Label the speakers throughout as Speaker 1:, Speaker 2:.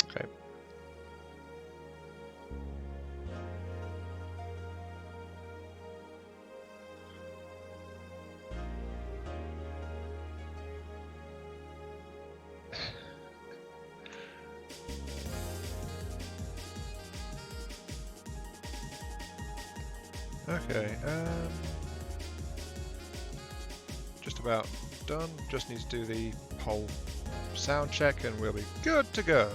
Speaker 1: Okay. Okay, just about done. Just need to do the whole sound check and we'll be good to go.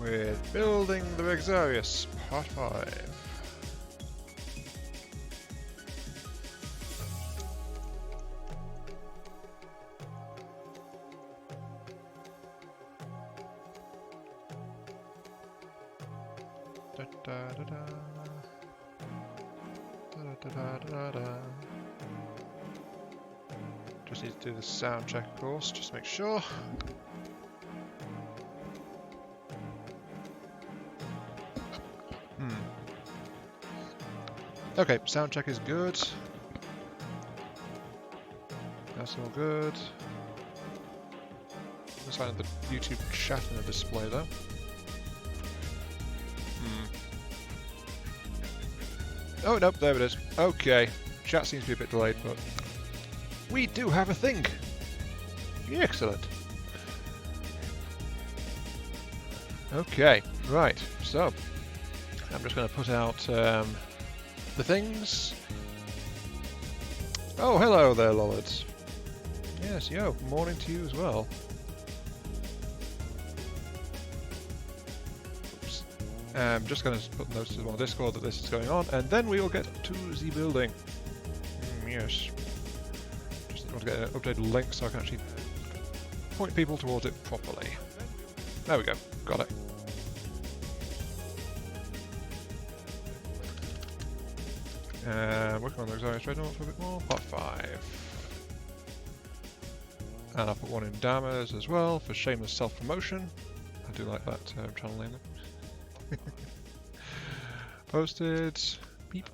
Speaker 1: With building the Rexarius, part 5. Da, da, da, da. Da, da, da, da, da. Just need to do the sound check, of course, just to make sure. Okay, sound check is good. That's all good. Looks like the YouTube chat in the display though. Oh, nope, there it is. Okay. Chat seems to be a bit delayed, but we do have a thing. Excellent. Okay, right. So, I'm just going to put out the things. Oh, hello there, Lollards. Yes, yo, morning to you as well. I'm just going to put notices on Discord that this is going on, and then we will get to the building. Yes. Just want to get an updated link so I can actually point people towards it properly. There we go. Got it. Working on the Rexarius trade notes for a bit more. Part 5. And I'll put one in Dammers as well for shameless self-promotion. I do like that channel name. Posted. Beep.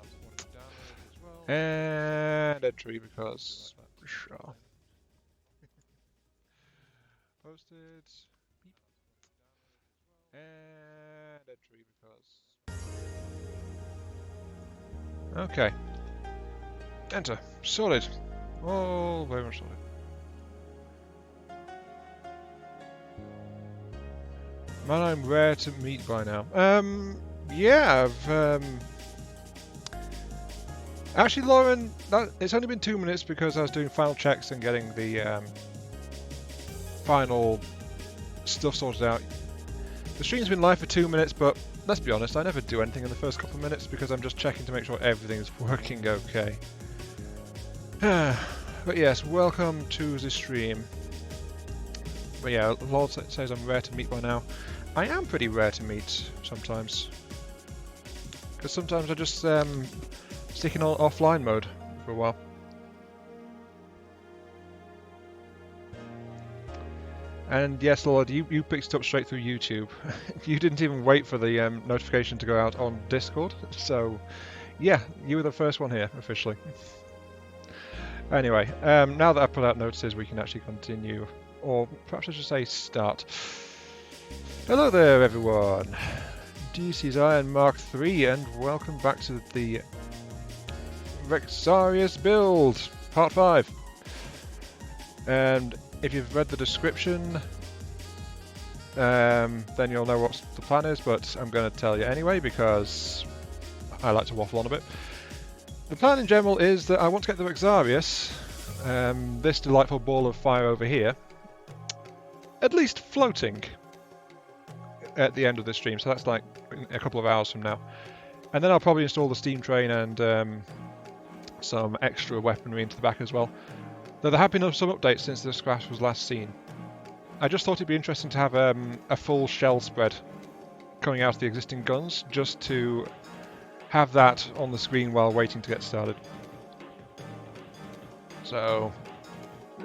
Speaker 1: And entry because sure. Posted. Beep. And entry because. Okay. Enter. Sorted. Oh, very much sorted. Man, I'm rare to meet by now. Yeah, I've, actually, Lauren, it's only been 2 minutes because I was doing final checks and getting the, final stuff sorted out. The stream's been live for 2 minutes, but let's be honest, I never do anything in the first couple of minutes because I'm just checking to make sure everything's working okay. But yes, welcome to the stream. But yeah, Lord says I'm rare to meet by now. I am pretty rare to meet sometimes. Because sometimes I just stick in offline mode for a while. And yes, Lord, you picked it up straight through YouTube. You didn't even wait for the notification to go out on Discord. So, yeah, you were the first one here, officially. Anyway, now that I've put out notices, we can actually continue. Or perhaps I should say start. Hello there, everyone. DC's Iron Mark III, and welcome back to the Rexarius build, part 5. And if you've read the description, then you'll know what the plan is, but I'm going to tell you anyway because I like to waffle on a bit. The plan in general is that I want to get the Rexarius, this delightful ball of fire over here, at least floating at the end of the stream, so that's like a couple of hours from now. And then I'll probably install the steam train and some extra weaponry into the back as well. Though there have been some updates since this crash was last seen. I just thought it'd be interesting to have a full shell spread coming out of the existing guns, just to have that on the screen while waiting to get started. So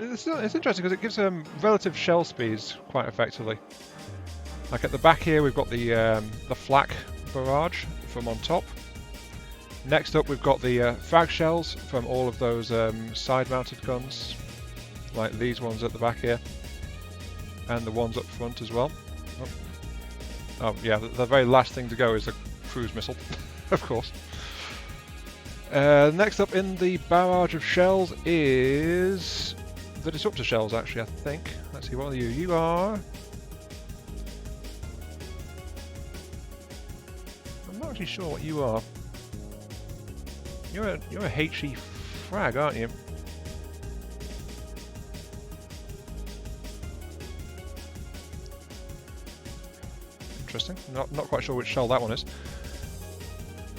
Speaker 1: it's interesting because it gives relative shell speeds quite effectively. Like at the back here, we've got the flak barrage from on top, Next up we've got the frag shells from all of those side-mounted guns, like these ones at the back here, and the ones up front as well. Oh yeah, the very last thing to go is a cruise missile, of course. Next up in the barrage of shells is the disruptor shells, actually, I think. Let's see, what are you? You are... I'm not actually sure what you are. You're a HE frag, aren't you? Interesting. Not quite sure which shell that one is.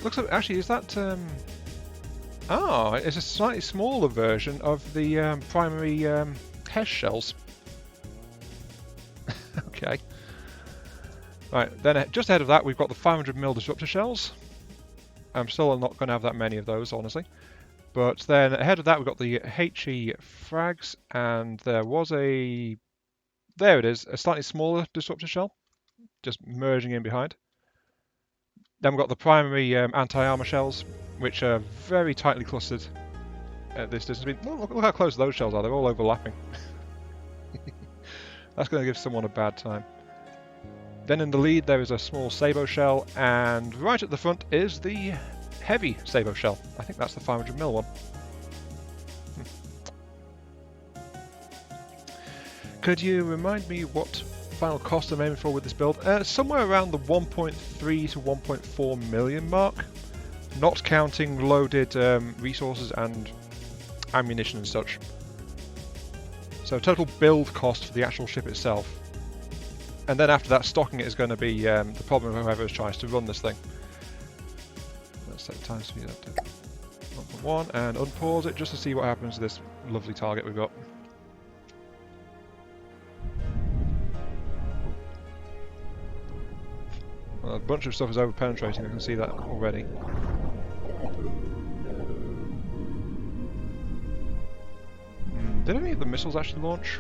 Speaker 1: Looks like, actually, is that... Ah, it's a slightly smaller version of the primary HES shells. Okay. Right, then just ahead of that we've got the 500mm disruptor shells. I'm still not going to have that many of those, honestly. But then ahead of that we've got the HE frags, and there was a... There it is, a slightly smaller disruptor shell, just merging in behind. Then we've got the primary anti-armor shells, which are very tightly clustered at this distance. Look how close those shells are, they're all overlapping. That's going to give someone a bad time. Then in the lead there is a small sabot shell, and right at the front is the heavy sabot shell. I think that's the 500mm one. Could you remind me what final cost I'm aiming for with this build? Somewhere around the 1.3 to 1.4 million mark, not counting loaded resources and ammunition and such. So total build cost for the actual ship itself. And then after that, stocking it is going to be the problem of whoever tries to run this thing. Let's set the time speed up to 1.1 and unpause it just to see what happens to this lovely target we've got. Well, a bunch of stuff is over-penetrating, I can see that already. Did any of the missiles actually launch?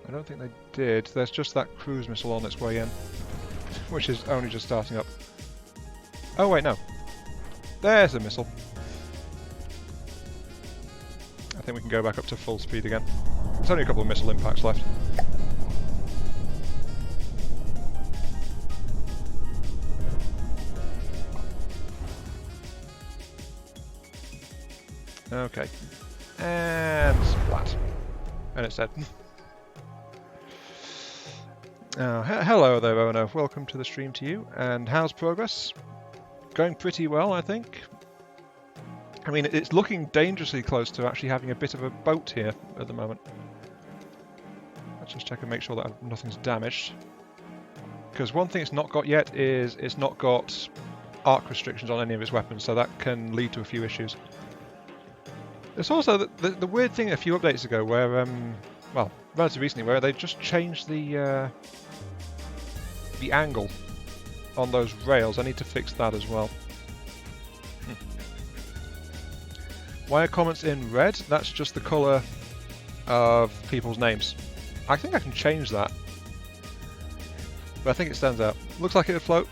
Speaker 1: I don't think they did. There's just that cruise missile on its way in, which is only just starting up. Oh wait, no. There's a missile. I think we can go back up to full speed again. There's only a couple of missile impacts left. Okay. And splat. And it's dead. Hello there, Ono. Welcome to the stream to you. And how's progress? Going pretty well, I think. I mean, it's looking dangerously close to actually having a bit of a boat here at the moment. Let's just check and make sure that nothing's damaged. Because one thing it's not got yet is it's not got arc restrictions on any of its weapons, so that can lead to a few issues. There's also the weird thing a few updates ago where, well, relatively recently, where they just changed the angle on those rails. I need to fix that as well. Why are comments in red? That's just the colour of people's names. I think I can change that. But I think it stands out. Looks like it would float.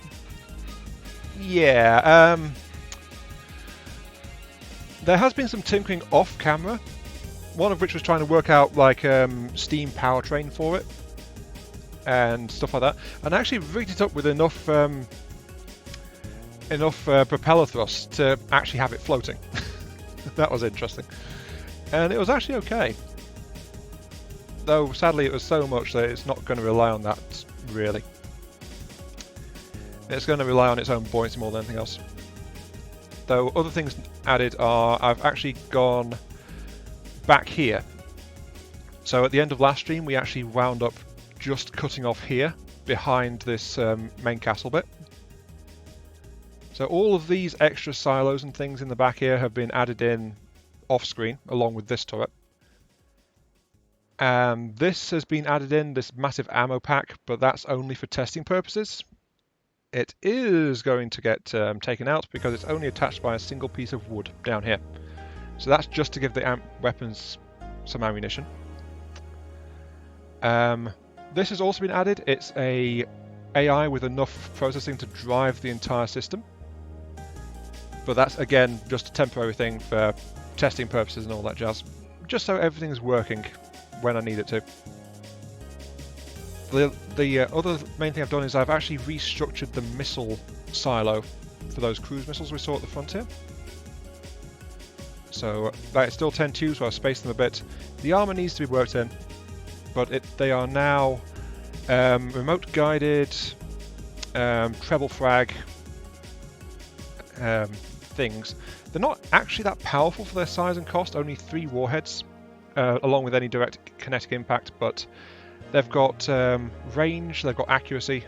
Speaker 1: Yeah, there has been some tinkering off camera, one of which was trying to work out like steam powertrain for it and stuff like that, and I actually rigged it up with enough propeller thrust to actually have it floating. That was interesting, and it was actually okay, though sadly it was so much that it's not going to rely on that really. It's going to rely on its own buoyancy more than anything else. Though other things added are, I've actually gone back here. So at the end of last stream we actually wound up just cutting off here behind this main castle bit. So all of these extra silos and things in the back here have been added in off screen along with this turret. And this has been added in, this massive ammo pack, but that's only for testing purposes. It is going to get taken out because it's only attached by a single piece of wood down here. So that's just to give the weapons some ammunition. This has also been added. It's a AI with enough processing to drive the entire system. But that's, again, just a temporary thing for testing purposes and all that jazz. Just so everything's working when I need it to. The other main thing I've done is I've actually restructured the missile silo for those cruise missiles we saw at the frontier. So it's still 10 tubes, so I've spaced them a bit. The armor needs to be worked in, but they are now remote guided treble frag things. They're not actually that powerful for their size and cost, only 3 warheads, along with any direct kinetic impact, but they've got range, they've got accuracy,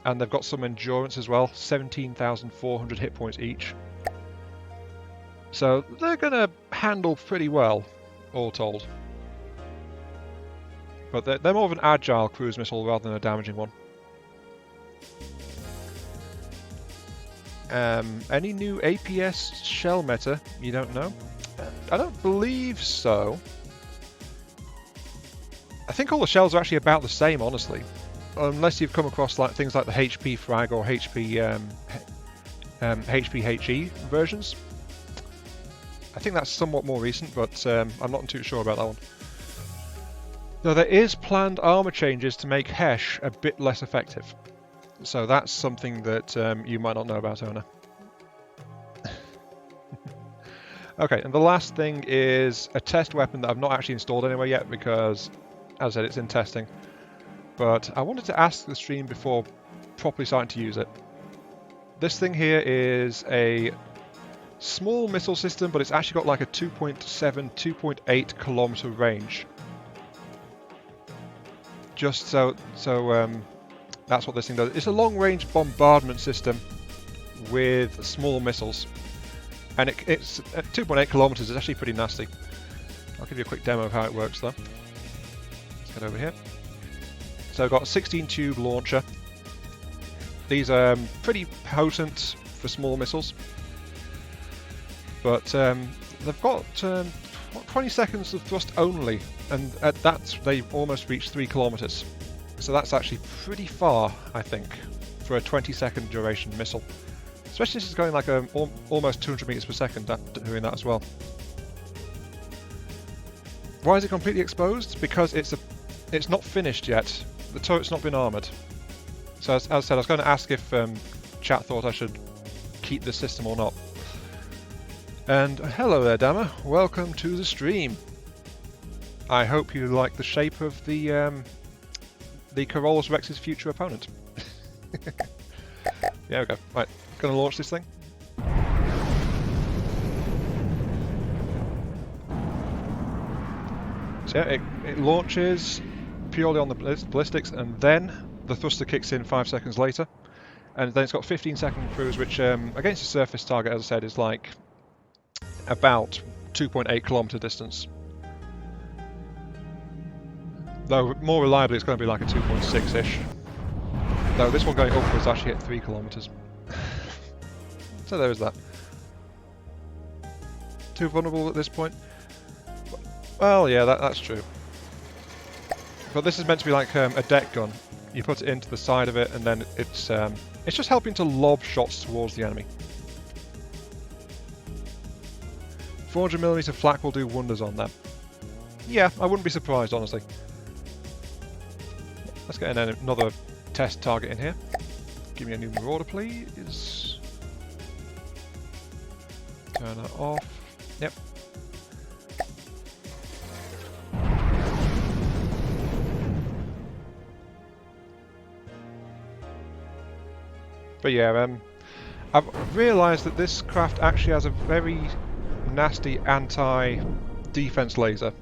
Speaker 1: and they've got some endurance as well, 17,400 hit points each. So they're going to handle pretty well, all told. But they're more of an agile cruise missile rather than a damaging one. Any new APS shell meta? You don't know? I don't believe so. I think all the shells are actually about the same, honestly. Unless you've come across things like the HP frag or HPHE versions. I think that's somewhat more recent, but I'm not too sure about that one. Though there is planned armor changes to make Hesh a bit less effective. So that's something that you might not know about, Ona. Okay, and the last thing is a test weapon that I've not actually installed anywhere yet because, as I said, it's in testing. But I wanted to ask the stream before properly starting to use it. This thing here is a small missile system, but it's actually got like a 2.7, 2.8 kilometer range. Just so that's what this thing does. It's a long-range bombardment system with small missiles, and it's at 2.8 kilometers. It's actually pretty nasty. I'll give you a quick demo of how it works, though. Let's get over here. So I've got a 16-tube launcher. These are pretty potent for small missiles, but they've got 20 seconds of thrust only, and at that they almost reach 3 kilometers. So that's actually pretty far, I think, for a 20-second duration missile. Especially since it's going like almost 200 meters per second doing that as well. Why is it completely exposed? Because it's not finished yet. The turret's not been armoured. So as I said, I was going to ask if chat thought I should keep this system or not. And hello there, Dammer. Welcome to the stream. I hope you like the shape of the Carolus Rex's future opponent. There we go. Right, gonna launch this thing. So yeah, it launches purely on the ballistics, and then the thruster kicks in 5 seconds later, and then it's got 15-second cruise, which against a surface target, as I said, is like about 2.8 kilometer distance. Though more reliably, it's going to be like a 2.6-ish. Though this one going upwards actually at 3 kilometers. So there is that. Too vulnerable at this point? Well, yeah, that's true. But this is meant to be like a deck gun. You put it into the side of it, and then it's just helping to lob shots towards the enemy. 400mm flak will do wonders on them. Yeah, I wouldn't be surprised, honestly. Let's get another test target in here. Give me a new Marauder, please. Turn that off. Yep. But yeah, I've realised that this craft actually has a very nasty anti-defense laser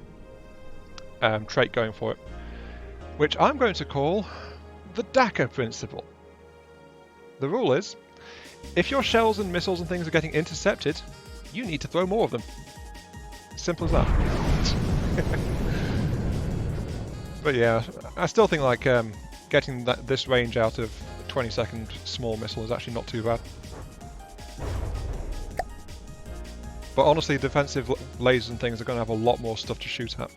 Speaker 1: trait going for it, which I'm going to call the DACA principle. The rule is, if your shells and missiles and things are getting intercepted, you need to throw more of them. Simple as that. But yeah, I still think like getting this range out of a 20-second small missile is actually not too bad. But honestly, defensive lasers and things are going to have a lot more stuff to shoot at.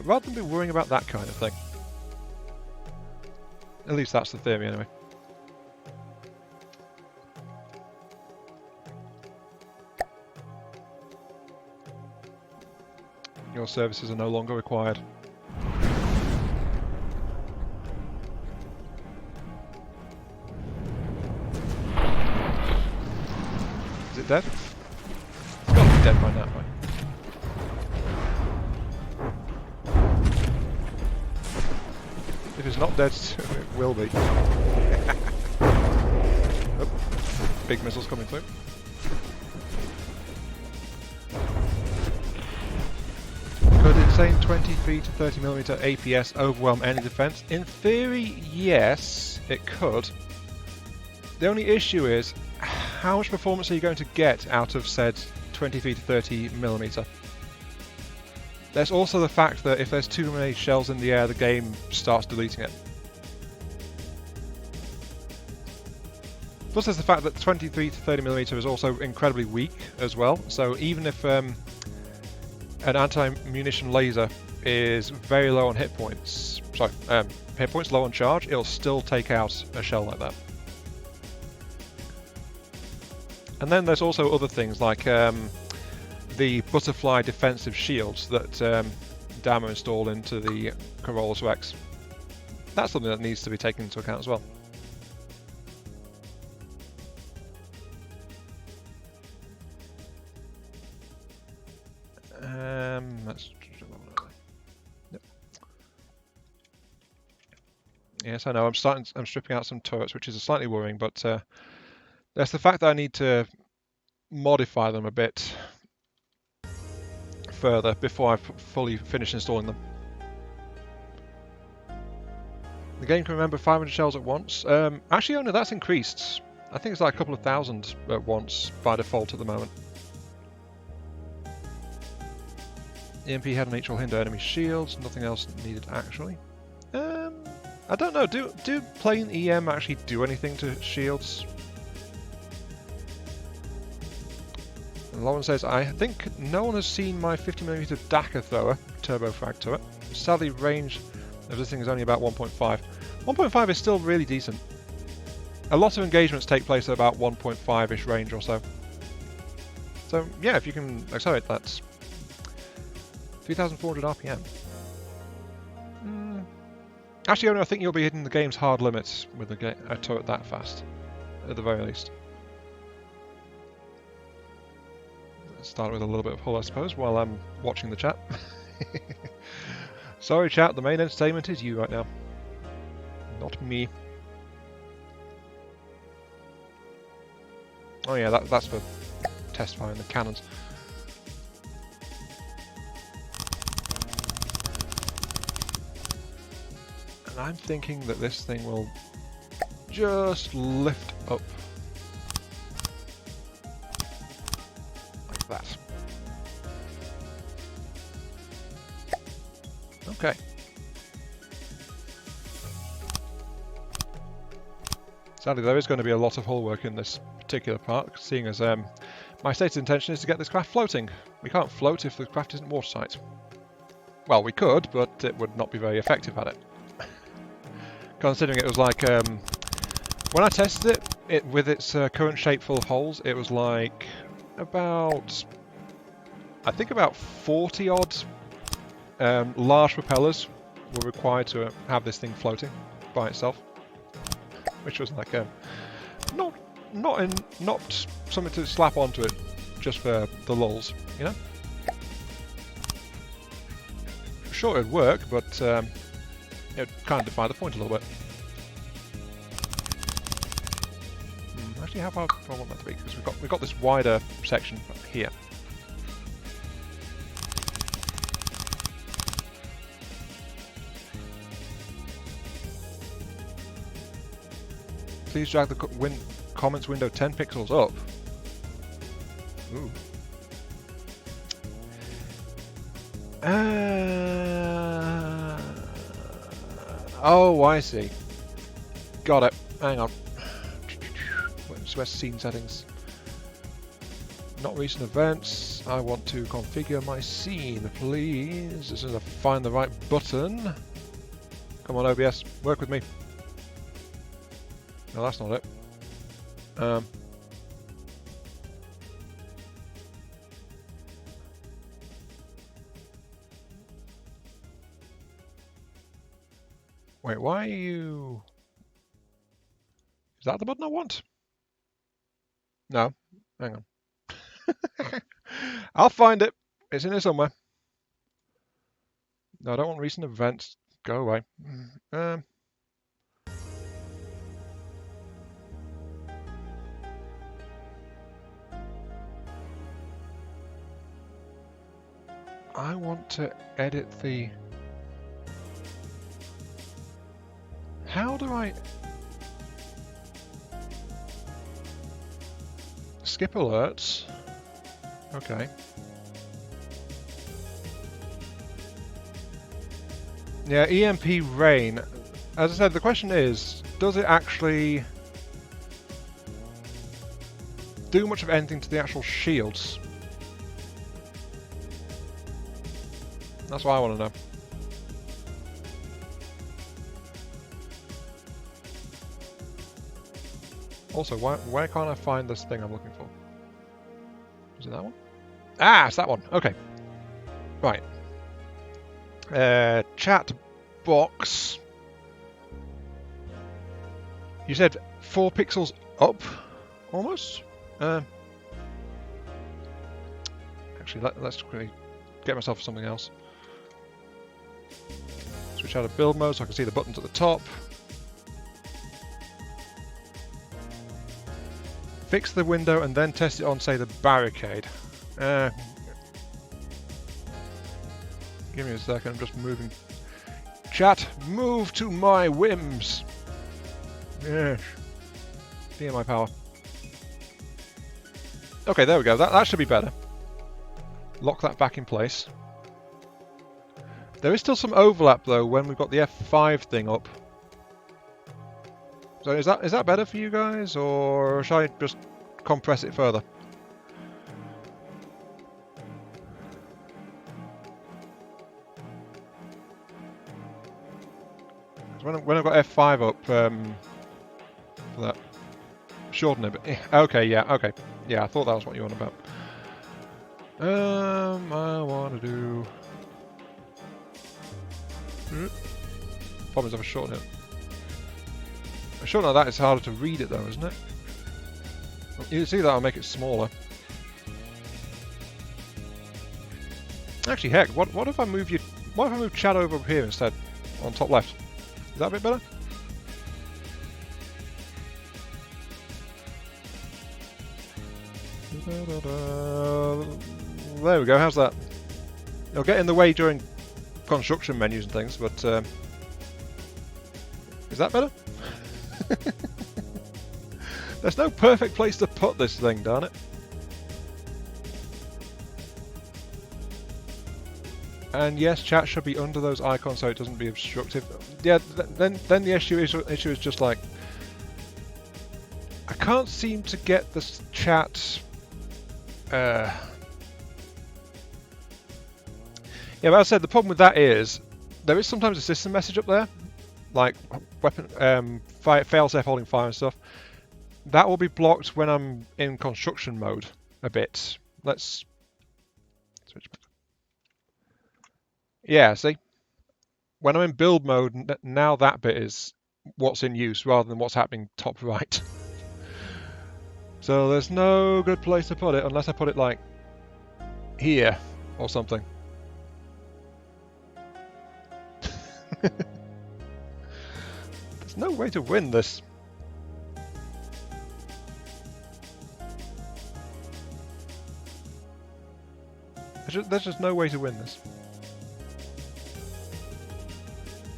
Speaker 1: Rather than be worrying about that kind of thing. At least that's the theory anyway. Your services are no longer required. Is it dead? It's got to be dead by now, right? If it's not dead, it will be. Oh, big missiles coming through. Could insane 23 to 30mm APS overwhelm any defense? In theory, yes, it could. The only issue is, how much performance are you going to get out of said 23 to 30mm? There's also the fact that if there's too many shells in the air, the game starts deleting it. Plus there's the fact that 23 to 30mm is also incredibly weak as well, so even if an anti-munition laser is very low on hit points, hit points low on charge, it'll still take out a shell like that. And then there's also other things like the butterfly defensive shields that Dammer installed into the Corollas Rex. That's something that needs to be taken into account as well. Let's... Yep. Yes, I know. I'm stripping out some turrets, which is slightly worrying, but there's the fact that I need to modify them a bit further before I fully finish installing them. The game can remember 500 shells at once. Actually, oh no, that's increased. I think it's like a couple of thousand at once by default at the moment. EMP head on each will hinder enemy shields. Nothing else needed actually. I don't know. Do plain EM actually do anything to shields? And Lauren says, I think no one has seen my 50mm Dakar thrower, turbo frag turret. Sadly, range of this thing is only about 1.5. 1.5 is still really decent. A lot of engagements take place at about 1.5-ish range or so. So yeah, if you can accelerate that. 3,400 RPM. Actually, I think you'll be hitting the game's hard limits with a turret that fast, at the very least. Let's start with a little bit of hull, I suppose, while I'm watching the chat. Sorry, chat, the main entertainment is you right now, not me. Oh yeah, that's for test firing the cannons. And I'm thinking that this thing will just lift up like that. Okay. Sadly, there is going to be a lot of hull work in this particular part, seeing as my stated intention is to get this craft floating. We can't float if the craft isn't watertight. Well, we could, but it would not be very effective at it. Considering it was like, when I tested it with its current shape full of holes, it was like about, I think about 40 odd large propellers were required to have this thing floating by itself, which was like not something to slap onto it just for the lulz, you know. Sure, it'd work, but it kind of defy the point a little bit. Actually, how far do I want that to be? Because we've got this wider section here. Please drag the comments window 10 pixels up. Ooh. Oh, I see. Got it. Hang on. Where's scene settings? Not recent events. I want to configure my scene, please. This is to find the right button. Come on, OBS, work with me. No, that's not it. Wait, why are you... Is that the button I want? No. Hang on. I'll find it. It's in here somewhere. No, I don't want recent events. Go away. I want to edit the... How do I... Skip alerts. Okay. Yeah, EMP rain. As I said, the question is, does it actually do much of anything to the actual shields? That's what I want to know. Also, why can't I find this thing I'm looking for? Is it that one? Ah, it's that one. Okay. Right. Chat box. You said 4 pixels up, almost? Actually, let's quickly get myself something else. Switch out of build mode so I can see the buttons at the top. Fix the window and then test it on, say, the barricade. Give me a second, I'm just moving. Chat, move to my whims. Yes. Be in my power. Okay, there we go. That should be better. Lock that back in place. There is still some overlap though when we've got the F5 thing up. So is that better for you guys, or shall I just compress it further? When I've got F5 up, for that, shorten it a bit. Okay, yeah, okay. Yeah, I thought that was what you were on about. I want to do... Problem is if I shorten it. A shorten like that, it's harder to read it though, isn't it? You see that, I'll make it smaller. Actually, heck, what if I move you... What if I move chat over here instead? On top left. Is that a bit better? There we go, how's that? It'll get in the way during construction menus and things, but is that better? There's no perfect place to put this thing, darn it. And yes, chat should be under those icons so it doesn't be obstructive. Yeah, then the issue is just like, I can't seem to get this chat. Yeah, but as I said, the problem with that is there is sometimes a system message up there, like weapon failsafe holding fire and stuff. That will be blocked when I'm in construction mode a bit. Let's switch. Yeah, see? When I'm in build mode, now that bit is what's in use rather than what's happening top right. So there's no good place to put it unless I put it like here or something. There's no way to win this. There's just no way to win this.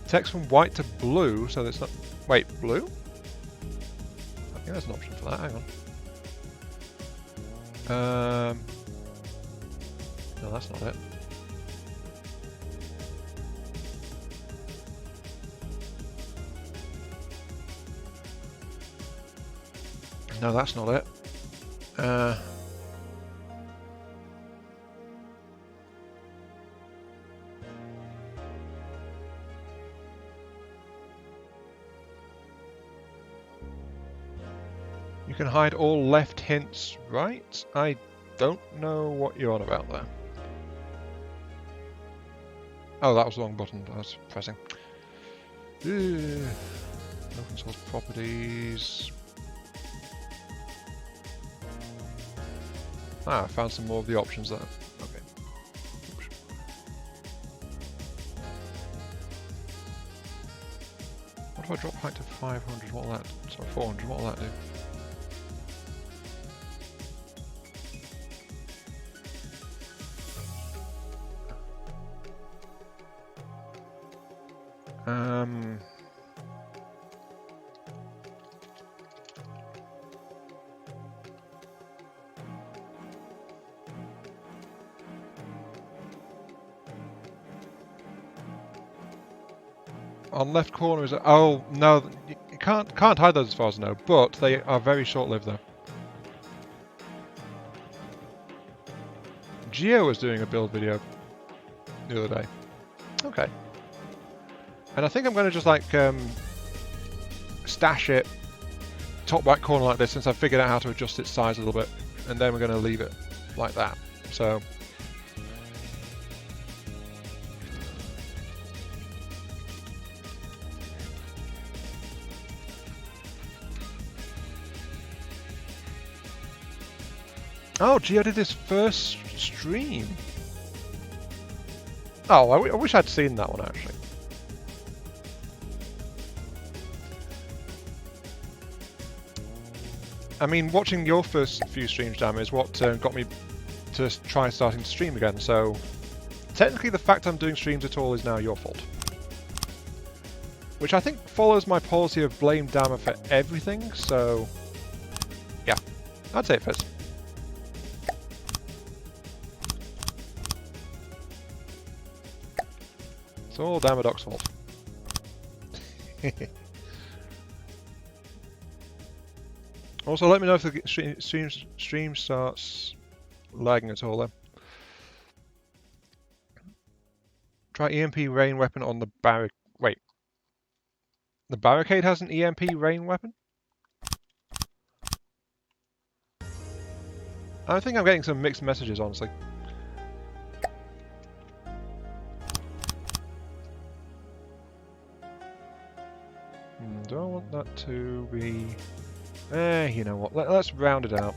Speaker 1: Text from white to blue, so that's not... Wait, blue? I think there's an option for that, hang on. No, that's not it. No, that's not it. You can hide all left hints right? I don't know what you're on about there. Oh, that was the wrong button I was pressing. Open source properties. Ah, I found some more of the options there. Okay. What if I drop height to 500? What will that? Sorry, 400. What will that do? On left corner is oh no, you can't hide those as far as I know, but they are very short-lived though. Geo was doing a build video the other day. Okay. And I think I'm going to just like stash it top right corner like this since I've figured out how to adjust its size a little bit, and then we're going to leave it like that. So. Oh, Geo did his first stream. Oh, I wish I'd seen that one actually. I mean, watching your first few streams, Dan, is what got me to try starting to stream again. So, technically, the fact I'm doing streams at all is now your fault. Which I think follows my policy of blame Dama for everything. So, yeah, I'd say it fits. It's all Damadoc's fault. Also, let me know if the stream starts lagging at all then. Try EMP rain weapon on the barricade. Wait. The barricade has an EMP rain weapon? I think I'm getting some mixed messages, honestly. Do I want that to be... you know what, let's round it out.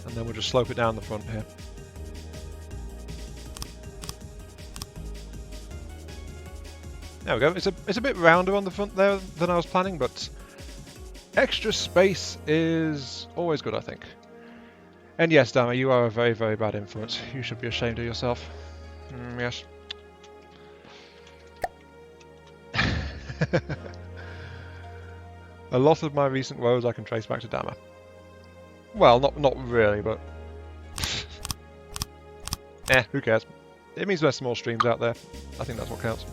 Speaker 1: And then we'll just slope it down the front here. There we go. It's a bit rounder on the front there than I was planning, but extra space is always good, I think. And yes, Dama, you are a very, very bad influence. You should be ashamed of yourself. Yes. A lot of my recent woes I can trace back to Dama. Well, not really, but who cares? It means there's more streams out there. I think that's what counts.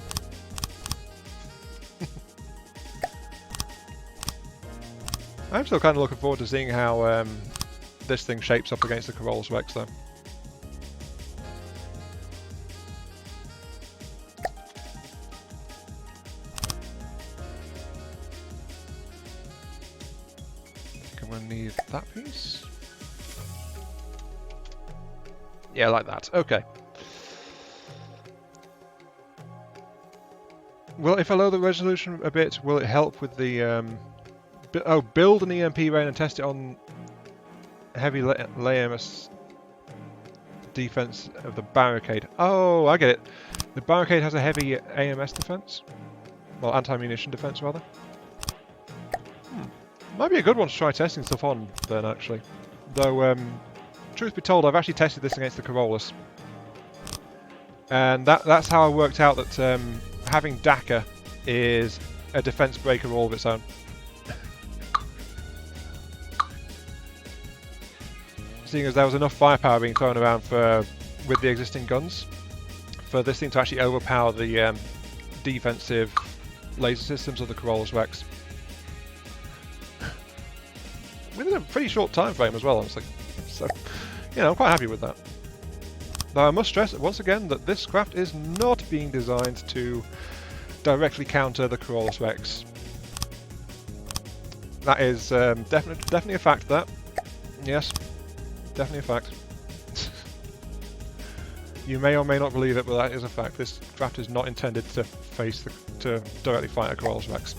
Speaker 1: I'm still kind of looking forward to seeing how this thing shapes up against the Corollas Rex, though. I think I'm going to need that piece. Yeah, like that. Okay. Well, if I lower the resolution a bit, will it help with the... build an EMP rain and test it on heavy AMS defense of the barricade. Oh, I get it. The barricade has a heavy AMS defense. Well, anti-munition defense, rather. Might be a good one to try testing stuff on, then, actually. Though, truth be told, I've actually tested this against the Corollas. And that's how I worked out that having DACA is a defense breaker all of its own. Seeing as there was enough firepower being thrown around with the existing guns for this thing to actually overpower the defensive laser systems of the Corollas Rex. Within a pretty short time frame as well, honestly. So, you know, I'm quite happy with that. Now I must stress once again that this craft is not being designed to directly counter the Corollas Rex. That is definitely a fact, that. Yes, definitely a fact. You may or may not believe it, but that is a fact. This craft is not intended to to directly fight a Corollas Rex.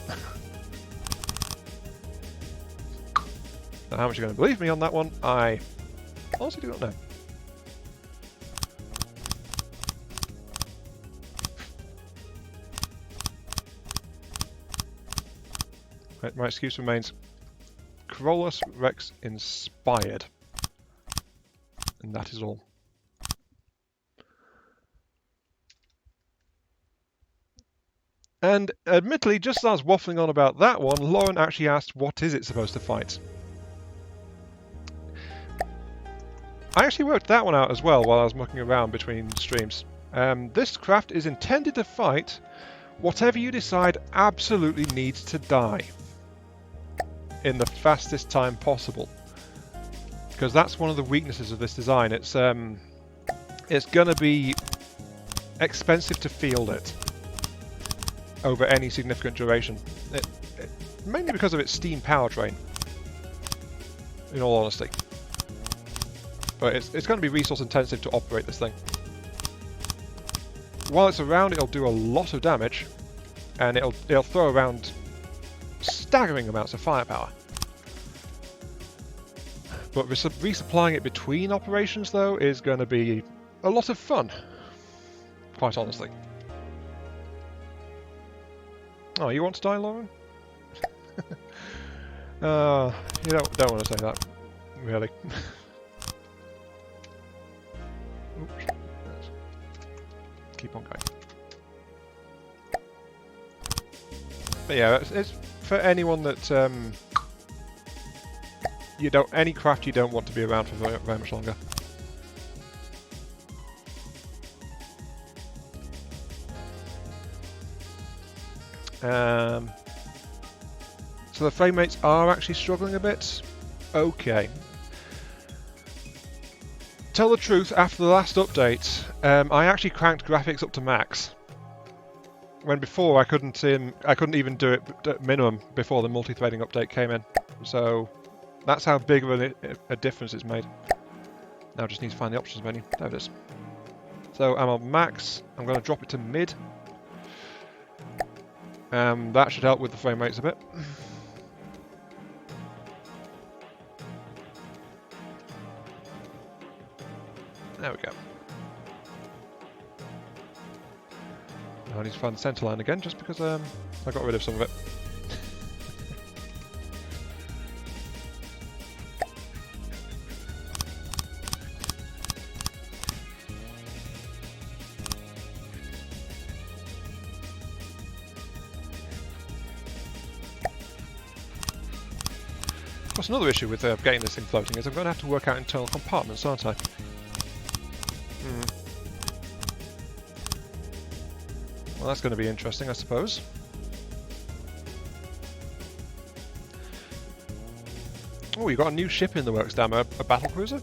Speaker 1: Now, how much you're going to believe me on that one, I honestly do not know. Right, my excuse remains Corollas Rex inspired. And that is all. And admittedly, just as I was waffling on about that one, Lauren actually asked, what is it supposed to fight? I actually worked that one out as well while I was mucking around between streams. This craft is intended to fight whatever you decide absolutely needs to die in the fastest time possible. Because that's one of the weaknesses of this design. It's going to be expensive to field it over any significant duration. Mainly because of its steam powertrain, in all honesty. But it's going to be resource intensive to operate this thing. While it's around, it'll do a lot of damage, and it'll throw around staggering amounts of firepower. But resupplying it between operations, though, is going to be a lot of fun, quite honestly. Oh, you want to die, Lauren? You don't want to say that, really. Oops. Keep on going. But yeah, it's for anyone that any craft you don't want to be around for very much longer. So the frame rates are actually struggling a bit. Okay. Tell the truth, after the last update, I actually cranked graphics up to max. When before I couldn't even do it at minimum before the multi-threading update came in. So that's how big of a difference it's made. Now I just need to find the options menu. There it is. So I'm on max. I'm going to drop it to mid. That should help with the frame rates a bit. There we go. Now I need to find the centre line again, just because I got rid of some of it. Of course, another issue with getting this thing floating is I'm going to have to work out internal compartments, aren't I? Well, that's going to be interesting, I suppose. Oh, you got a new ship in the works, damn, a battle cruiser?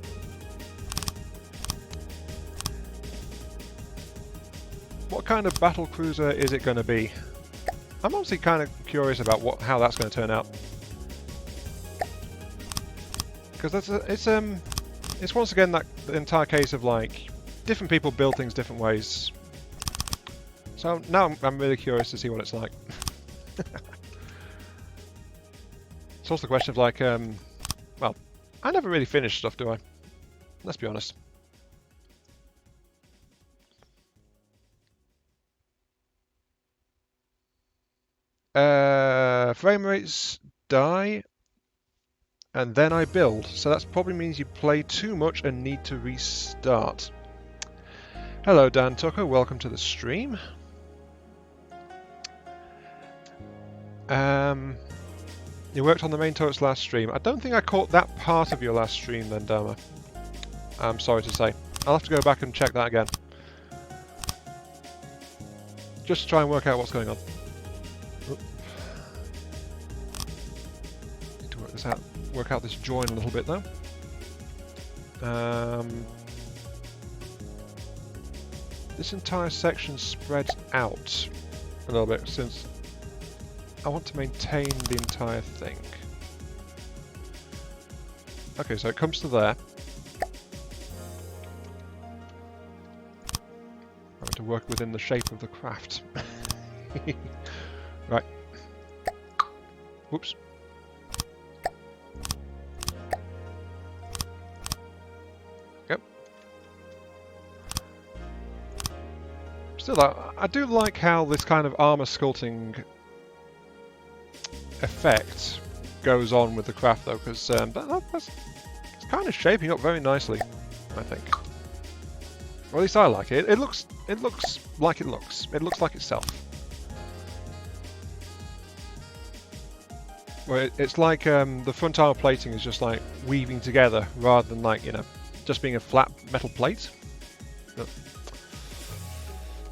Speaker 1: What kind of battle cruiser is it going to be? I'm honestly kind of curious about how that's going to turn out. Because it's once again the entire case of like different people build things different ways. So now I'm really curious to see what it's like. It's also the question of like, well, I never really finish stuff, do I? Let's be honest. Frame rates die, and then I build. So that probably means you play too much and need to restart. Hello, Dan Tucker. Welcome to the stream. You worked on the main turrets last stream. I don't think I caught that part of your last stream then, Dharma. I'm sorry to say. I'll have to go back and check that again. Just to try and work out what's going on. Oop. Need to work this out. Work out this join a little bit though. this entire section spreads out a little bit since I want to maintain the entire thing. Okay, so it comes to there. I'm going to work within the shape of the craft. Right. Whoops. Yep. Still, I do like how this kind of armor sculpting effect goes on with the craft, though, because it's kind of shaping up very nicely, I think. Or at least I like it. It looks like it looks. It looks like itself. Well, it's like the front armor plating is just like weaving together rather than like, you know, just being a flat metal plate. But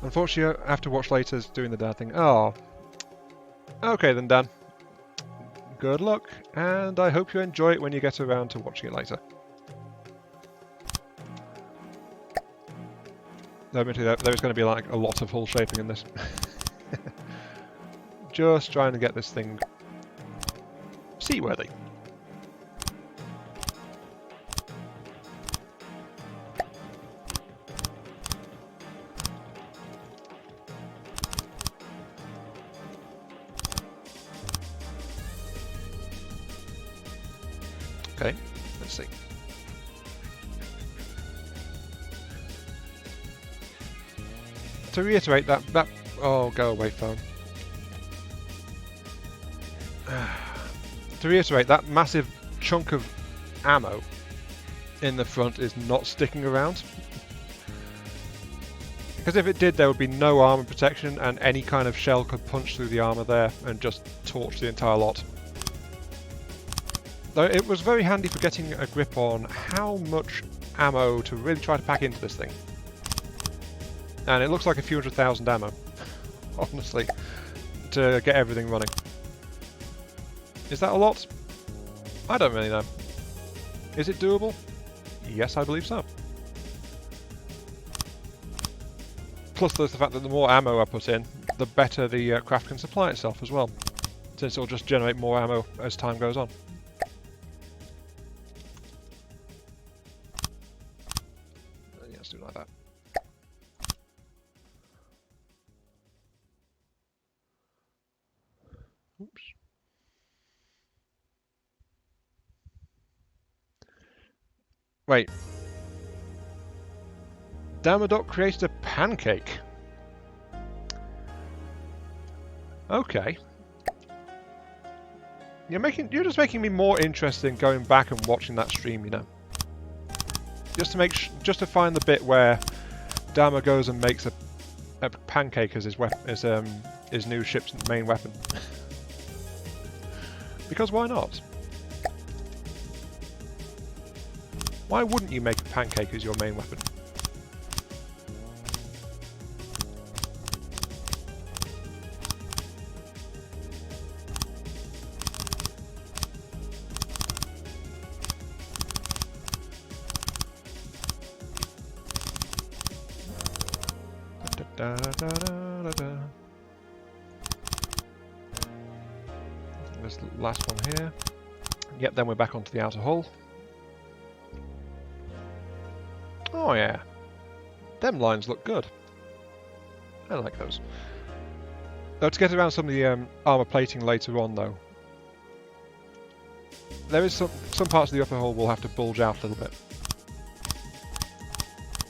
Speaker 1: unfortunately, I have to watch later doing the dad thing. Oh. Okay then, Dan. Good luck, and I hope you enjoy it when you get around to watching it later. Admittedly, there's going to be like a lot of hull shaping in this. Just trying to get this thing seaworthy. Okay, let's see. To reiterate that oh, go away, phone. To reiterate, that massive chunk of ammo in the front is not sticking around. Because if it did, there would be no armor protection, and any kind of shell could punch through the armor there and just torch the entire lot. Though it was very handy for getting a grip on how much ammo to really try to pack into this thing. And it looks like a few 100,000 ammo, honestly, to get everything running. Is that a lot? I don't really know. Is it doable? Yes, I believe so. Plus there's the fact that the more ammo I put in, the better the craft can supply itself as well, since it'll just generate more ammo as time goes on. Yeah, let's do it like that. Oops. Wait. Damadok created a pancake. Okay. You're just making me more interested in going back and watching that stream, you know. Just to find the bit where Dama goes and makes a pancake as his new ship's main weapon. Because why not? Why wouldn't you make a pancake as your main weapon? Da, da, da, da, da. There's the last one here. Yep, then we're back onto the outer hull. Oh yeah, them lines look good. I like those. To get around some of the armor plating later on, though, there is some parts of the upper hull will have to bulge out a little bit.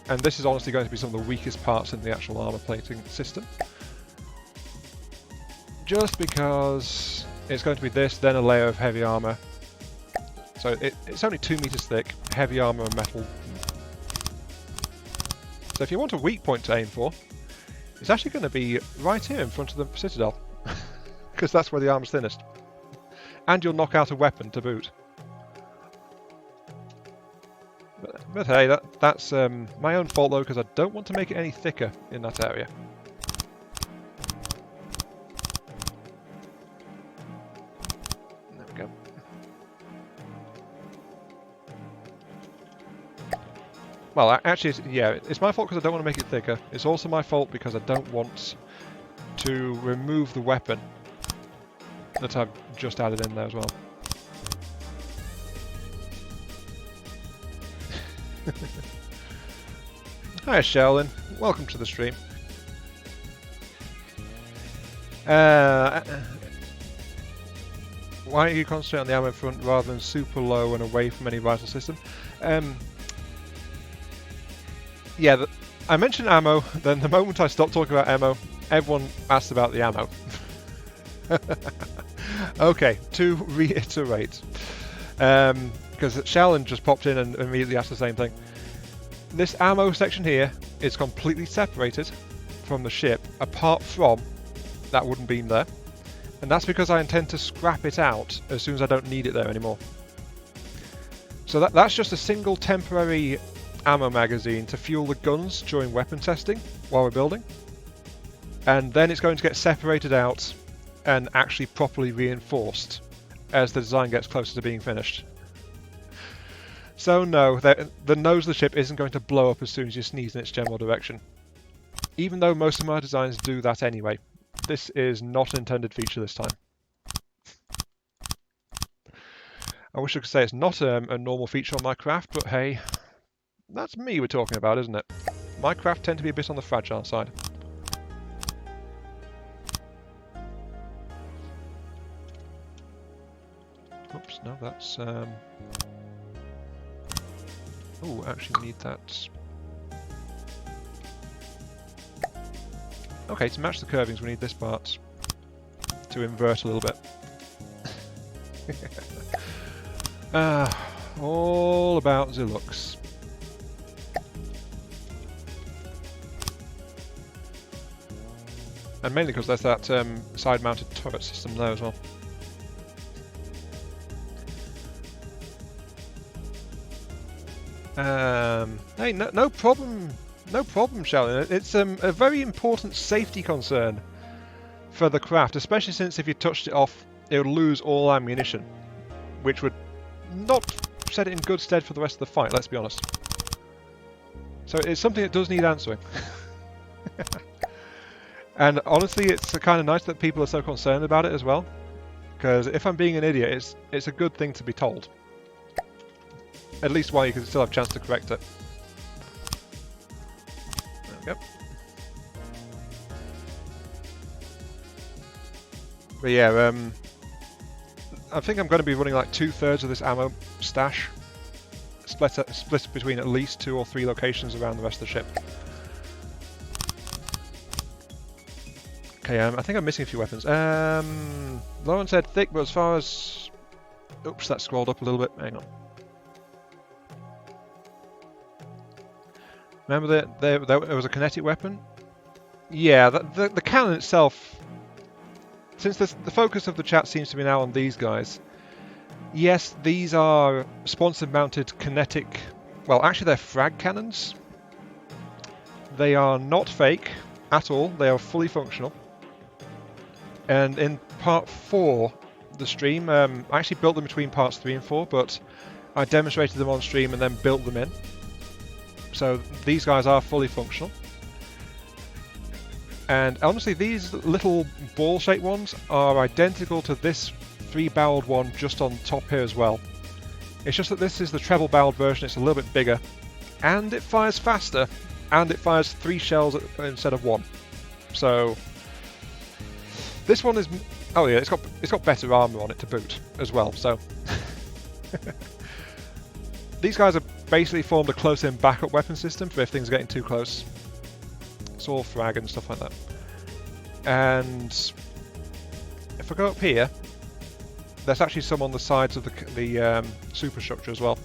Speaker 1: And this is honestly going to be some of the weakest parts in the actual armor plating system. Just because it's going to be this, then a layer of heavy armor. So it's only 2 meters thick, heavy armor and metal. So if you want a weak point to aim for, it's actually going to be right here in front of the Citadel. Because that's where the armor's thinnest. And you'll knock out a weapon to boot. But hey, that's my own fault though, because I don't want to make it any thicker in that area. There we go. Well, actually, yeah, it's my fault because I don't want to make it thicker. It's also my fault because I don't want to remove the weapon that I've just added in there as well. Hi, Sheldon. Welcome to the stream. Why don't you concentrate on the ammo front rather than super low and away from any vital system? Yeah, I mentioned ammo, then the moment I stopped talking about ammo, everyone asked about the ammo. Okay, to reiterate, because Sheldon just popped in and immediately asked the same thing. This ammo section here is completely separated from the ship, apart from that wooden beam there. And that's because I intend to scrap it out as soon as I don't need it there anymore. So that's just a single temporary ammo magazine to fuel the guns during weapon testing while we're building. And then it's going to get separated out and actually properly reinforced as the design gets closer to being finished. So no, the nose of the ship isn't going to blow up as soon as you sneeze in its general direction. Even though most of my designs do that anyway. This is not an intended feature this time. I wish I could say it's not a normal feature on my craft, but hey, that's me we're talking about, isn't it? My craft tend to be a bit on the fragile side. Oops, no, that's... Oh, actually we need that... Okay, to match the curvings we need this part to invert a little bit. All about the looks. And mainly because there's that side-mounted turret system there as well. Hey, no problem. No problem, Sheldon. It's a very important safety concern for the craft, especially since if you touched it off, it would lose all ammunition, which would not set it in good stead for the rest of the fight, let's be honest. So it's something that does need answering. And honestly, it's kind of nice that people are so concerned about it as well, because if I'm being an idiot, it's a good thing to be told. At least while you can still have a chance to correct it. Yep. But yeah, I think I'm going to be running like 2/3 of this ammo stash, split between at least 2 or 3 locations around the rest of the ship. Okay, I think I'm missing a few weapons. Lauren said thick, but as far as... Oops, that scrolled up a little bit. Hang on. Remember that there was a kinetic weapon? Yeah, the cannon itself, since the focus of the chat seems to be now on these guys, yes, these are sponsor-mounted kinetic... Well, actually they're frag cannons. They are not fake at all, they are fully functional. And in part 4 of the stream, I actually built them between parts 3 and 4, but I demonstrated them on stream and then built them in. So these guys are fully functional. And honestly, these little ball-shaped ones are identical to this 3-barreled one just on top here as well. It's just that this is the treble-barreled version, it's a little bit bigger, and it fires faster, and it fires 3 shells instead of 1. So this one is... Oh yeah, it's got better armor on it to boot as well, so... These guys have basically formed a close-in backup weapon system for if things are getting too close. It's all frag and stuff like that. And if I go up here, there's actually some on the sides of the superstructure as well.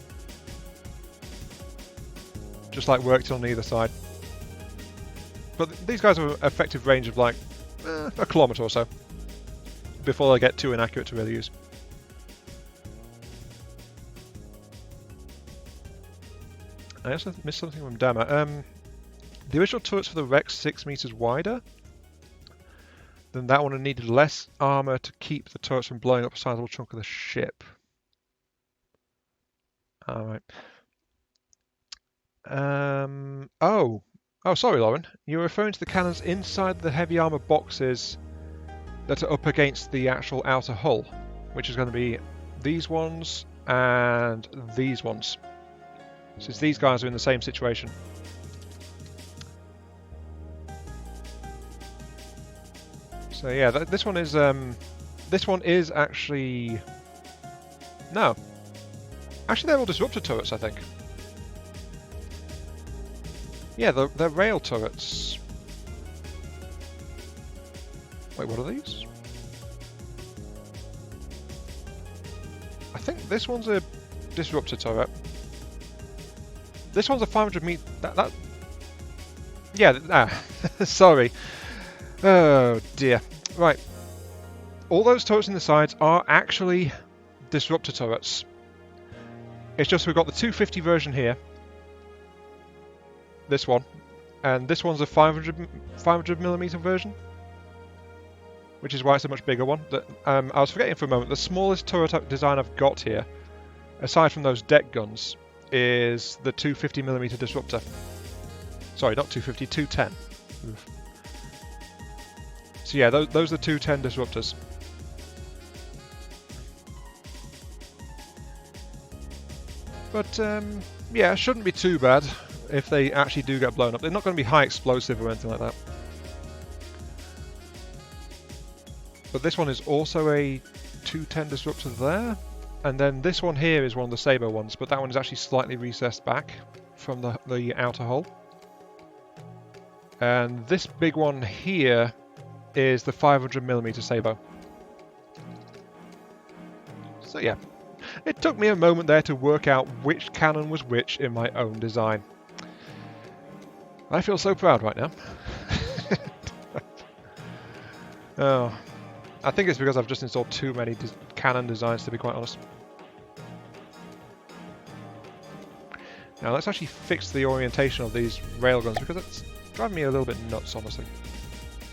Speaker 1: Just like worked on either side. But these guys have an effective range of like a kilometre or so before they get too inaccurate to really use. I also missed something from Dama. The original turrets for the Rex 6 meters wider than that one and needed less armor to keep the turrets from blowing up a sizable chunk of the ship. Alright. Oh, sorry, Lauren. You're referring to the cannons inside the heavy armor boxes that are up against the actual outer hull, which is going to be these ones and these ones. Since these guys are in the same situation. So yeah, this one is actually no. Actually, they're all disruptor turrets, I think. Yeah, they're rail turrets. Wait, what are these? I think this one's a disruptor turret. This one's a 500 meter. Yeah. Sorry. Oh dear. Right. All those turrets in the sides are actually disruptor turrets. It's just we've got the 250 version here. This one. And this one's a 500mm version. Which is why it's a much bigger one. I was forgetting for a moment, the smallest turret design I've got here, aside from those deck guns, is the 250mm disruptor. Sorry, not 250, 210. Oof. So yeah, those are 210 disruptors. But yeah, it shouldn't be too bad if they actually do get blown up. They're not going to be high explosive or anything like that. But this one is also a 210 disruptor there. And then this one here is one of the Saber ones, but that one is actually slightly recessed back from the outer hull. And this big one here is the 500mm Saber. So yeah, it took me a moment there to work out which cannon was which in my own design. I feel so proud right now. Oh, I think it's because I've just installed too many cannon designs, to be quite honest. Now let's actually fix the orientation of these railguns, because it's driving me a little bit nuts, honestly.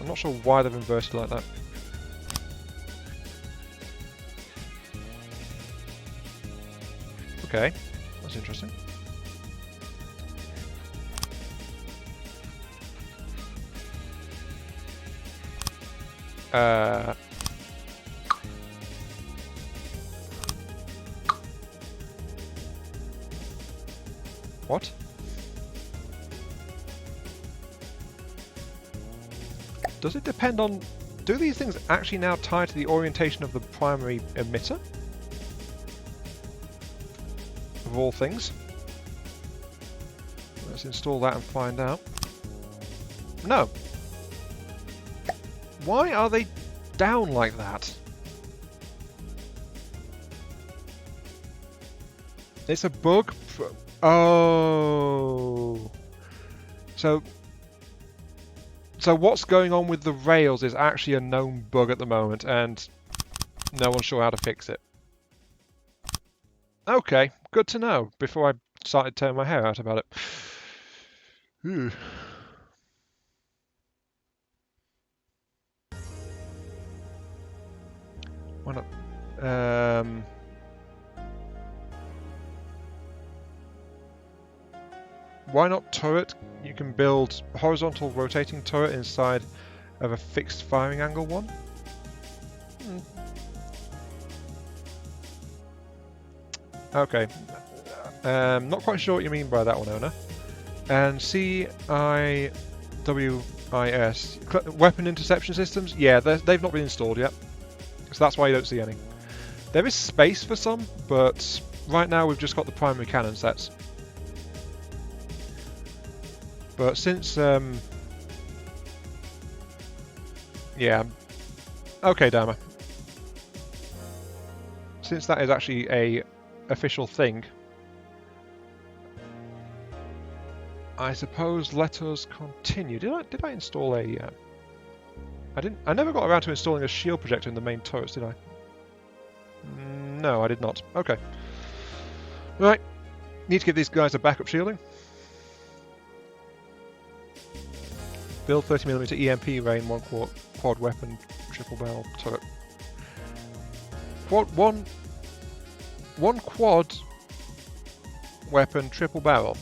Speaker 1: I'm not sure why they've inverted like that. Okay, that's interesting. What? Does it depend on... Do these things actually now tie to the orientation of the primary emitter? Of all things. Let's install that and find out. No. Why are they down like that? It's a bug? Oh. So what's going on with the rails is actually a known bug at the moment, and no one's sure how to fix it. Okay, good to know, before I started tearing my hair out about it. Why not? Why not turret? You can build a horizontal rotating turret inside of a fixed firing angle one. Okay. Not quite sure what you mean by that one, owner. And CIWIS, weapon interception systems? Yeah, they've not been installed yet. So that's why you don't see any. There is space for some, but right now we've just got the primary cannon sets. But since, yeah. Okay, Dama. Since that is actually a official thing, I suppose let us continue. Did I install a... I never got around to installing a shield projector in the main turrets, did I? No, I did not. Okay. Right. Need to give these guys a backup shielding. Build 30mm EMP rain, one quad weapon, triple barrel turret. One quad weapon, triple barrel.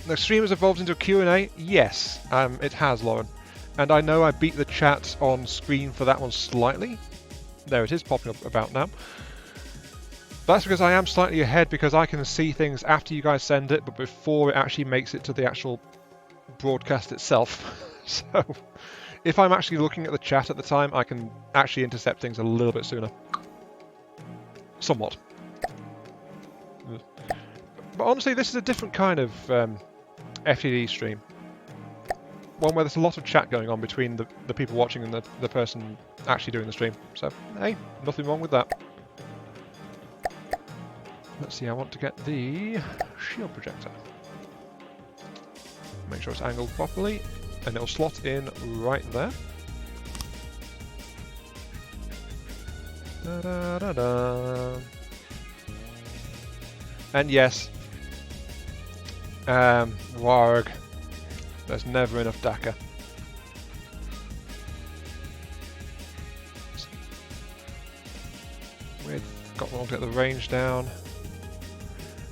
Speaker 1: The stream has evolved into a Q&A? Yes, it has, Lauren. And I know I beat the chat on screen for that one slightly. There it is, popping up about now. That's because I am slightly ahead because I can see things after you guys send it, but before it actually makes it to the actual broadcast itself. So if I'm actually looking at the chat at the time, I can actually intercept things a little bit sooner. Somewhat. But honestly, this is a different kind of FTD stream. One where there's a lot of chat going on between the people watching and the person actually doing the stream. So, hey, nothing wrong with that. Let's see, I want to get the shield projector. Make sure it's angled properly, and it'll slot in right there. Da -da -da -da. And yes, warg. There's never enough DACA. We've got one to get the range down.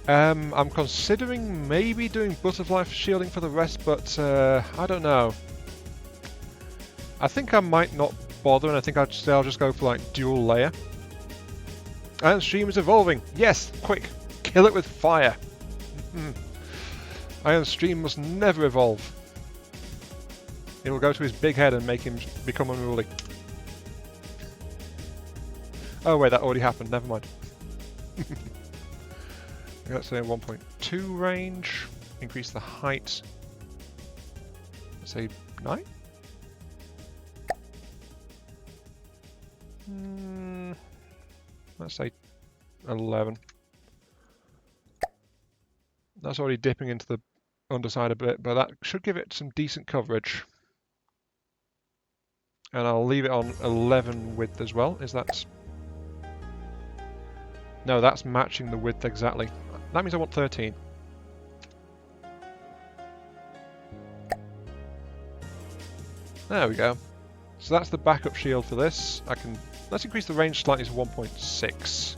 Speaker 1: I'm considering maybe doing butterfly shielding for the rest, but I don't know. I think I might not bother, and I think I'll just go for like dual layer. And stream is evolving. Yes, quick, kill it with fire. Iron Stream must never evolve. It will go to his big head and make him become unruly. Oh wait, that already happened. Never mind. Let's say 1.2 range. Increase the height. Let's say 9? Let's say 11. That's already dipping into the underside a bit, but that should give it some decent coverage. And I'll leave it on 11 width as well. Is that... No, that's matching the width exactly. That means I want 13. There we go. So that's the backup shield for this. Let's increase the range slightly to 1.6.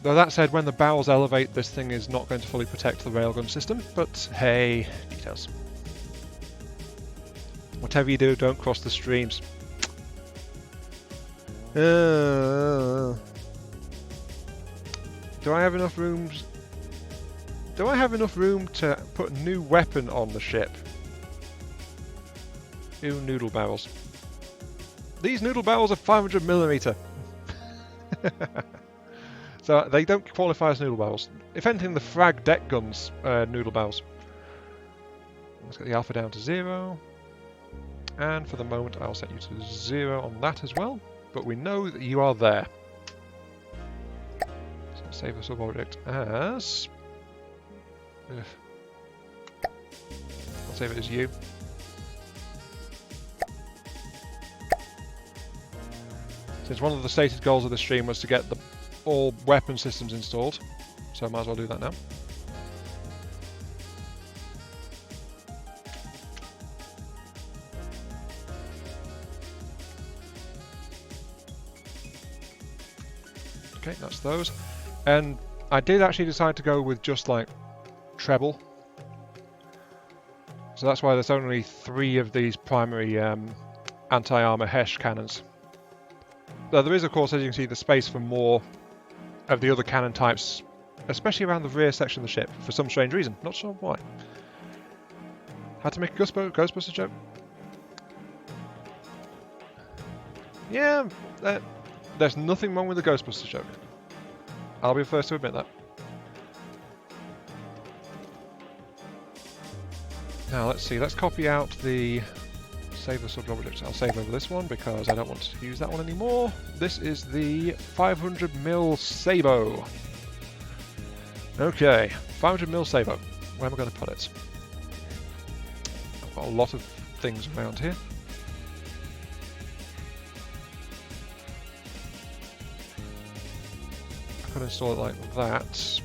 Speaker 1: Though that said, when the barrels elevate, this thing is not going to fully protect the railgun system, but hey, details. Whatever you do, don't cross the streams. Do I have enough rooms? Do I have enough room to put a new weapon on the ship? Ew, noodle barrels. These noodle barrels are 500mm. So they don't qualify as noodle barrels. If anything, the frag deck guns are noodle barrels. Let's get the alpha down to 0. And for the moment, I'll set you to 0 on that as well. But we know that you are there. So save a sub-object as... I'll save it as you. Since one of the stated goals of the stream was to get all weapon systems installed, so I might as well do that now. Okay, that's those. And I did actually decide to go with just like treble. So that's why there's only 3 of these primary anti-armor HESH cannons. Though there is, of course, as you can see, the space for more of the other cannon types, especially around the rear section of the ship, for some strange reason. Not sure why. Had to make a Ghostbusters joke? Yeah, there's nothing wrong with the Ghostbusters joke. I'll be the first to admit that. Now let's see, let's copy out the save the sub-object. I'll save over this one because I don't want to use that one anymore. This is the 500mm Sabo. Okay, 500mm Sabo. Where am I going to put it? I've got a lot of things around here. I could install it like that.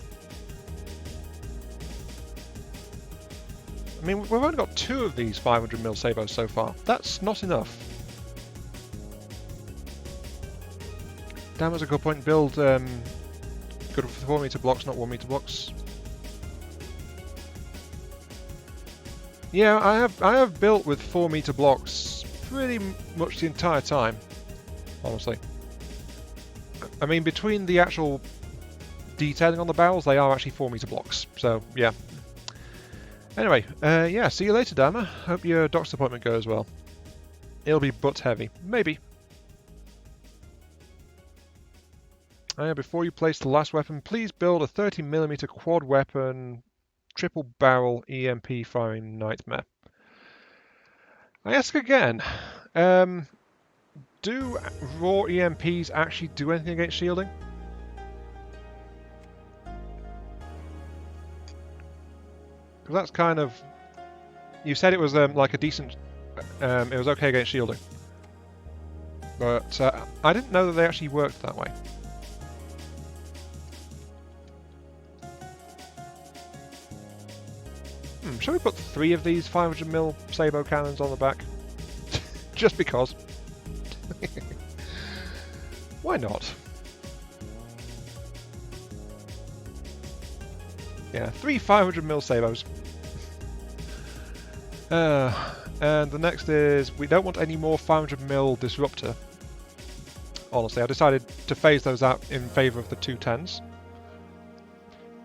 Speaker 1: I mean, we've only got 2 of these 500mm Sabos so far. That's not enough. Damn, that's a good point. Build good for 4 meter blocks, not 1 meter blocks. Yeah, I have built with 4-meter blocks pretty much the entire time, honestly. I mean, between the actual detailing on the barrels, they are actually 4-meter blocks. So yeah. Anyway, yeah. See you later, Dama. Hope your doctor's appointment goes well. It'll be butt heavy, maybe. Before you place the last weapon, please build a 30mm quad weapon, triple barrel EMP firing nightmare. I ask again, do raw EMPs actually do anything against shielding? Because that's kind of... You said it was like a decent... it was okay against shielding. But I didn't know that they actually worked that way. Shall we put 3 of these 500mm Sabo cannons on the back? Just because. Why not? Yeah, 3 500mm Sabos. And the next is, we don't want any more 500mm Disruptor. Honestly, I decided to phase those out in favour of the 210s.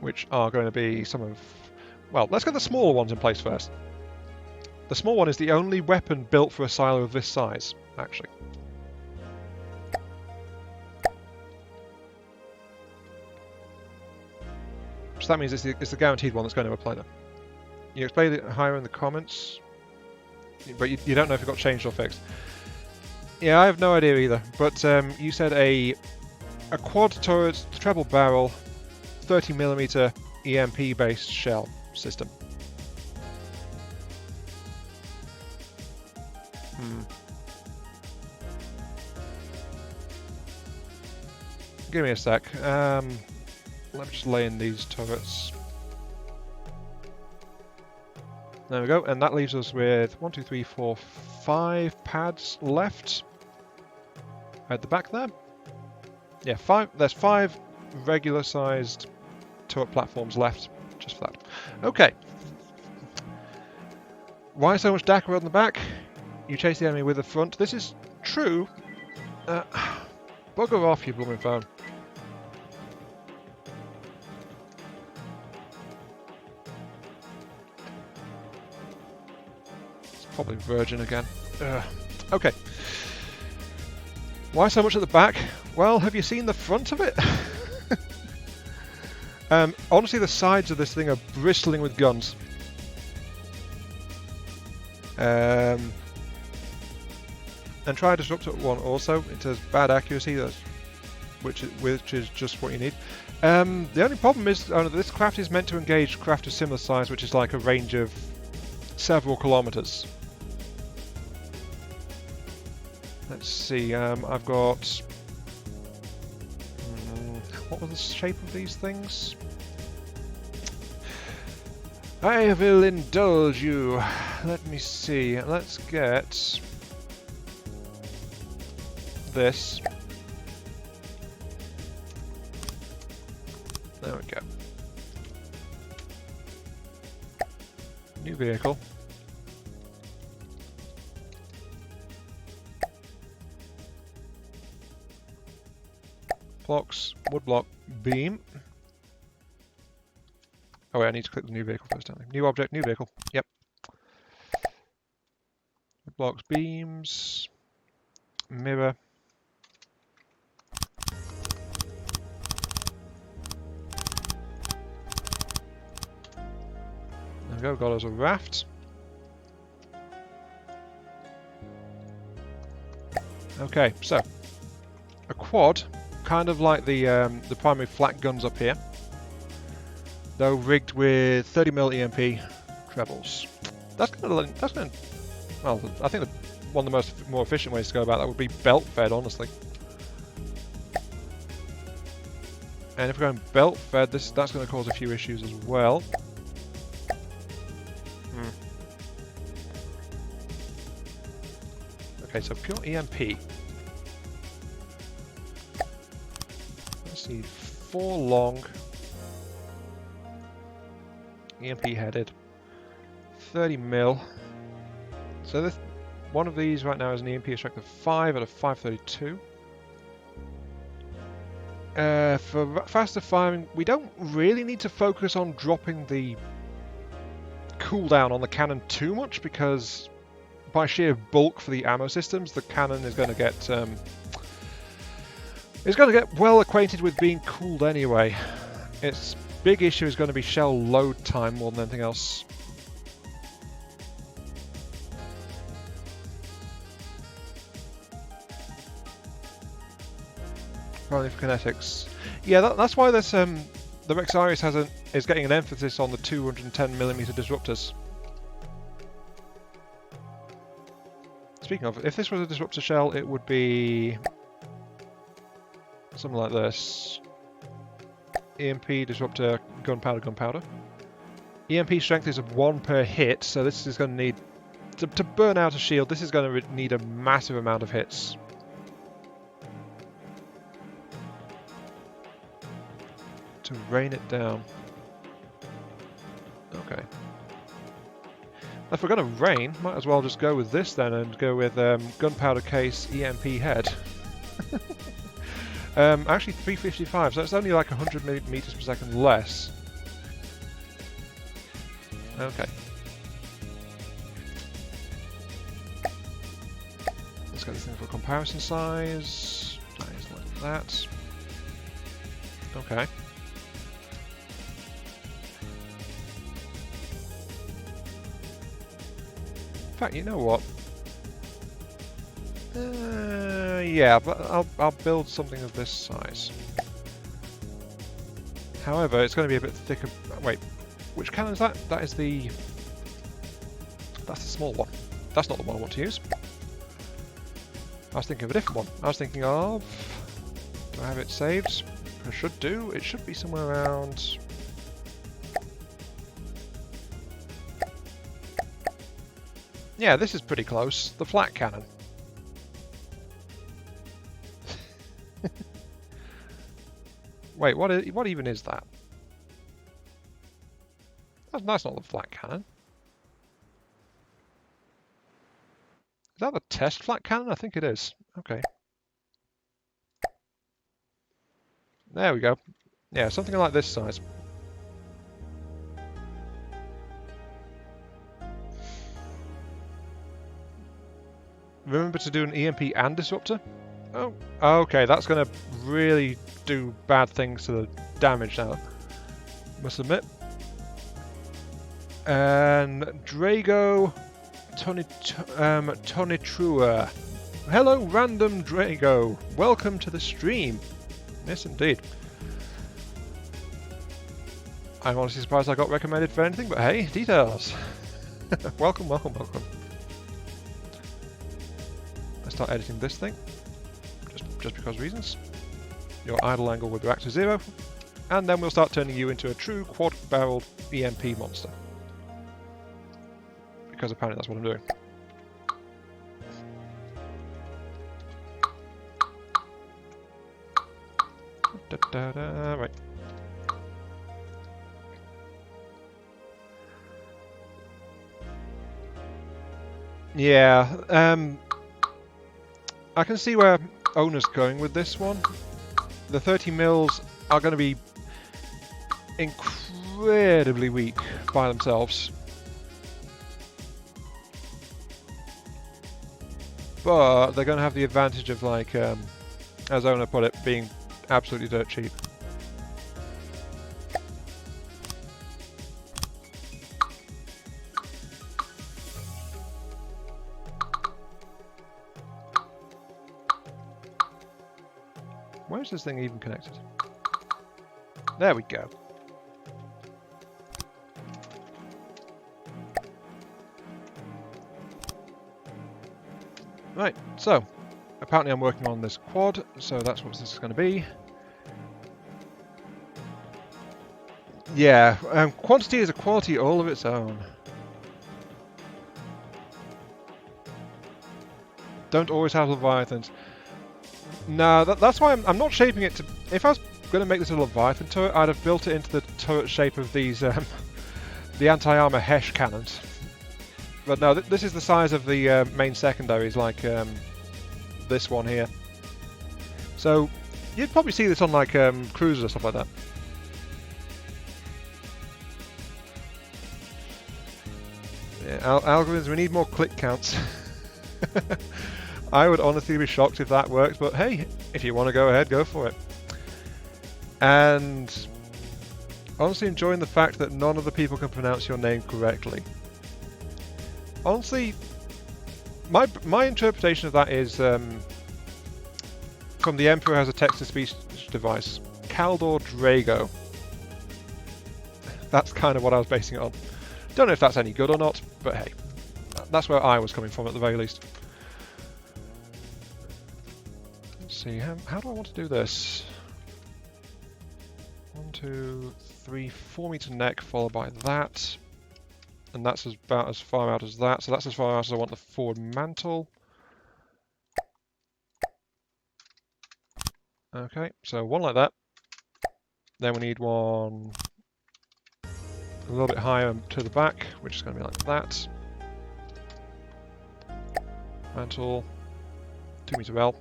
Speaker 1: Which are going to be some of... Well, let's get the smaller ones in place first. The small one is the only weapon built for a silo of this size, actually. So that means it's the guaranteed one that's going to apply there. You explained it higher in the comments, but you don't know if it got changed or fixed. Yeah, I have no idea either, but you said a quad turret, treble barrel, 30mm EMP based shell system. Give me a sec. Let me just lay in these turrets. There we go, and that leaves us with 1, 2, 3, 4, 5 pads left at the back there. Yeah, 5. There's 5 regular-sized turret platforms left, just for that. Okay. Why so much DACA on the back? You chase the enemy with the front. This is true. Bugger off, you blooming phone. It's probably Virgin again. Okay. Why so much at the back? Well, have you seen the front of it? Honestly, the sides of this thing are bristling with guns. And try a Disruptor one also. It has bad accuracy, which is just what you need. The only problem is this craft is meant to engage craft of similar size, which is like a range of several kilometers. Let's see. I've got. What was the shape of these things? I will indulge you. Let me see. Let's get this. There we go. New vehicle. Blocks, wood block, beam. Oh wait, I need to click the new vehicle first, don't I? New object, new vehicle. Yep. Wood blocks, beams, mirror. There we go, got us a raft. Okay, so a quad, kind of like the primary flak guns up here, though rigged with 30mm EMP trebles. That's gonna. Well, I think one of the more efficient ways to go about that would be belt fed, honestly. And if we're going belt fed, that's going to cause a few issues as well. Okay, so pure EMP. Let's see, 4 long EMP headed, 30 mil. So this, one of these right now is an EMP strength of 5 at a 532. For faster firing, we don't really need to focus on dropping the cooldown on the cannon too much, because by sheer bulk for the ammo systems, the cannon is going to get well acquainted with being cooled anyway. Its big issue is going to be shell load time more than anything else. Probably for kinetics. Yeah, that's why this the Rexarius is getting an emphasis on the 210mm disruptors. Speaking of, if this was a disruptor shell, it would be something like this. EMP, disruptor, gunpowder, gunpowder. EMP strength is 1 per hit, so this is going to need... To burn out a shield, this is going to need a massive amount of hits. To rain it down. Okay. If we're going to rain, might as well just go with this then, and go with gunpowder case, EMP head. Actually 355, so it's only like 100 meters per second less. Okay. Let's get this thing for comparison size. Size like that. Okay. In fact, you know what? Yeah, but I'll build something of this size. However, it's going to be a bit thicker. Wait, which cannon is that? That's the small one. That's not the one I want to use. I was thinking of a different one. I was thinking of... Do I have it saved? I should do. It should be somewhere around... Yeah, this is pretty close. The flat cannon. Wait, what even is that? That's not the flat cannon. Is that the test flat cannon? I think it is. Okay. There we go. Yeah, something like this size. Remember to do an EMP and disruptor? Oh, okay, that's going to really do bad things to the damage now, must admit. And Drago Tonitrua. Hello, random Drago. Welcome to the stream. Yes, indeed. I'm honestly surprised I got recommended for anything, but hey, details. Welcome, welcome, welcome. Let's start editing this thing. Just because reasons. Your idle angle will be back to 0, and then we'll start turning you into a true quad-barreled EMP monster. Because apparently that's what I'm doing. Right. Yeah, I can see where owner's going with this one. The 30 mils are going to be incredibly weak by themselves. But they're going to have the advantage of, like, as owner put it, being absolutely dirt cheap. Where's this thing even connected? There we go. Right, so apparently I'm working on this quad, so that's what this is going to be. Yeah, quantity is a quality all of its own. Don't always have Leviathans. No, that's why I'm not shaping it to... If I was going to make this a Leviathan turret, I'd have built it into the turret shape of these, the anti-armor Hesh cannons. But no, this is the size of the main secondaries, like this one here. So you'd probably see this on like cruisers or stuff like that. Yeah, algorithms, we need more click counts. I would honestly be shocked if that works, but hey, if you want to go ahead, go for it. And honestly enjoying the fact that none of the people can pronounce your name correctly. Honestly, my interpretation of that is from the Emperor has a text-to-speech device, Caldor Drago. That's kind of what I was basing it on. Don't know if that's any good or not, but hey, that's where I was coming from at the very least. Let's see, how do I want to do this? 1, 2, 3, 4 meter neck followed by that. And that's about as far out as that. So that's as far out as I want the forward mantle. Okay, so one like that. Then we need one a little bit higher to the back, which is going to be like that. Mantle, 2 meter L.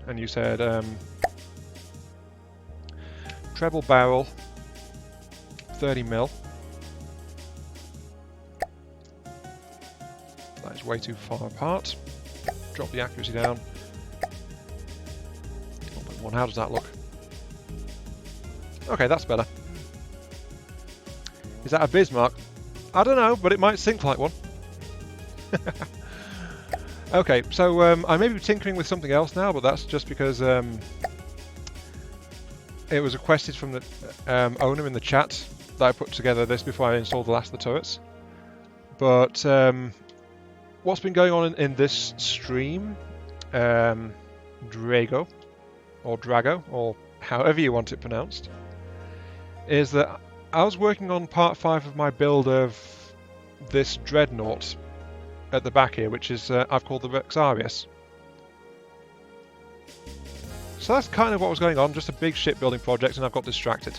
Speaker 1: And you said treble barrel, 30 mil. That is way too far apart. Drop the accuracy down. 1.1, how does that look? Okay, that's better. Is that a Bismarck? I don't know, but it might sink like one. Okay, so I may be tinkering with something else now, but that's just because it was requested from the owner in the chat that I put together this before I installed the last of the turrets. But what's been going on in this stream, Drago, or however you want it pronounced, is that I was working on part 5 of my build of this dreadnought at the back here, which is I've called the Rexarius. So that's kind of what was going on, just a big shipbuilding project, and I've got distracted.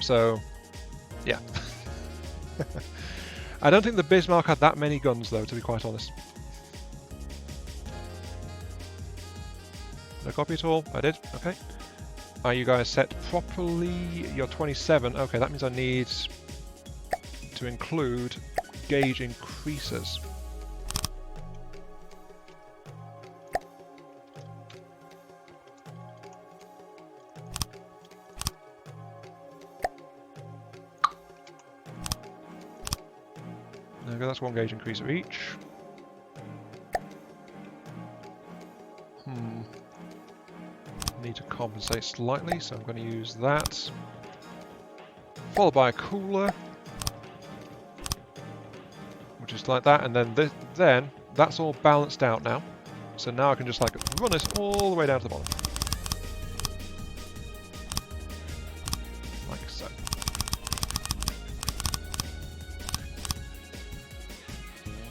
Speaker 1: So, yeah. I don't think the Bismarck had that many guns, though, to be quite honest. Did I copy it all? I did. Okay. Are you guys set properly? You're 27. Okay, that means I need to include gauge increases. There we go, that's 1 gauge increaser each. Need to compensate slightly, so I'm going to use that. Followed by a cooler, which is like that, and then that's all balanced out now. So now I can just like run this all the way down to the bottom. Like so.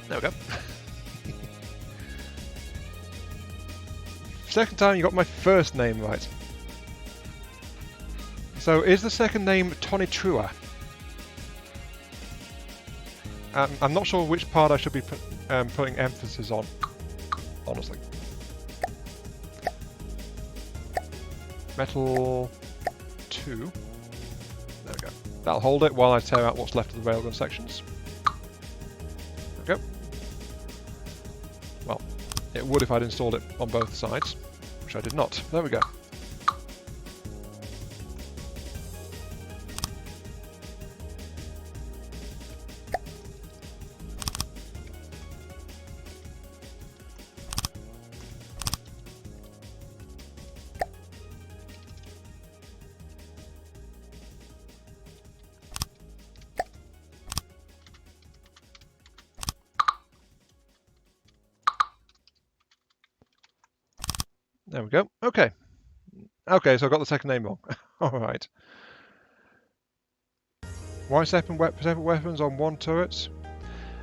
Speaker 1: There we go. Second time you got my first name right. So is the second name Tonitrua? I'm not sure which part I should be putting emphasis on, honestly. Metal 2. There we go. That'll hold it while I tear out what's left of the railgun sections. There we go. Well, it would if I'd installed it on both sides, which I did not. There we go. There we go. Okay. Okay, so I got the second name wrong. Alright. Why separate weapons on one turret?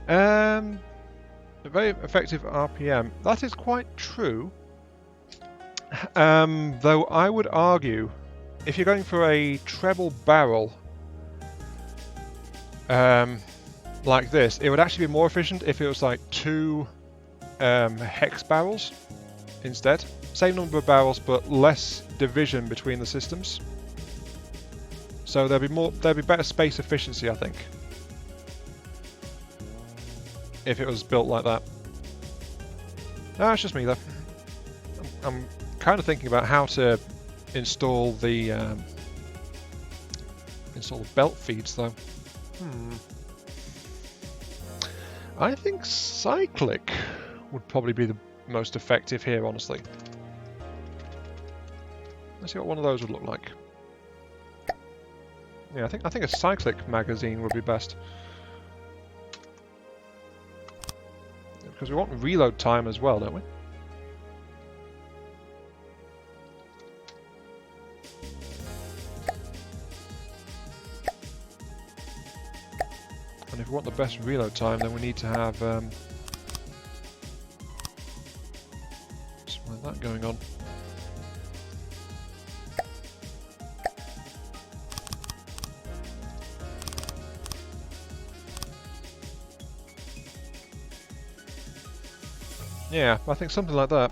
Speaker 1: A very effective RPM. That is quite true. Though I would argue, if you're going for a treble barrel, like this, it would actually be more efficient if it was like 2 hex barrels instead. Same number of barrels, but less division between the systems. So there'd be better space efficiency, I think, if it was built like that. No, it's just me though. I'm kind of thinking about how to install the belt feeds though. I think cyclic would probably be the most effective here, honestly. Let's see what one of those would look like. Yeah, I think a cyclic magazine would be best. Because we want reload time as well, don't we? And if we want the best reload time, then we need to have something like that going on. Yeah, I think something like that.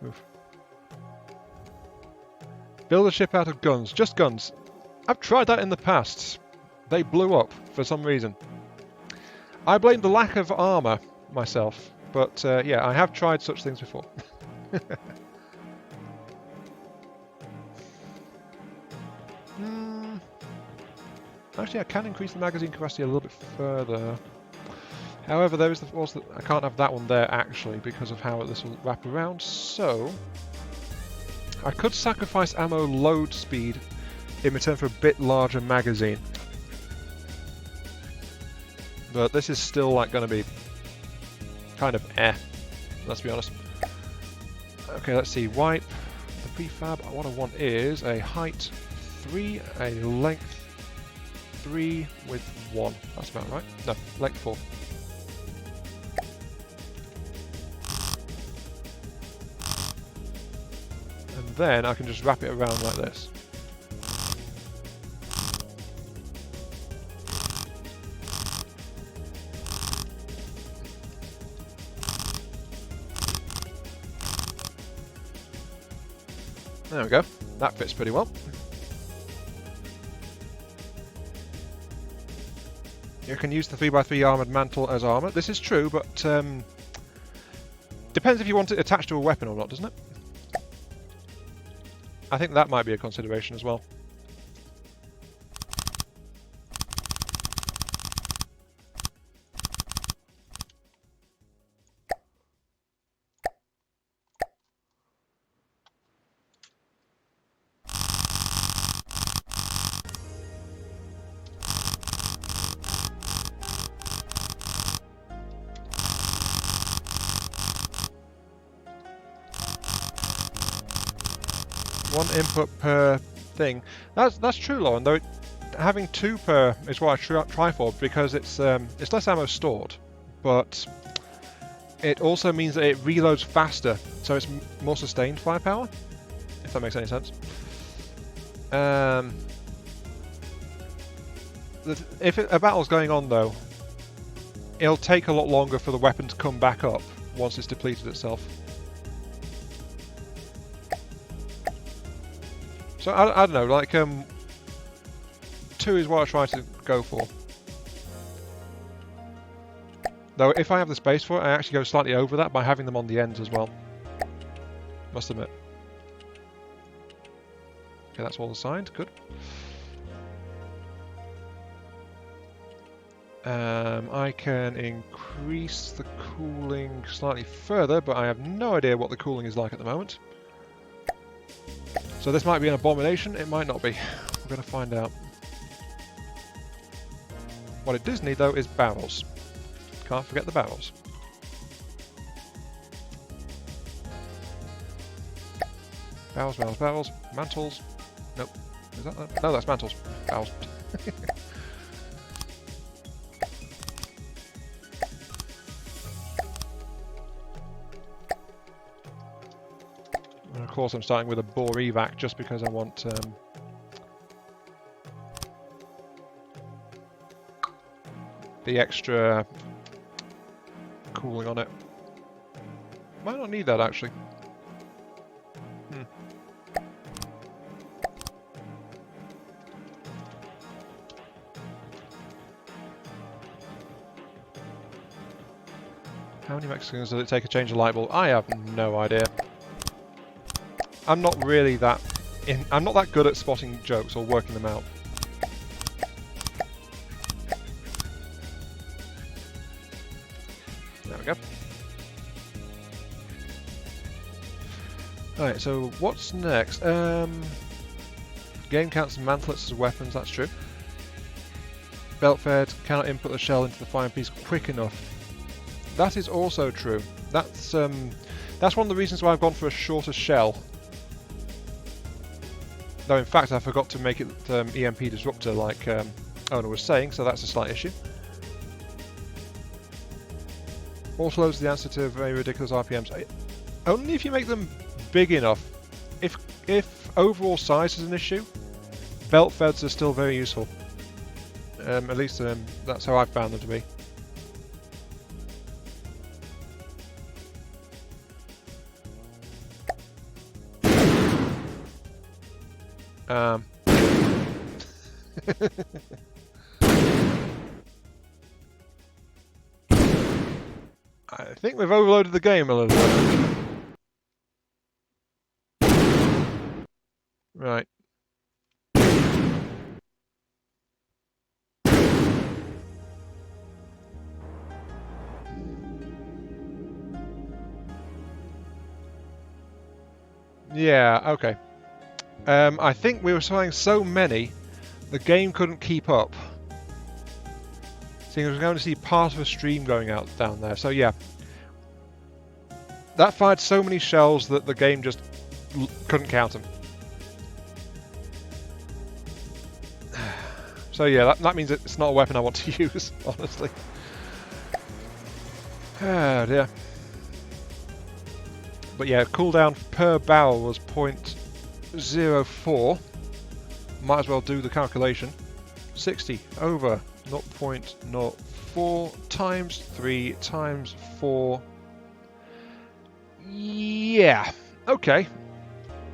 Speaker 1: Oof. Build a ship out of guns. Just guns. I've tried that in the past. They blew up for some reason. I blame the lack of armor myself, but yeah, I have tried such things before. Actually, I can increase the magazine capacity a little bit further. However, there is I can't have that one there actually because of how this will wrap around. So I could sacrifice ammo load speed in return for a bit larger magazine. But this is still like going to be kind of let's be honest. Okay, let's see. Wipe the prefab. What I want is a height 3, a length 3 with 1. That's about right. No, length 4. And then I can just wrap it around like this. There we go. That fits pretty well. You can use the 3x3 armoured mantle as armour. This is true, but depends if you want it attached to a weapon or not, doesn't it? I think that might be a consideration as well. One input per thing. That's true, Lauren. Though having 2 per is what I try for because it's less ammo stored, but it also means that it reloads faster, so it's more sustained firepower. If that makes any sense. If a battle's going on, though, it'll take a lot longer for the weapon to come back up once it's depleted itself. So I don't know, like 2 is what I try to go for. Though if I have the space for it, I actually go slightly over that by having them on the ends as well. Must admit. Okay, that's all assigned. Good. I can increase the cooling slightly further, but I have no idea what the cooling is like at the moment. So this might be an abomination, it might not be. We're going to find out. What it does need, though, is barrels. Can't forget the barrels. Barrels, barrels, barrels. Mantles. Nope. Is that that? No, that's mantles. Barrels. And of course I'm starting with a bore evac just because I want the extra cooling on it. Might not need that actually. How many Mexicans does it take to change a light bulb? I have no idea. I'm not really that I'm not that good at spotting jokes or working them out. There we go. Alright, so what's next? Game counts mantlets as weapons, that's true. Belt fed cannot input the shell into the firing piece quick enough. That is also true. That's one of the reasons why I've gone for a shorter shell. Though in fact I forgot to make it EMP disruptor like Ona was saying, so that's a slight issue. Autoloads the answer to very ridiculous RPMs. Only if you make them big enough. If overall size is an issue, belt feds are still very useful. At least that's how I've found them to be. I think we've overloaded the game a little bit. Right. Yeah, okay. I think we were trying so many, the game couldn't keep up. Seeing as we're going to see part of a stream going out down there, so yeah. That fired so many shells that the game just couldn't count them. So yeah, that means it's not a weapon I want to use, honestly. Oh dear. But yeah, cooldown per barrel was 0.04. Might as well do the calculation. 60 over 0.04 times 3 times 4. Yeah, okay.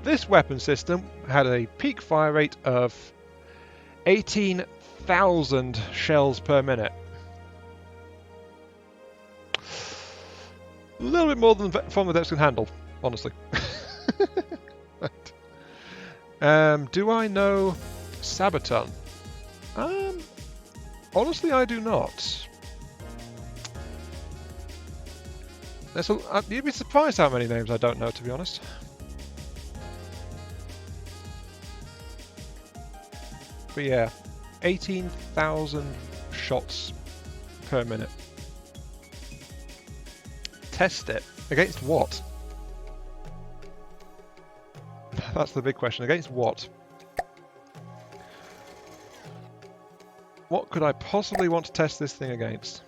Speaker 1: This weapon system had a peak fire rate of 18,000 shells per minute. A little bit more than From the Depths can handle, honestly. Right. Do I know Sabaton? Honestly, I do not. You'd be surprised how many names I don't know, to be honest. But yeah, 18,000 shots per minute. Test it. Against what? That's the big question. Against what? What could I possibly want to test this thing against?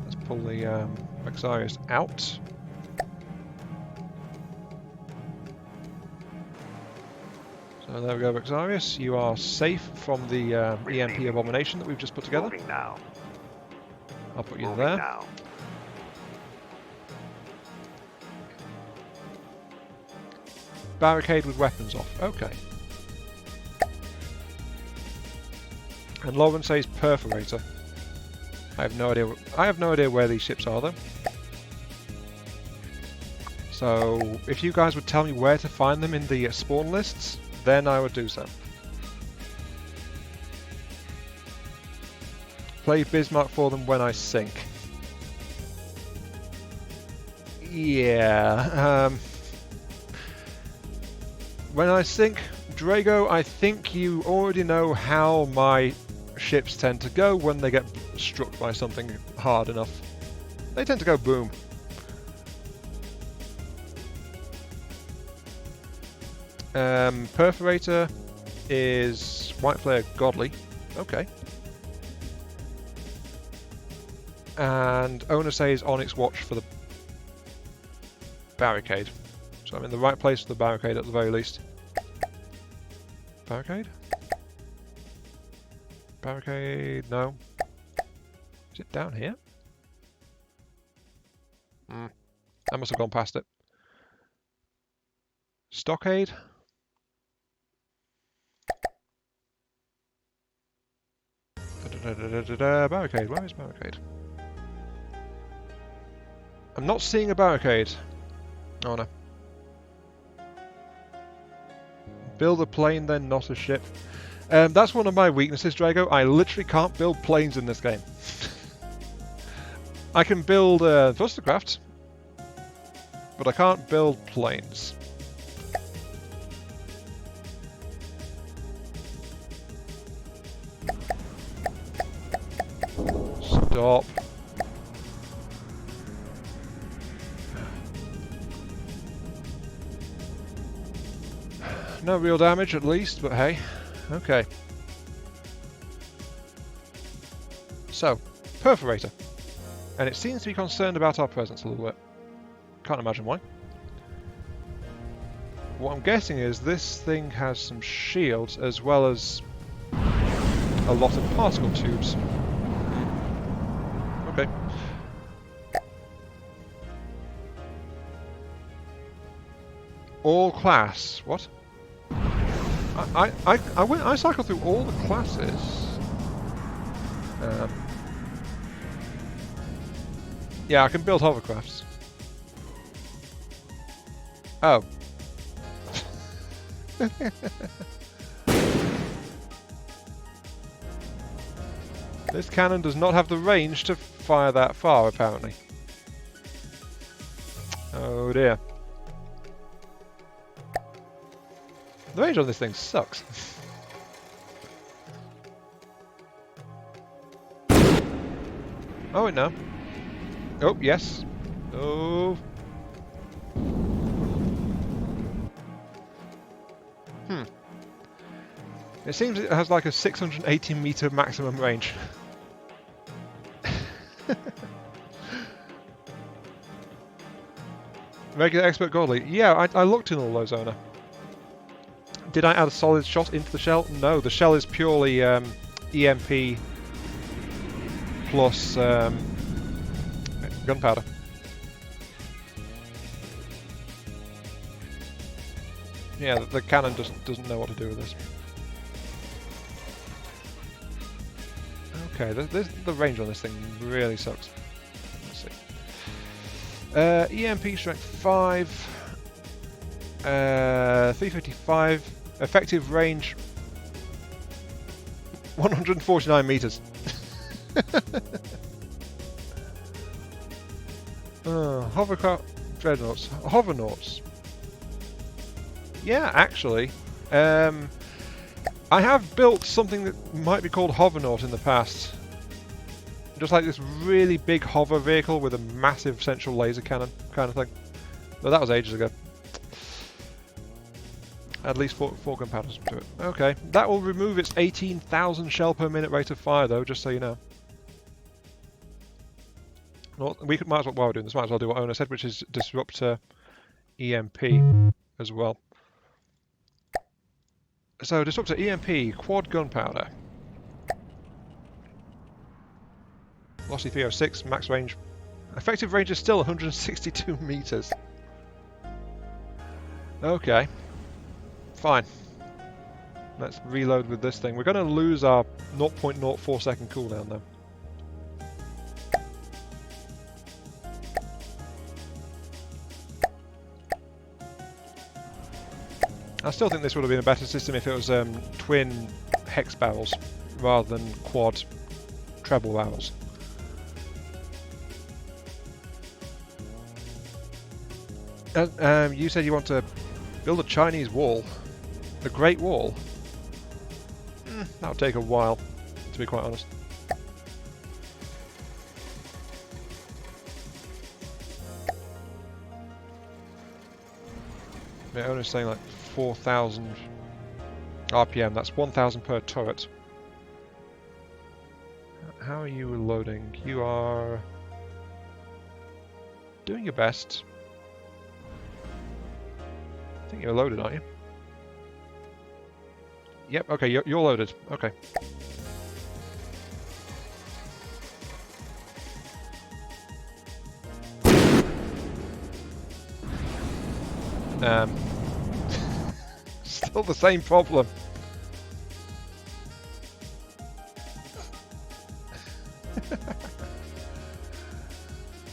Speaker 1: Let's pull the Rexarius out. So there we go, Rexarius. You are safe from the EMP abomination that we've just put together.
Speaker 2: Now.
Speaker 1: I'll put you there.
Speaker 2: Now.
Speaker 1: Barricade with weapons off. Okay. And Lauren says perforator. I have no idea. I have no idea where these ships are, though. So, if you guys would tell me where to find them in the spawn lists, then I would do so. Play Bismarck for them when I sink. Yeah. When I sink, Drago, I think you already know how my ships tend to go when they get struck by something hard enough. They tend to go boom. Perforator is white flare godly. Okay. And Ona says Onyx watch for the barricade. So I'm in the right place for the barricade at the very least. Barricade? Barricade, no. Is it down here? I must have gone past it. Stockade? Barricade, where is barricade? I'm not seeing a barricade. Oh no. Build a plane then, not a ship. That's one of my weaknesses, Drago. I literally can't build planes in this game. I can build thrustercraft, but I can't build planes. Stop. No real damage at least, but hey. Okay. So, Perforator. And it seems to be concerned about our presence a little bit. Can't imagine why. What I'm guessing is this thing has some shields as well as a lot of particle tubes. Okay. All class. What? I cycled through all the classes. Yeah, I can build hovercrafts. Oh. This cannon does not have the range to fire that far, apparently. Oh dear. The range on this thing sucks. Oh, wait, no. Oh, yes. Oh. It seems it has like a 680 meter maximum range. Regular expert godly. Yeah, I looked in all those, owner. Did I add a solid shot into the shell? No, the shell is purely EMP plus gunpowder. Yeah, the cannon doesn't know what to do with this. Okay, the range on this thing really sucks. Let's see. EMP strength 5, 355, effective range 149 meters. Hovercraft dreadnoughts, hovernauts. Yeah, actually, I have built something that might be called hovernaut in the past. Just like this really big hover vehicle with a massive central laser cannon kind of thing. But that was ages ago. At least 4 gunpowder to it. Okay, that will remove its 18,000 shell per minute rate of fire though, just so you know. Well, might as well, while we're doing this, might as well do what Ona said, which is disrupt EMP as well. So, disruptor EMP, quad gunpowder. Velocity 306, max range. Effective range is still 162 meters. Okay. Fine. Let's reload with this thing. We're going to lose our 0.04 second cooldown though. I still think this would have been a better system if it was twin hex barrels rather than quad treble barrels. You said you want to build a Chinese wall. The Great Wall? That'll take a while, to be quite honest. The owner's saying like 4,000 RPM, that's 1,000 per turret. How are you loading? You are doing your best. I think you're loaded, aren't you? Yep, okay, you're loaded. Okay. Still the same problem.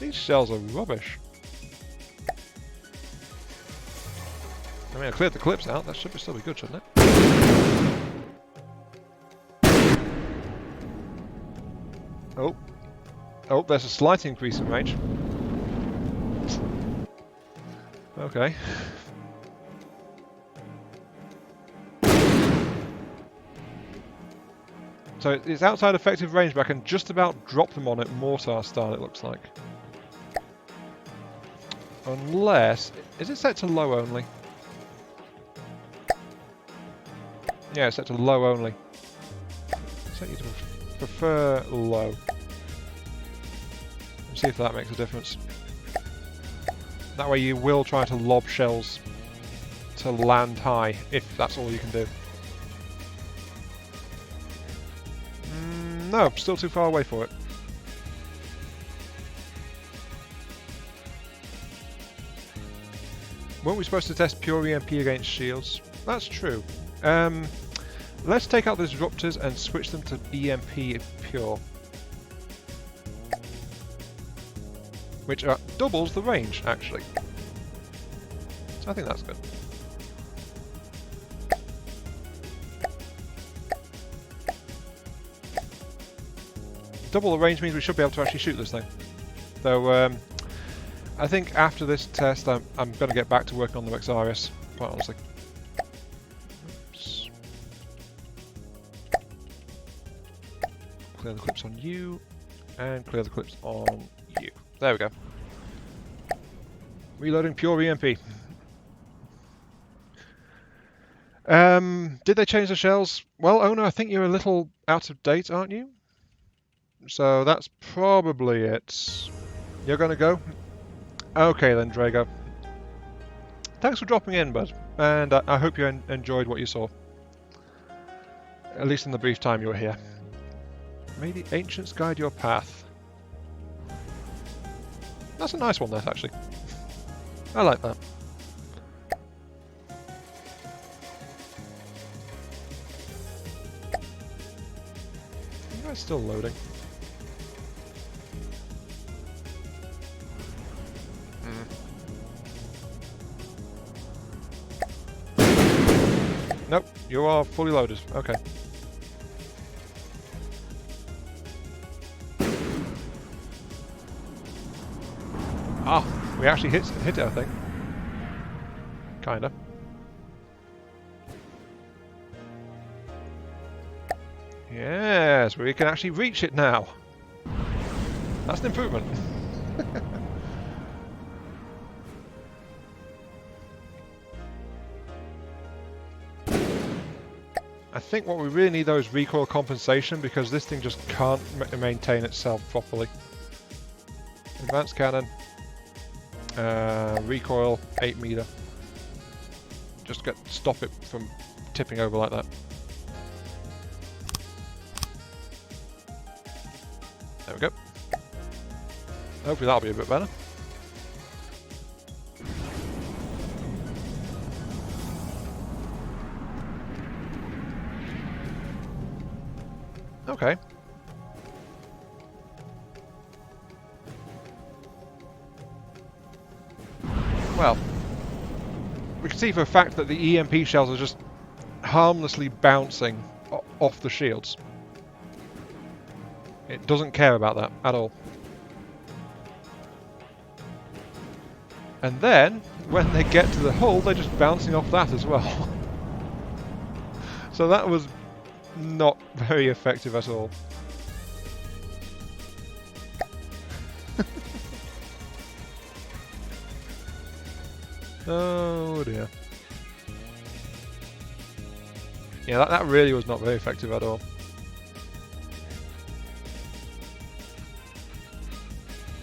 Speaker 1: These shells are rubbish. I mean, I cleared the clips out. That should still be good, shouldn't it? Oh. Oh, there's a slight increase in range. Okay. So it's outside effective range, but I can just about drop them on it mortar style, it looks like. Unless... Is it set to low only? Yeah, it's set to low only. Set you to prefer low. Let's see if that makes a difference. That way you will try to lob shells to land high, if that's all you can do. No, still too far away for it. Weren't we supposed to test pure EMP against shields? That's true. Let's take out the disruptors and switch them to EMP pure. Which doubles the range, actually. So I think that's good. Double the range means we should be able to actually shoot this thing. Though, I think after this test I'm going to get back to working on the Rexarius, quite honestly. Oops. Clear the clips on you, and clear the clips on you. There we go. Reloading pure EMP. Did they change the shells? Well, Owner, I think you're a little out of date, aren't you? So that's probably it. You're gonna go? Okay then, Drago. Thanks for dropping in, bud. And I hope you enjoyed what you saw. At least in the brief time you were here. May the ancients guide your path. That's a nice one, that, actually. I like that. You guys still loading? Nope, you are fully loaded. Okay. Ah, we actually hit it, I think. Kinda. Yes, we can actually reach it now. That's an improvement. I think what we really need though is recoil compensation, because this thing just can't maintain itself properly. Advanced cannon. Recoil 8 meter. Just stop it from tipping over like that. There we go. Hopefully that'll be a bit better. Okay. Well, we can see for a fact that the EMP shells are just harmlessly bouncing off the shields. It doesn't care about that at all. And then, when they get to the hull, they're just bouncing off that as well. So that was not very effective at all. Oh dear. Yeah, that really was not very effective at all.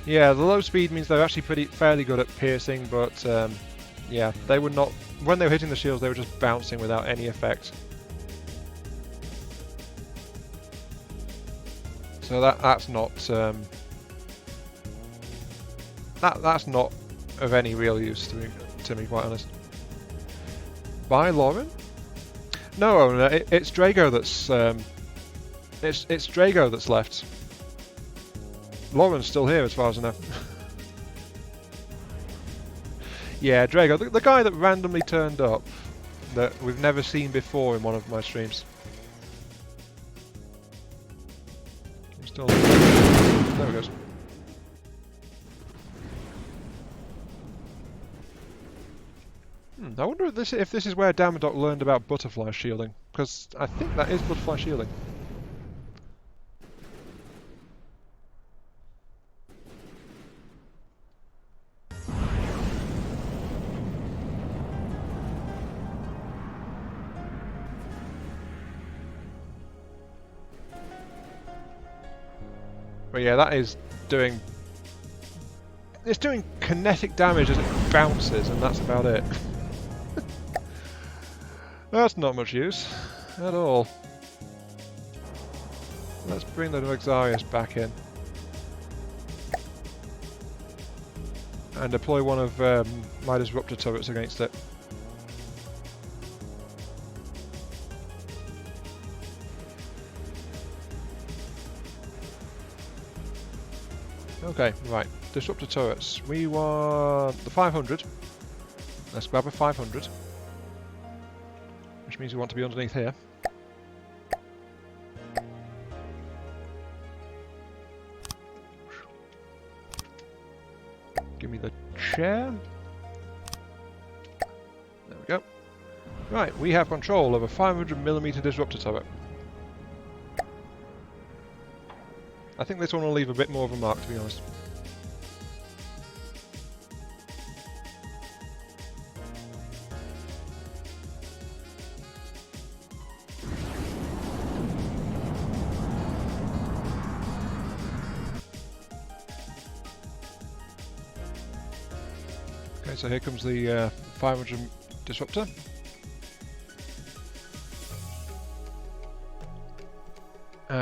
Speaker 1: Yeah, the low speed means they're actually fairly good at piercing, but yeah, they were not. When they were hitting the shields, they were just bouncing without any effect. So that's not that's not of any real use to me, quite honest. By Lauren? No, it's Drago that's it's Drago that's left. Lauren's still here, as far as I know. Yeah, Drago, the guy that randomly turned up, that we've never seen before in one of my streams. Still, there he goes. I wonder if this is where Damodoc learned about butterfly shielding, because I think that is butterfly shielding. But yeah, that is doing... It's doing kinetic damage as it bounces, and that's about it. That's not much use at all. Let's bring the Rexarius back in. And deploy one of my disruptor turrets against it. Okay, right. Disruptor turrets. We want the 500. Let's grab a 500. Which means we want to be underneath here. Give me the chair. There we go. Right, we have control of a 500mm disruptor turret. I think this one will leave a bit more of a mark, to be honest. Okay, so here comes the 500 disruptor.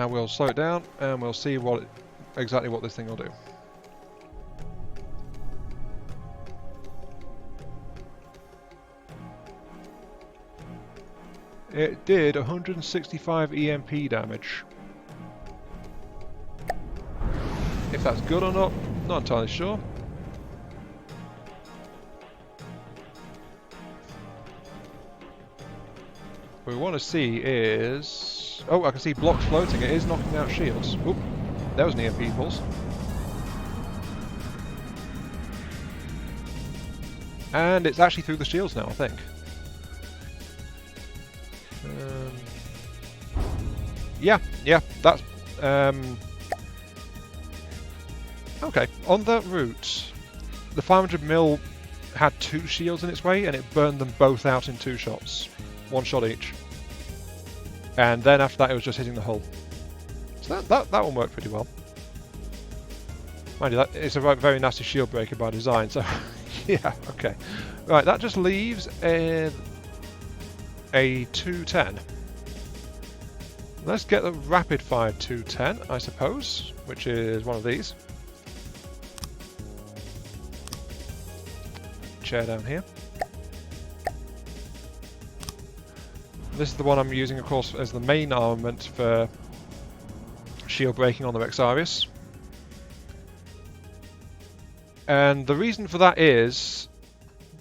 Speaker 1: We'll slow it down and we'll see exactly what this thing will do. It did 165 EMP damage. If that's good or not entirely sure. What we want to see is... Oh, I can see blocks floating. It is knocking out shields. Oop, there was an EMP pulse. And it's actually through the shields now, I think. Yeah, that's... Okay, on that route, the 500mm had 2 shields in its way, and it burned them both out in 2 shots. 1 shot each. And then after that it was just hitting the hull. So that one worked pretty well. Mind you, it's a very nasty shield breaker by design, so yeah, okay. Right, that just leaves a 210. Let's get the rapid fire 210, I suppose, which is one of these. Chair down here. This is the one I'm using, of course, as the main armament for shield breaking on the Rexarius. And the reason for that is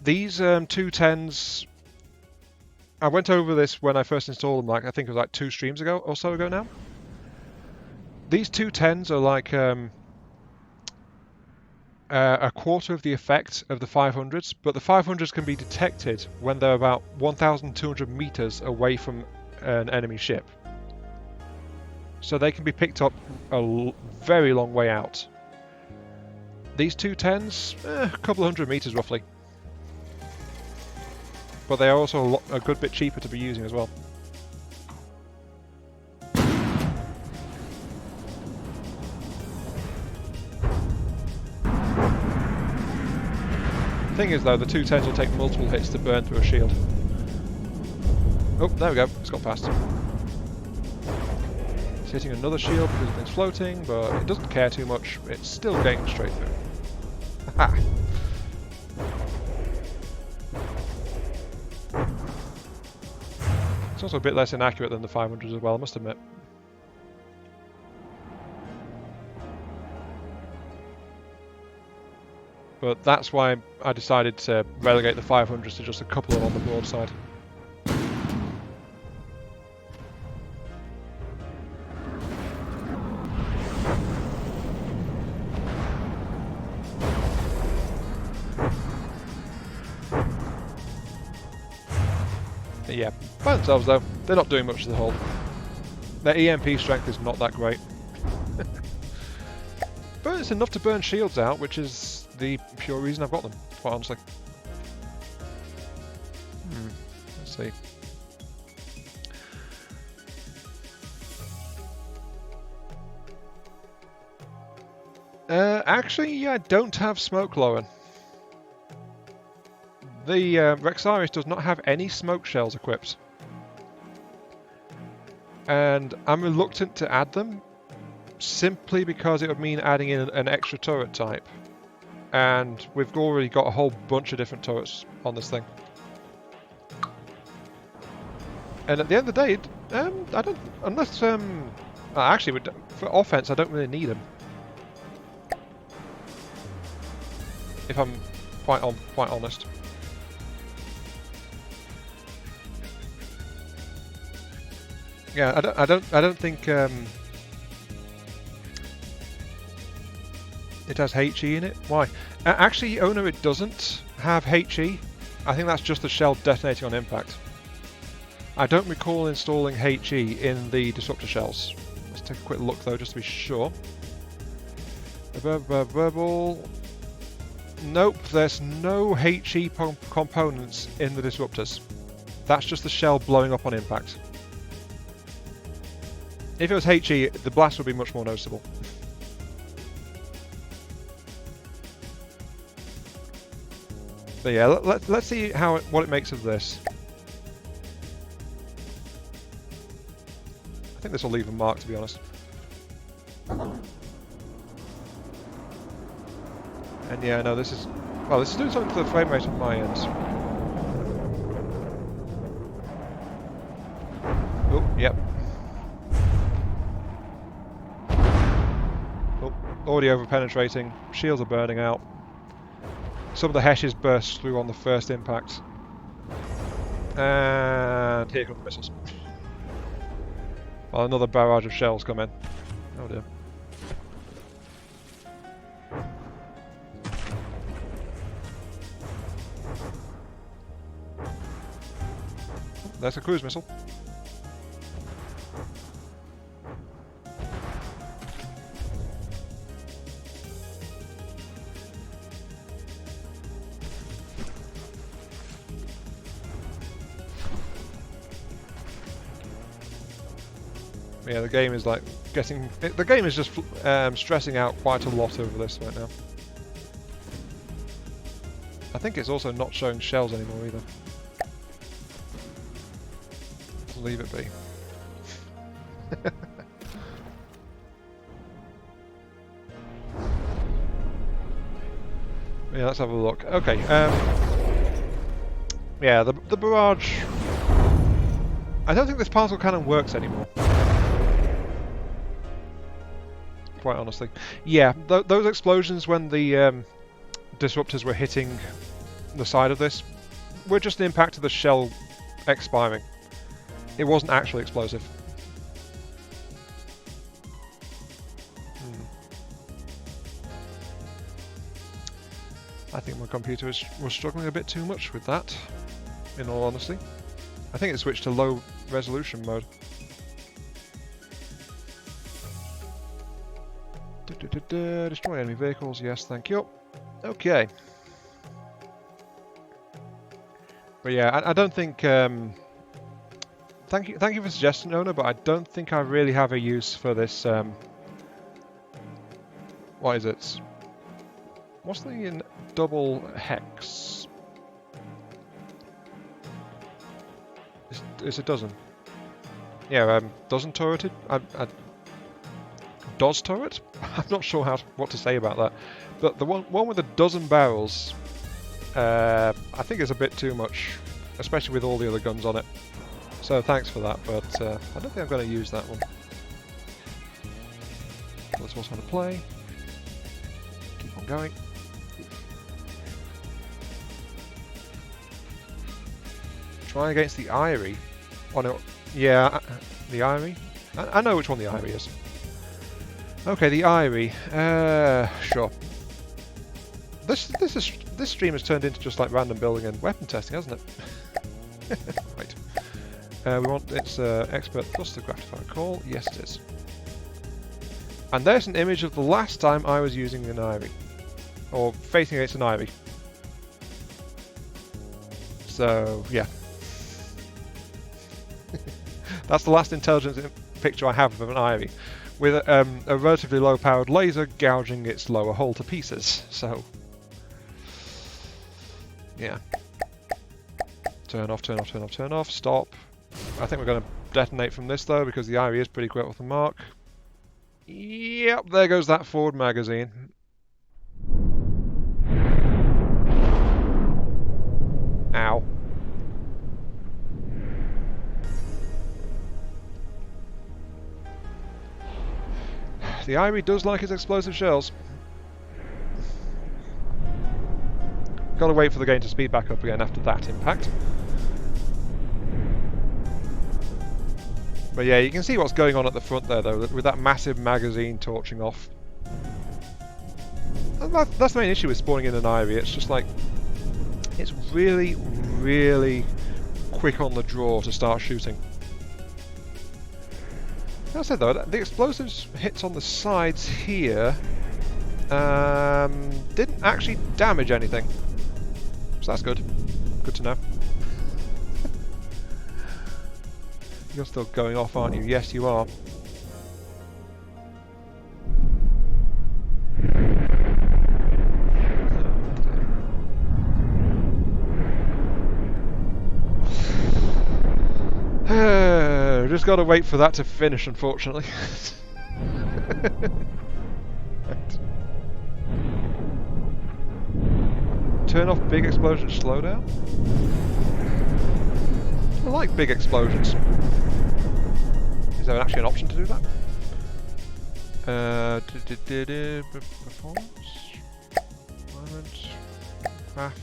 Speaker 1: these 210s... I went over this when I first installed them, I think it was like 2 streams ago or so ago now. These 210s are like a quarter of the effect of the 500s, but the 500s can be detected when they're about 1,200 meters away from an enemy ship. So they can be picked up a very long way out. These 210s, a couple of hundred meters roughly. But they are also a good bit cheaper to be using as well. The thing is though, the 210s will take multiple hits to burn through a shield. Oh, there we go, it's got past. It's hitting another shield because the thing's floating, but it doesn't care too much, it's still getting straight through. Haha! It's also a bit less inaccurate than the 500s as well, I must admit. But that's why I decided to relegate the 500s to just a couple on the broadside. Yeah, by themselves though, they're not doing much to the hull. Their EMP strength is not that great. But it's enough to burn shields out, which is the pure reason I've got them, quite honestly. Let's see. Actually, I don't have smoke lowering. The Rexarius does not have any smoke shells equipped. And I'm reluctant to add them, simply because it would mean adding in an extra turret type. And we've already got a whole bunch of different turrets on this thing. And at the end of the day, I don't, unless, actually, for offense, I don't really need them. If I'm quite honest. Yeah, I don't think it has HE in it. Why? Actually, oh no, it doesn't have HE. I think that's just the shell detonating on impact. I don't recall installing HE in the disruptor shells. Let's take a quick look though, just to be sure. Verbal. Nope, there's no HE components in the disruptors. That's just the shell blowing up on impact. If it was HE, the blast would be much more noticeable. But yeah, let's see what it makes of this. I think this will leave a mark, to be honest. And yeah, no, this is... Well, this is doing something to the frame rate on my end. Oh, yep. Oh, already over-penetrating. Shields are burning out. Some of the heshes burst through on the first impact. And here come the missiles. Well, another barrage of shells come in. Oh dear. There's a cruise missile. Yeah, the game is like getting... The game is just stressing out quite a lot over this right now. I think it's also not showing shells anymore either. Leave it be. Yeah, let's have a look. Okay, yeah, the barrage... I don't think this particle cannon works anymore. Quite honestly. Yeah, those explosions when the disruptors were hitting the side of this were just an impact of the shell expiring. It wasn't actually explosive. I think my computer was struggling a bit too much with that, in all honesty. I think it switched to low resolution mode. Destroy enemy vehicles, yes, thank you. Okay. But yeah, I don't think... Thank you for suggesting, Owner, but I don't think I really have a use for this, what is it? What's the double hex? It's a dozen. Yeah, dozen turreted? DOS turret? I'm not sure what to say about that. But the one with a dozen barrels, I think is a bit too much, especially with all the other guns on it. So thanks for that, but I don't think I'm going to use that one. Let's also want to play. Keep on going. Try against the Eyrie. Oh no, yeah, the Eyrie. I know which one the Eyrie is. Okay, the Eyrie. Sure. This stream has turned into just like random building and weapon testing, hasn't it? Right. We want its expert plus the gratifier call. Yes, it is. And there's an image of the last time I was using an Eyrie, or facing against an Eyrie. So yeah, that's the last intelligence picture I have of an Eyrie, with a relatively low-powered laser gouging its lower hull to pieces. So yeah. Turn off, turn off, turn off, turn off, stop. I think we're going to detonate from this though, because the Eyrie is pretty quick off the mark. Yep, there goes that forward magazine. Ow. The Eyrie does like its explosive shells. Gotta wait for the game to speed back up again after that impact. But yeah, you can see what's going on at the front there though, with that massive magazine torching off. And that's the main issue with spawning in an Eyrie, it's just like, it's really, really quick on the draw to start shooting. That said though, the explosives hits on the sides here didn't actually damage anything. So that's good. Good to know. You're still going off, aren't you? Yes, you are. Just gotta wait for that to finish, unfortunately. Right. Turn off big explosion slowdown? I like big explosions. Is there actually an option to do that? Performance? Environment? Craft?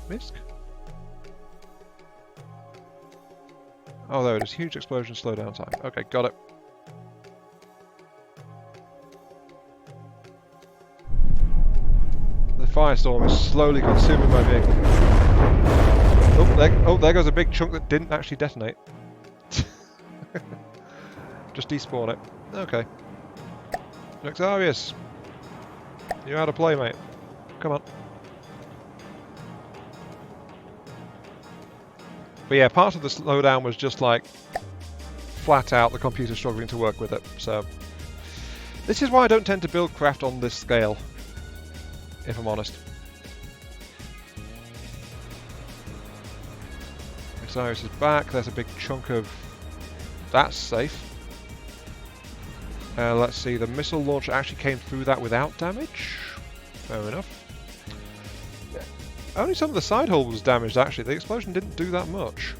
Speaker 1: Misc? Oh, there it is. Huge explosion slowdown time. Okay, got it. The firestorm is slowly consuming my vehicle. Oh, there goes a big chunk that didn't actually detonate. Just despawn it. Okay. Rexarius, you're out of play, mate. Come on. But yeah, part of the slowdown was just like flat out the computer struggling to work with it. So this is why I don't tend to build craft on this scale, if I'm honest. Rexarius is back. There's a big chunk of... That's safe. Let's see, the missile launcher actually came through that without damage. Fair enough. Only some of the side hull was damaged, actually. The explosion didn't do that much.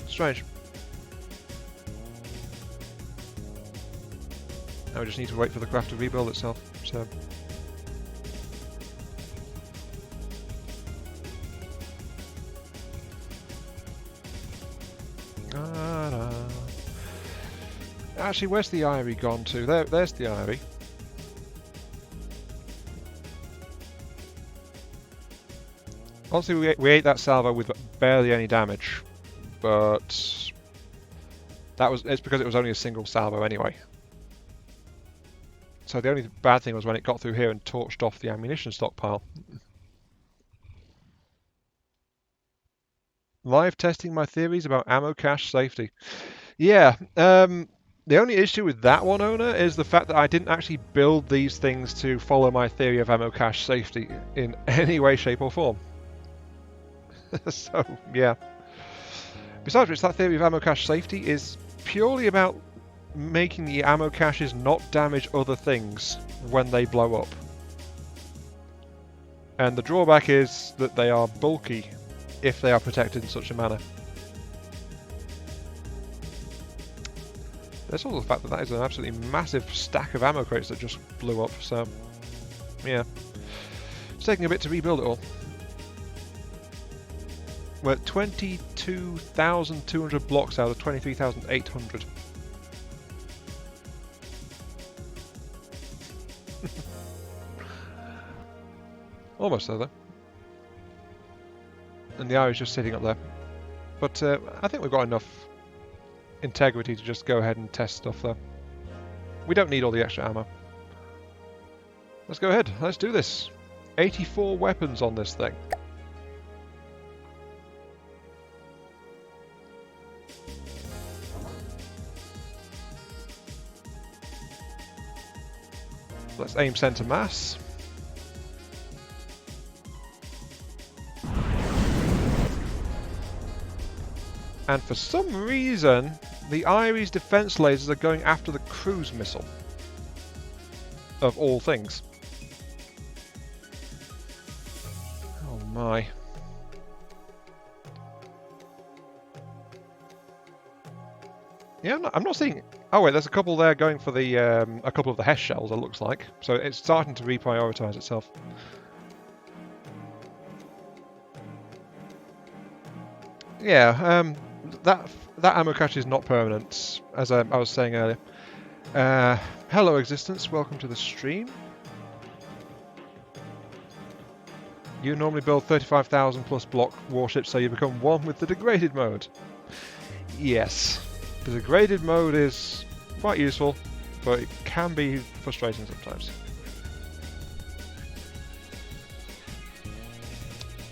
Speaker 1: Strange. Now we just need to wait for the craft to rebuild itself, so... Actually, where's the Eyrie gone to? There's the Eyrie. Honestly, we ate that salvo with barely any damage, but it's because it was only a single salvo anyway. So the only bad thing was when it got through here and torched off the ammunition stockpile. Live testing my theories about ammo cache safety. Yeah, the only issue with that one, Owner, is the fact that I didn't actually build these things to follow my theory of ammo cache safety in any way, shape or form. So, yeah. Besides which, that theory of ammo cache safety is purely about making the ammo caches not damage other things when they blow up. And the drawback is that they are bulky if they are protected in such a manner. There's also the fact that that is an absolutely massive stack of ammo crates that just blew up, so yeah. It's taking a bit to rebuild it all. We're at 22,200 blocks out of 23,800. Almost there, though. And the eye is just sitting up there. But I think we've got enough integrity to just go ahead and test stuff, though. We don't need all the extra ammo. Let's go ahead. Let's do this. 84 weapons on this thing. Let's aim center mass. And for some reason, the Irie's defense lasers are going after the cruise missile. Of all things. Oh my. Yeah, I'm not seeing... Oh wait, there's a couple there going for the a couple of the Hess shells, it looks like. So it's starting to reprioritize itself. Yeah, that ammo cache is not permanent, as I was saying earlier. Hello existence, welcome to the stream. You normally build 35,000 plus block warships so you become one with the degraded mode. Yes, the degraded mode is quite useful, but it can be frustrating sometimes.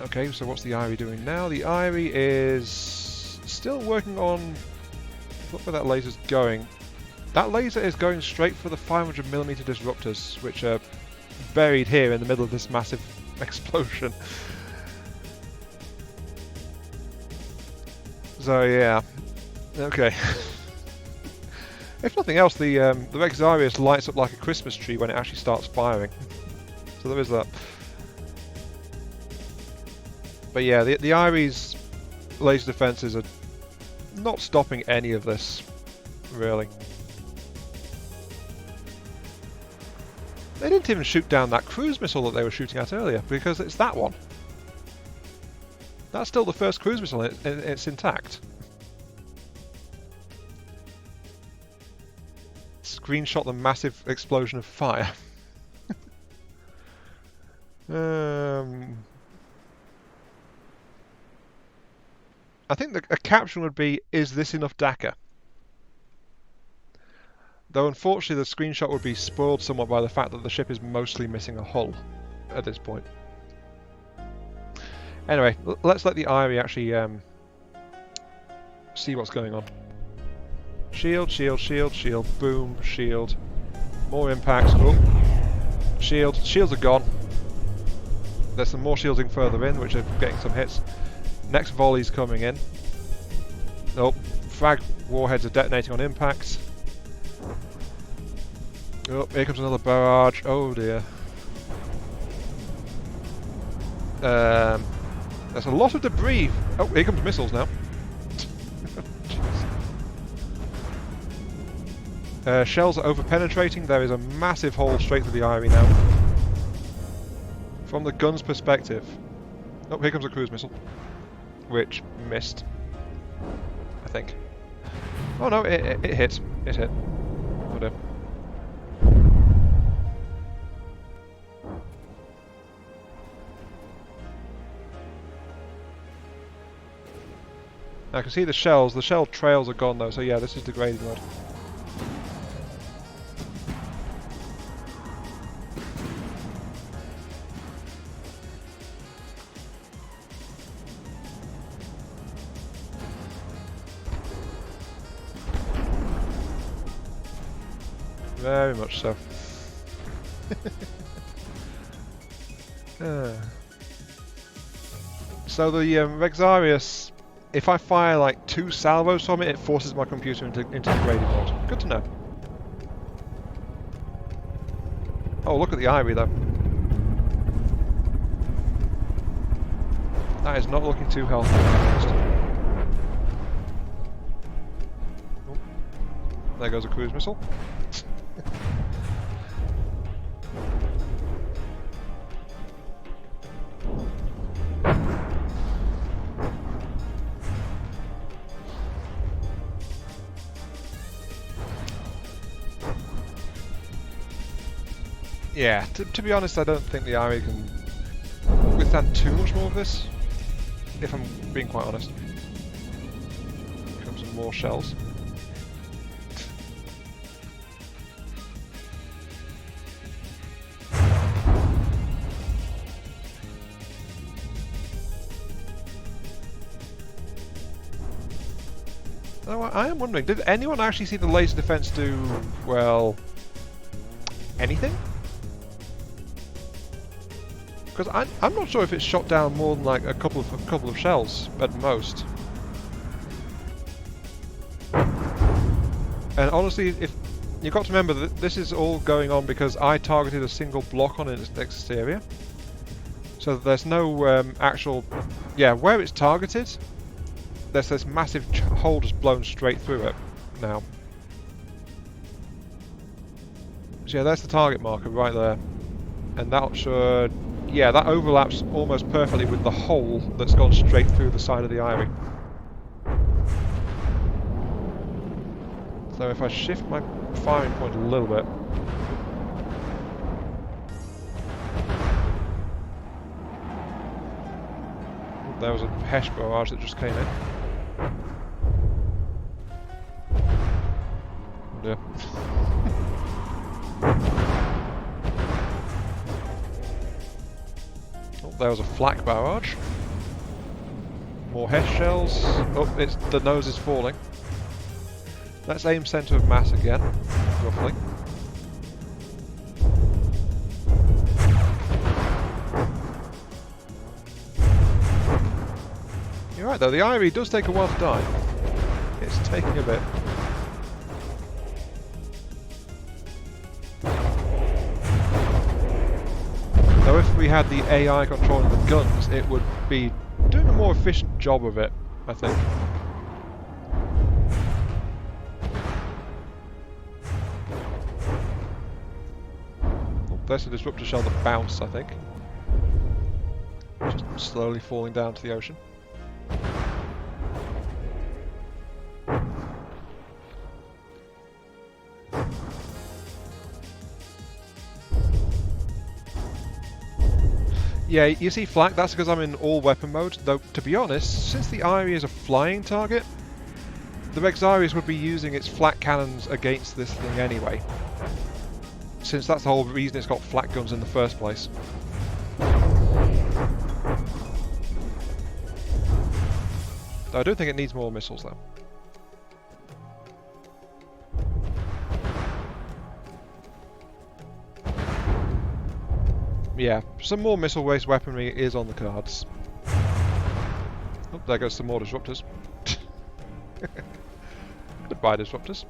Speaker 1: Okay, so what's the Irie doing now? The Irie is still working on... Look where that laser's going. That laser is going straight for the 500mm disruptors, which are buried here in the middle of this massive explosion. So yeah, okay. If nothing else, the Rexarius lights up like a Christmas tree when it actually starts firing. So there is that. But yeah, the Irie's laser defenses are not stopping any of this, really. They didn't even shoot down that cruise missile that they were shooting at earlier, because it's that one. That's still the first cruise missile, and it's intact. Screenshot the massive explosion of fire. I think a caption would be, is this enough DACA? Though unfortunately the screenshot would be spoiled somewhat by the fact that the ship is mostly missing a hull at this point. Anyway, let's let the Irie actually see what's going on. Shield, shield, shield, shield, boom, shield. More impacts, oh. Shield, shields are gone. There's some more shielding further in, which are getting some hits. Next volley's coming in. Nope, frag warheads are detonating on impacts. Oh, here comes another barrage. Oh dear. There's a lot of debris. Oh, here comes missiles now. Shells are over-penetrating. There is a massive hole straight through the Irie now. From the gun's perspective. Oh, here comes a cruise missile. Which missed. I think. Oh no, it hit. It hit. Oh dear. I can see the shells. The shell trails are gone though, so yeah, this is degraded mode. Very much so. So the Rexarius if I fire like 2 salvos from it, it forces my computer into the grading mode. Good to know. Oh, look at the Ivy though. That is not looking too healthy. Oh, there goes a cruise missile. Yeah, to be honest, I don't think the army can withstand too much more of this, if I'm being quite honest. Here come some more shells. Oh, I am wondering, did anyone actually see the laser defense do, well, anything? Because I'm not sure if it's shot down more than like a couple of shells at most. And honestly, if you've got to remember that this is all going on because I targeted a single block on its exterior, so there's no actual, yeah, where it's targeted. There's this massive hole just blown straight through it now. So yeah, there's the target marker right there, and that should. Yeah, that overlaps almost perfectly with the hole that's gone straight through the side of the Ivy. So if I shift my firing point a little bit... There was a Hesh barrage that just came in. Yeah. There was a flak barrage. More Hesh shells. Oh, the nose is falling. Let's aim centre of mass again, roughly. You're right though, the Ivy does take a while to die. It's taking a bit. Though if we had the AI controlling the guns, it would be doing a more efficient job of it, I think. Oh, there's a disruptor shell that bounced, I think. Just slowly falling down to the ocean. Yeah, you see flak, that's because I'm in all weapon mode, though to be honest, since the Ivy is a flying target, the Rexarius would be using its flak cannons against this thing anyway, since that's the whole reason it's got flak guns in the first place. Though I do think it needs more missiles though. Yeah, some more missile-based weaponry is on the cards. Oh, there goes some more disruptors. Goodbye, disruptors.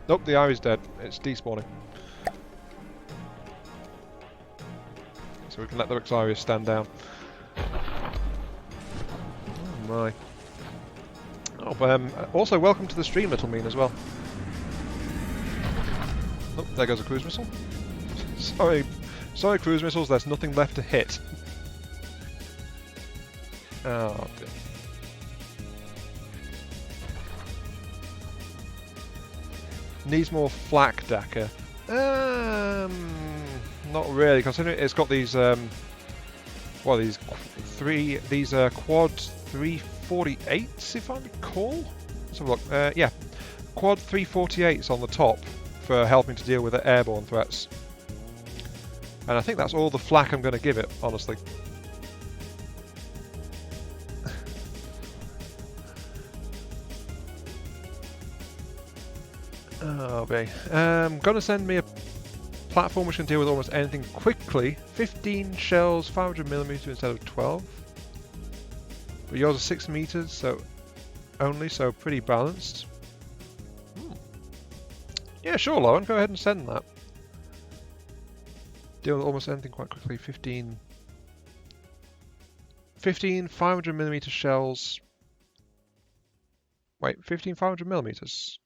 Speaker 1: Nope, the Ivy's dead. It's despawning. So we can let the Rexarius stand down. Oh my. Oh, also welcome to the stream, Little Mean, as well. Oh, there goes a cruise missile. Sorry, cruise missiles, there's nothing left to hit. Oh dear. Needs more flak, Daka. Not really, considering it's got these what are these quad 348s, if I recall. Let's have a look. Yeah, quad 348s on the top for helping to deal with the airborne threats. And I think that's all the flak I'm going to give it, honestly. Oh, babe. Going to send me a platform which can deal with almost anything quickly. 15 shells, 500mm instead of 12. But yours are 6 meters, so only, so pretty balanced. Yeah, sure, Lauren, go ahead and send that. Deal with almost anything quite quickly. 15 500mm shells. Wait, 15 500mm?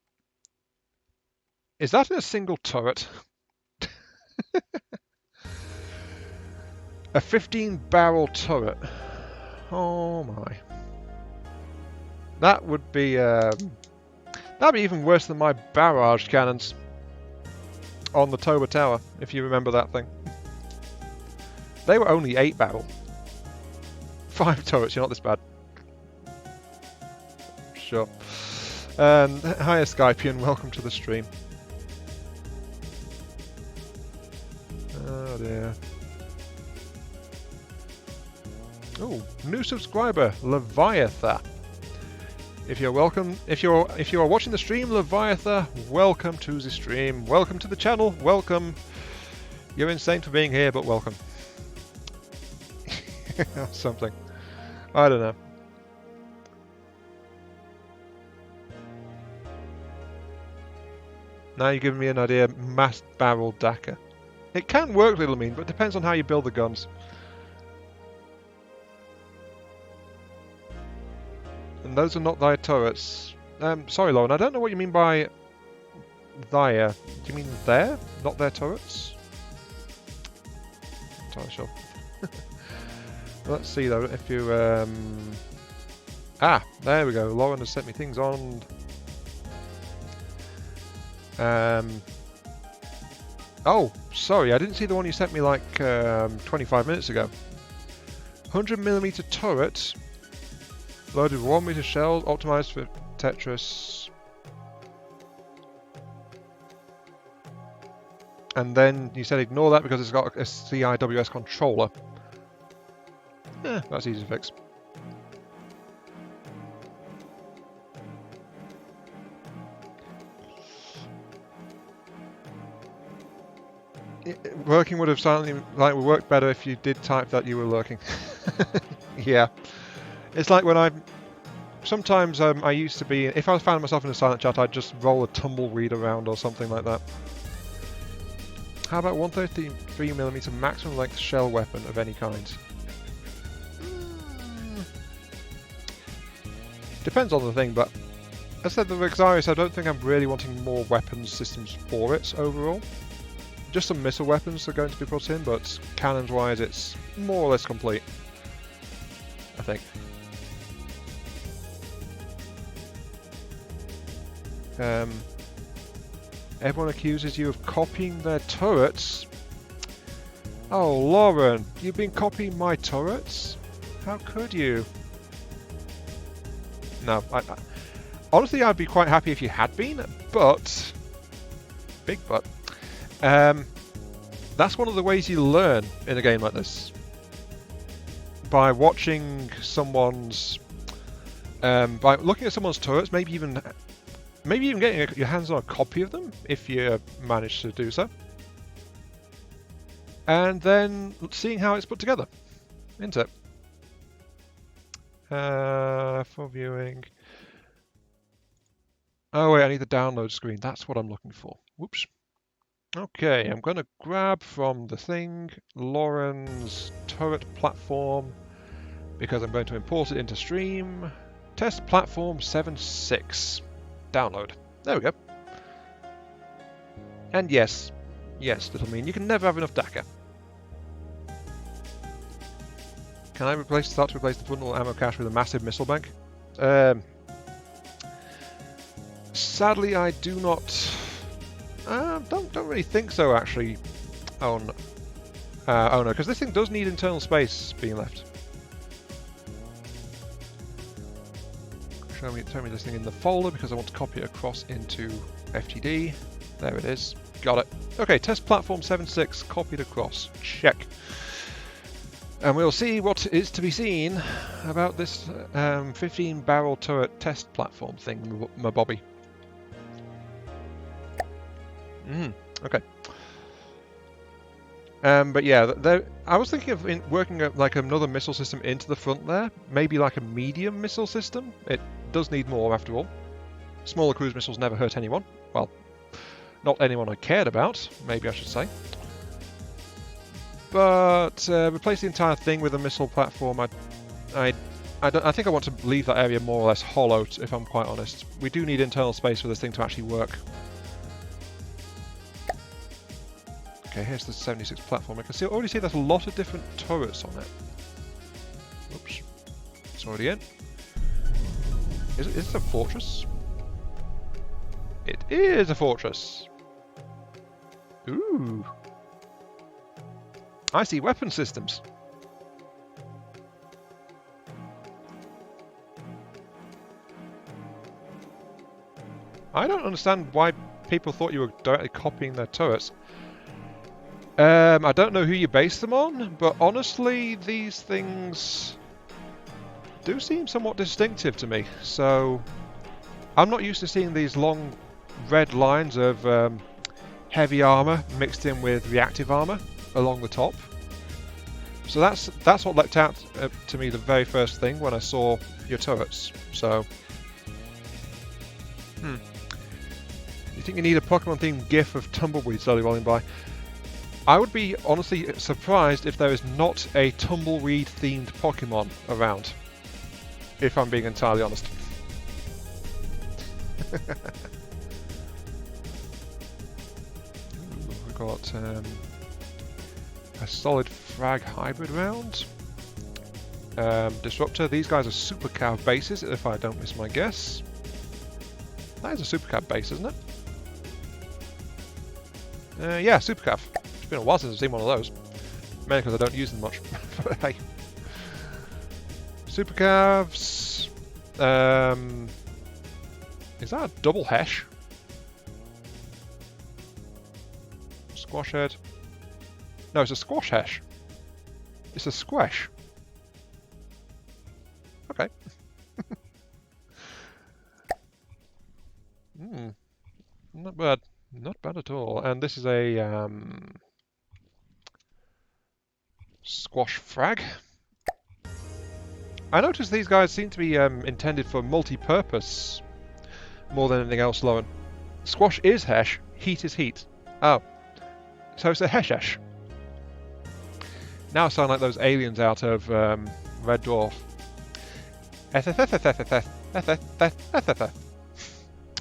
Speaker 1: Is that in a single turret? A 15-barrel turret. Oh my. That would be that'd be even worse than my barrage cannons on the Toba Tower, if you remember that thing. They were only 8-barrel. 5 turrets, you're not this bad. Sure. Hiya Skypian, welcome to the stream. Oh dear. Oh, new subscriber, Leviatha. If you're welcome, if you are watching the stream, Leviatha, welcome to the stream. Welcome to the channel. Welcome. You're insane for being here, but welcome. Something. I don't know. Now you're giving me an idea. Mass barrel Dakar. It can work, Little Mean, but it depends on how you build the guns. And those are not thy turrets. Sorry, Lauren, I don't know what you mean by thy. Do you mean there? Not their turrets? Not entirely sure. Let's see though, if you ah, there we go. Lauren has sent me things on. Oh, sorry, I didn't see the one you sent me like 25 minutes ago. 100mm turret, loaded with 1-meter shells, optimized for Tetris. And then you said ignore that because it's got a CIWS controller. That's easy to fix. Working would have silently worked better if you did type that you were lurking. Yeah, it's like when sometimes I used to be, if I found myself in a silent chat, I'd just roll a tumbleweed around or something like that. How about 133mm maximum length shell weapon of any kind? Depends on the thing, but as I said, the Rexarius, I don't think I'm really wanting more weapons systems for it overall. Just some missile weapons are going to be put in, but cannons-wise, it's more or less complete, I think. Everyone accuses you of copying their turrets. Oh, Lauren, you've been copying my turrets? How could you? No, honestly, I'd be quite happy if you had been, but... Big but. That's one of the ways you learn in a game like this. By watching someone's... by looking at someone's turrets, maybe even getting your hands on a copy of them, if you manage to do so. And then seeing how it's put together, isn't it? For viewing. Oh wait, I need the download screen. That's what I'm looking for. Whoops. Okay, I'm going to grab from the thing Lauren's turret platform because I'm going to import it into stream. Test platform 7.6. Download. There we go. And yes, Little Mean, you can never have enough Dakar. Can I start to replace the bundle ammo cache with a massive missile bank? Sadly, I do not. Don't really think so, actually. Oh no. Oh no, because this thing does need internal space being left. Show me this thing in the folder because I want to copy it across into FTD. There it is. Got it. Okay, test platform 7.6 copied across. Check. And we'll see what is to be seen about this 15-barrel turret test platform thing, my Bobby. Okay. But yeah, I was thinking of working like another missile system into the front there. Maybe like a medium missile system. It does need more after all. Smaller cruise missiles never hurt anyone. Well, not anyone I cared about, maybe I should say. But replace the entire thing with a missile platform, I think I want to leave that area more or less hollow, if I'm quite honest. We do need internal space for this thing to actually work. Okay, here's the 76 platform. I can already see there's a lot of different turrets on it. Oops. It's already in. Is it a fortress? It is a fortress! Ooh! I see weapon systems! I don't understand why people thought you were directly copying their turrets. I don't know who you base them on, but honestly, these things do seem somewhat distinctive to me. So, I'm not used to seeing these long red lines of heavy armor mixed in with reactive armor along the top. So that's what leapt out to me the very first thing when I saw your turrets. So, You think you need a Pokemon-themed GIF of Tumbleweed slowly rolling by? I would be honestly surprised if there is not a Tumbleweed-themed Pokemon around. If I'm being entirely honest. We've got a solid frag hybrid round. Disruptor. These guys are Super Cav bases, if I don't miss my guess. That is a Super Cav base, isn't it? Yeah, Super Cav. It's been a while since I've seen one of those. Mainly because I don't use them much. But hey. Super Cavs. Is that a double Hesh? Squash head. No, it's a Squash Hesh. It's a Squash. Okay. Not bad. Not bad at all. And this is a Squash Frag. I noticed these guys seem to be intended for multi-purpose more than anything else, Lauren. Squash is Hesh, heat is heat. Oh. So it's a Hesh-Hesh. Now I sound like those aliens out of Red Dwarf.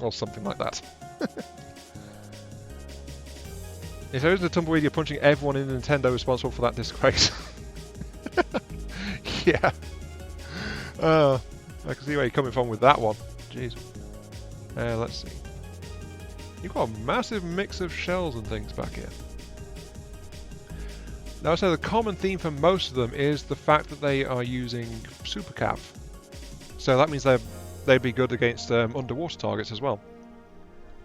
Speaker 1: Or something like that. If there isn't a Tumbleweed, you're punching everyone in Nintendo responsible for that disgrace. Yeah. I can see where you're coming from with that one. Jeez. Let's see. You've got a massive mix of shells and things back here. Now, so the common theme for most of them is the fact that they are using Super Cav. So that means they'd be good against underwater targets as well.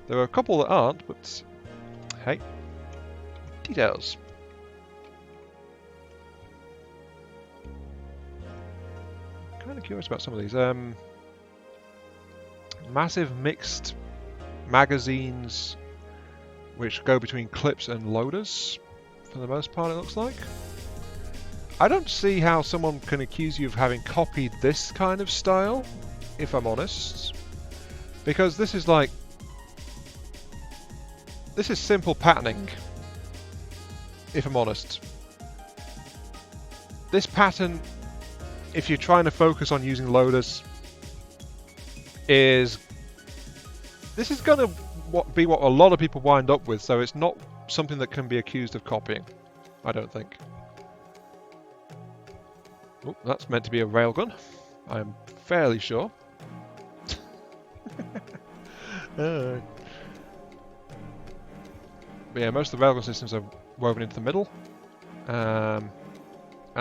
Speaker 1: There are a couple that aren't, but hey, details. Kind of curious about some of these. Massive mixed magazines which go between clips and loaders, for the most part it looks like. I don't see how someone can accuse you of having copied this kind of style, if I'm honest. Because this is like... This is simple patterning, if I'm honest. This pattern, if you're trying to focus on using loaders, is... This is going to be what a lot of people wind up with, so it's not something that can be accused of copying, I don't think. Oh, that's meant to be a railgun, I'm fairly sure. But yeah, most of the railgun systems are woven into the middle. And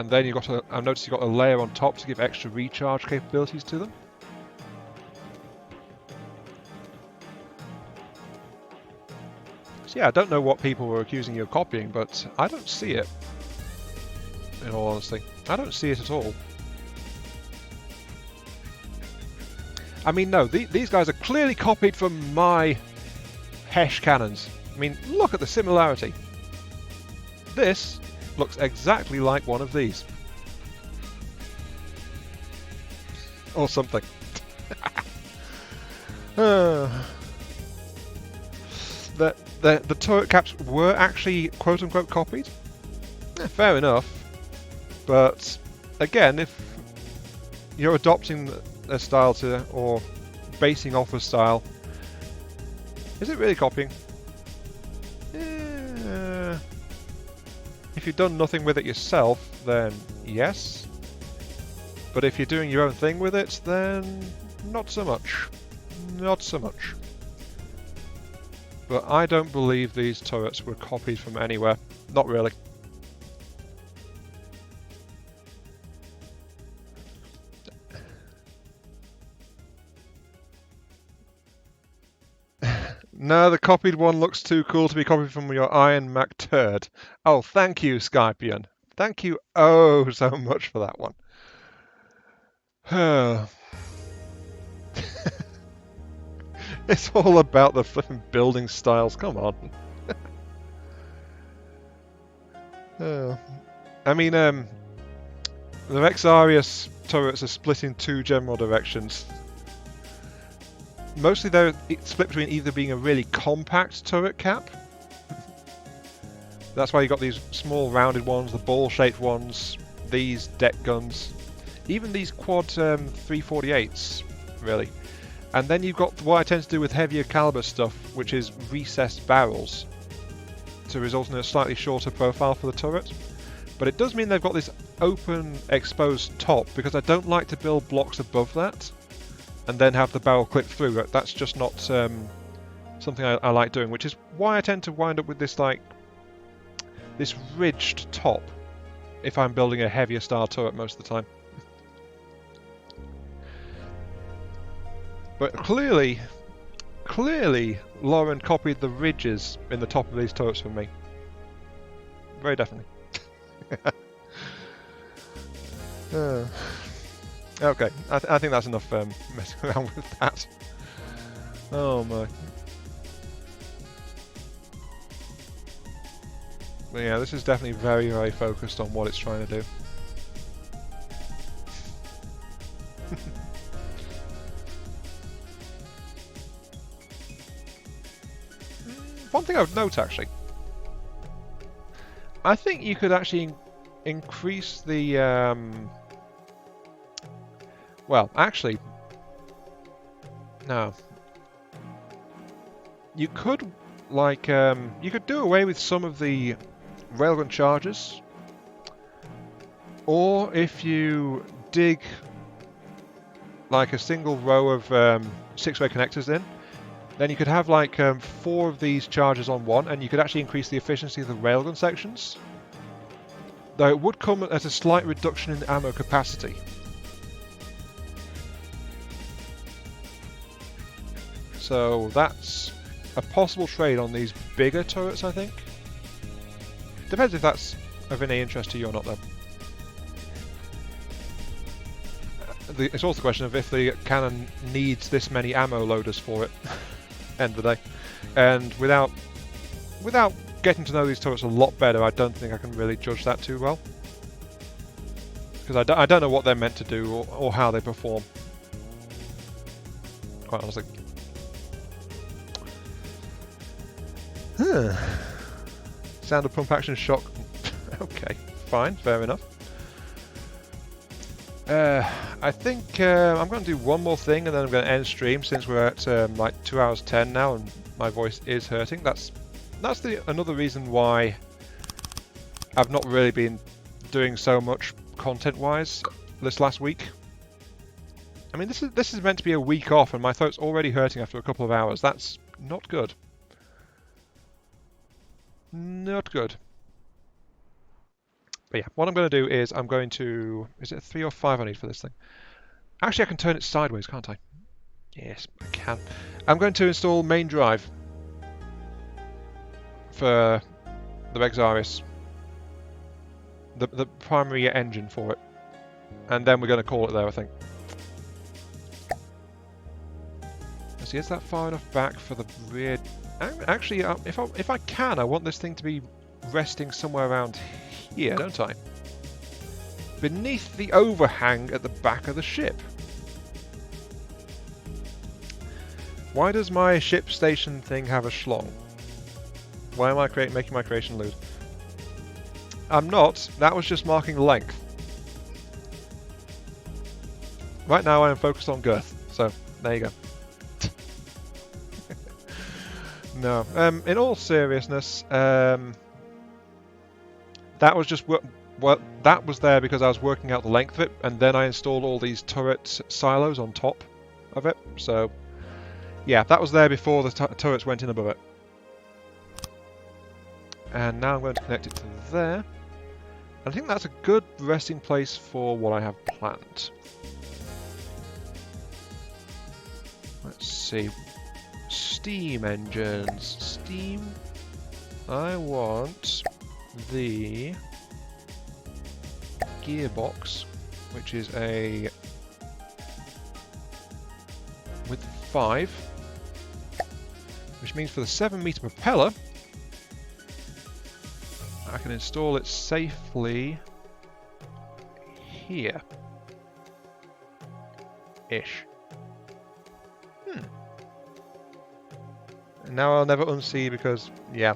Speaker 1: then you've got I've noticed you've got a layer on top to give extra recharge capabilities to them. So yeah, I don't know what people were accusing you of copying, but I don't see it. In all honesty, I don't see it at all. I mean, no, these guys are clearly copied from my Hesh cannons. I mean, look at the similarity. This looks exactly like one of these. Or something. The turret caps were actually quote-unquote copied. Fair enough. But again, if you're adopting a style to, or basing off a style, is it really copying? If you've done nothing with it yourself, then yes. But if you're doing your own thing with it, then not so much. Not so much. But I don't believe these turrets were copied from anywhere. Not really. No, the copied one looks too cool to be copied from your Iron Mac turd. Oh, thank you, Skypian. Thank you oh so much for that one. It's all about the flipping building styles, come on. I mean, the Rexarius turrets are split in two general directions. Mostly they're split between either being a really compact turret cap. That's why you got these small rounded ones, the ball-shaped ones, these deck guns, even these quad 348s, really. And then you've got what I tend to do with heavier caliber stuff, which is recessed barrels, to result in a slightly shorter profile for the turret. But it does mean they've got this open, exposed top, because I don't like to build blocks above that, and then have the barrel clip through. That's just not something I like doing, which is why I tend to wind up with this, like, this ridged top, if I'm building a heavier style turret most of the time. But clearly, Lauren copied the ridges in the top of these turrets from me. Very definitely. Okay, I think that's enough messing around with that. Oh my. But yeah, this is definitely very, very focused on what it's trying to do. One thing I would note, actually, I think you could actually increase the, well, actually, no. You could, like, you could do away with some of the railgun charges, or if you dig, like, a single row of 6-way connectors in, then you could have like 4 of these charges on one, and you could actually increase the efficiency of the railgun sections. Though it would come at a slight reduction in ammo capacity. So that's a possible trade on these bigger turrets, I think. Depends if that's of any interest to you or not, though. It's also a question of if the cannon needs this many ammo loaders for it. End of the day. And without getting to know these turrets a lot better, I don't think I can really judge that too well. Because I don't know what they're meant to do or how they perform. Quite honestly. Sound of pump action shock. Okay, fine, fair enough. I think I'm going to do one more thing and then I'm going to end stream, since we're at like 2 hours 10 now and my voice is hurting. That's another reason why I've not really been doing so much content-wise this last week. I mean, this is meant to be a week off and my throat's already hurting after a couple of hours. That's not good. Not good. But yeah, what I'm going to do is I'm going to... Is it 3 or 5 I need for this thing? Actually, I can turn it sideways, can't I? Yes, I can. I'm going to install main drive for the Rexarius. The primary engine for it. And then we're going to call it there, I think. Let's see, is that far enough back for the rear... Actually, if I can, I want this thing to be resting somewhere around here, don't I? Beneath the overhang at the back of the ship. Why does my ship station thing have a schlong? Why am I making my creation lewd? I'm not. That was just marking length. Right now I am focused on girth. So, there you go. No. In all seriousness, that was just that was there because I was working out the length of it, and then I installed all these turret silos on top of it. So, yeah, that was there before the turrets went in above it. And now I'm going to connect it to there. I think that's a good resting place for what I have planned. Let's see. Steam engines. Steam. I want the gearbox, which is a with 5, which means for the 7-meter propeller, I can install it safely here. Ish. And now I'll never unsee because, yeah.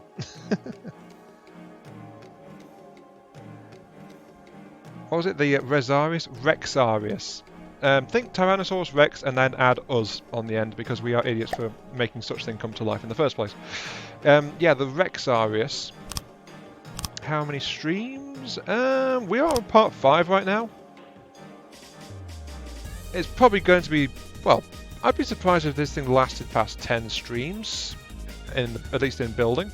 Speaker 1: What was it? The Rexarius. Think Tyrannosaurus Rex and then add us on the end because we are idiots for making such thing come to life in the first place. Yeah, the Rexarius. How many streams? We are on part 5 right now. It's probably going to be, well, I'd be surprised if this thing lasted past 10 streams, at least in building.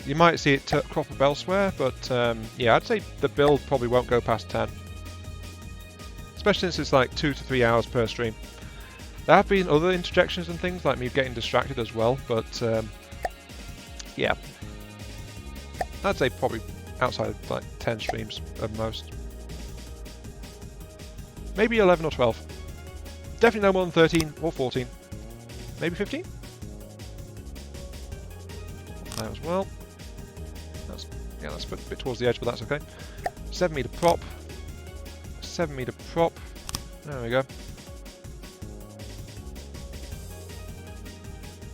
Speaker 1: You might see it crop up elsewhere, but yeah, I'd say the build probably won't go past 10. Especially since it's like 2 to 3 hours per stream. There have been other interjections and things, like me getting distracted as well, but yeah. I'd say probably outside of like 10 streams at most. Maybe 11 or 12. Definitely no more than 13 or 14. Maybe 15? That as well. Yeah, that's a bit towards the edge, but that's okay. 7-meter prop. 7-meter prop. There we go.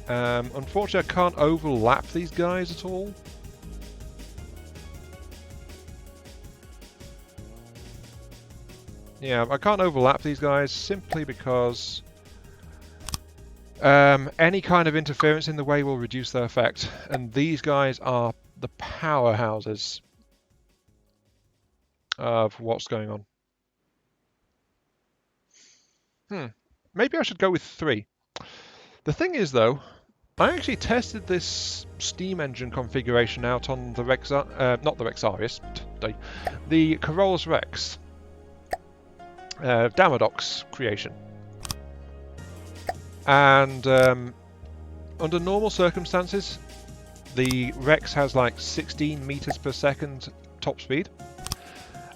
Speaker 1: Unfortunately, I can't overlap these guys at all. Yeah, I can't overlap these guys simply because any kind of interference in the way will reduce their effect. And these guys are the powerhouses of what's going on. Maybe I should go with 3. The thing is, though, I actually tested this steam engine configuration out on the not the Rexarius, the Corollas Rex. Damodocs creation. And under normal circumstances, the Rex has like 16 meters per second top speed.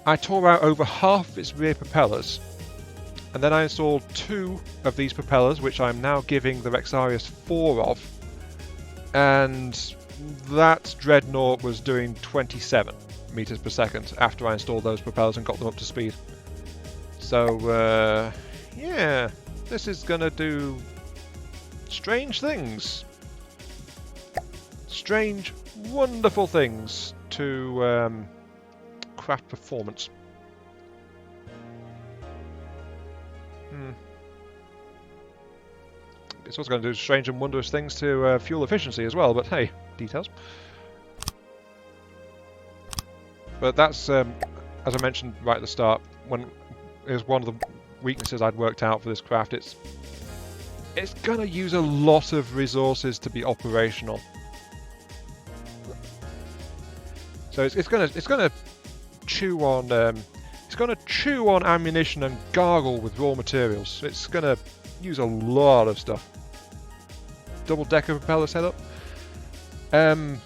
Speaker 1: I tore out over half its rear propellers, and then I installed 2 of these propellers, which I'm now giving the Rexarius 4 of, and that dreadnought was doing 27 meters per second after I installed those propellers and got them up to speed. So, yeah, this is gonna do strange things. Strange, wonderful things to craft performance. It's also going to do strange and wondrous things to fuel efficiency as well, but hey, details. But that's, as I mentioned right at the start, when it was one of the weaknesses I'd worked out for this craft. It's going to use a lot of resources to be operational. So it's going to chew on ammunition and gargle with raw materials. It's going to use a lot of stuff. Double-decker propeller setup. Well,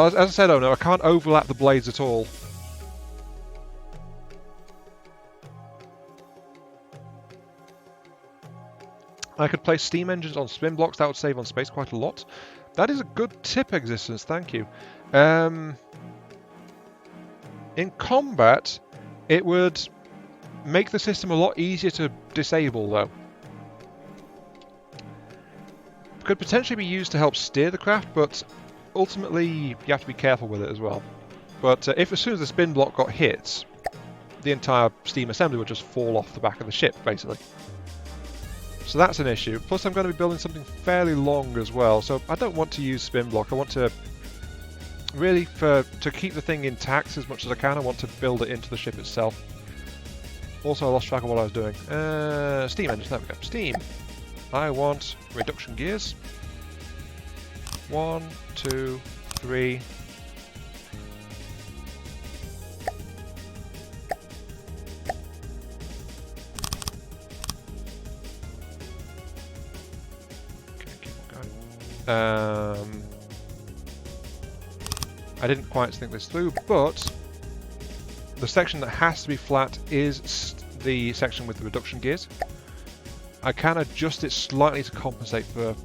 Speaker 1: as I said, oh no, I can't overlap the blades at all. I could place steam engines on spin blocks. That would save on space quite a lot. That is a good tip, Existence. Thank you. In combat, it would make the system a lot easier to disable, though. It could potentially be used to help steer the craft, but ultimately you have to be careful with it as well. But if as soon as the spin block got hit, the entire steam assembly would just fall off the back of the ship, basically. So that's an issue. Plus I'm going to be building something fairly long as well, so I don't want to use spin block. I want to really, to keep the thing intact as much as I can, I want to build it into the ship itself. Also, I lost track of what I was doing. Steam engines, there we go. Steam. I want reduction gears. 1, 2, 3. Okay, keep on going. I didn't quite think this through, but the section that has to be flat is the section with the reduction gears. I can adjust it slightly to compensate for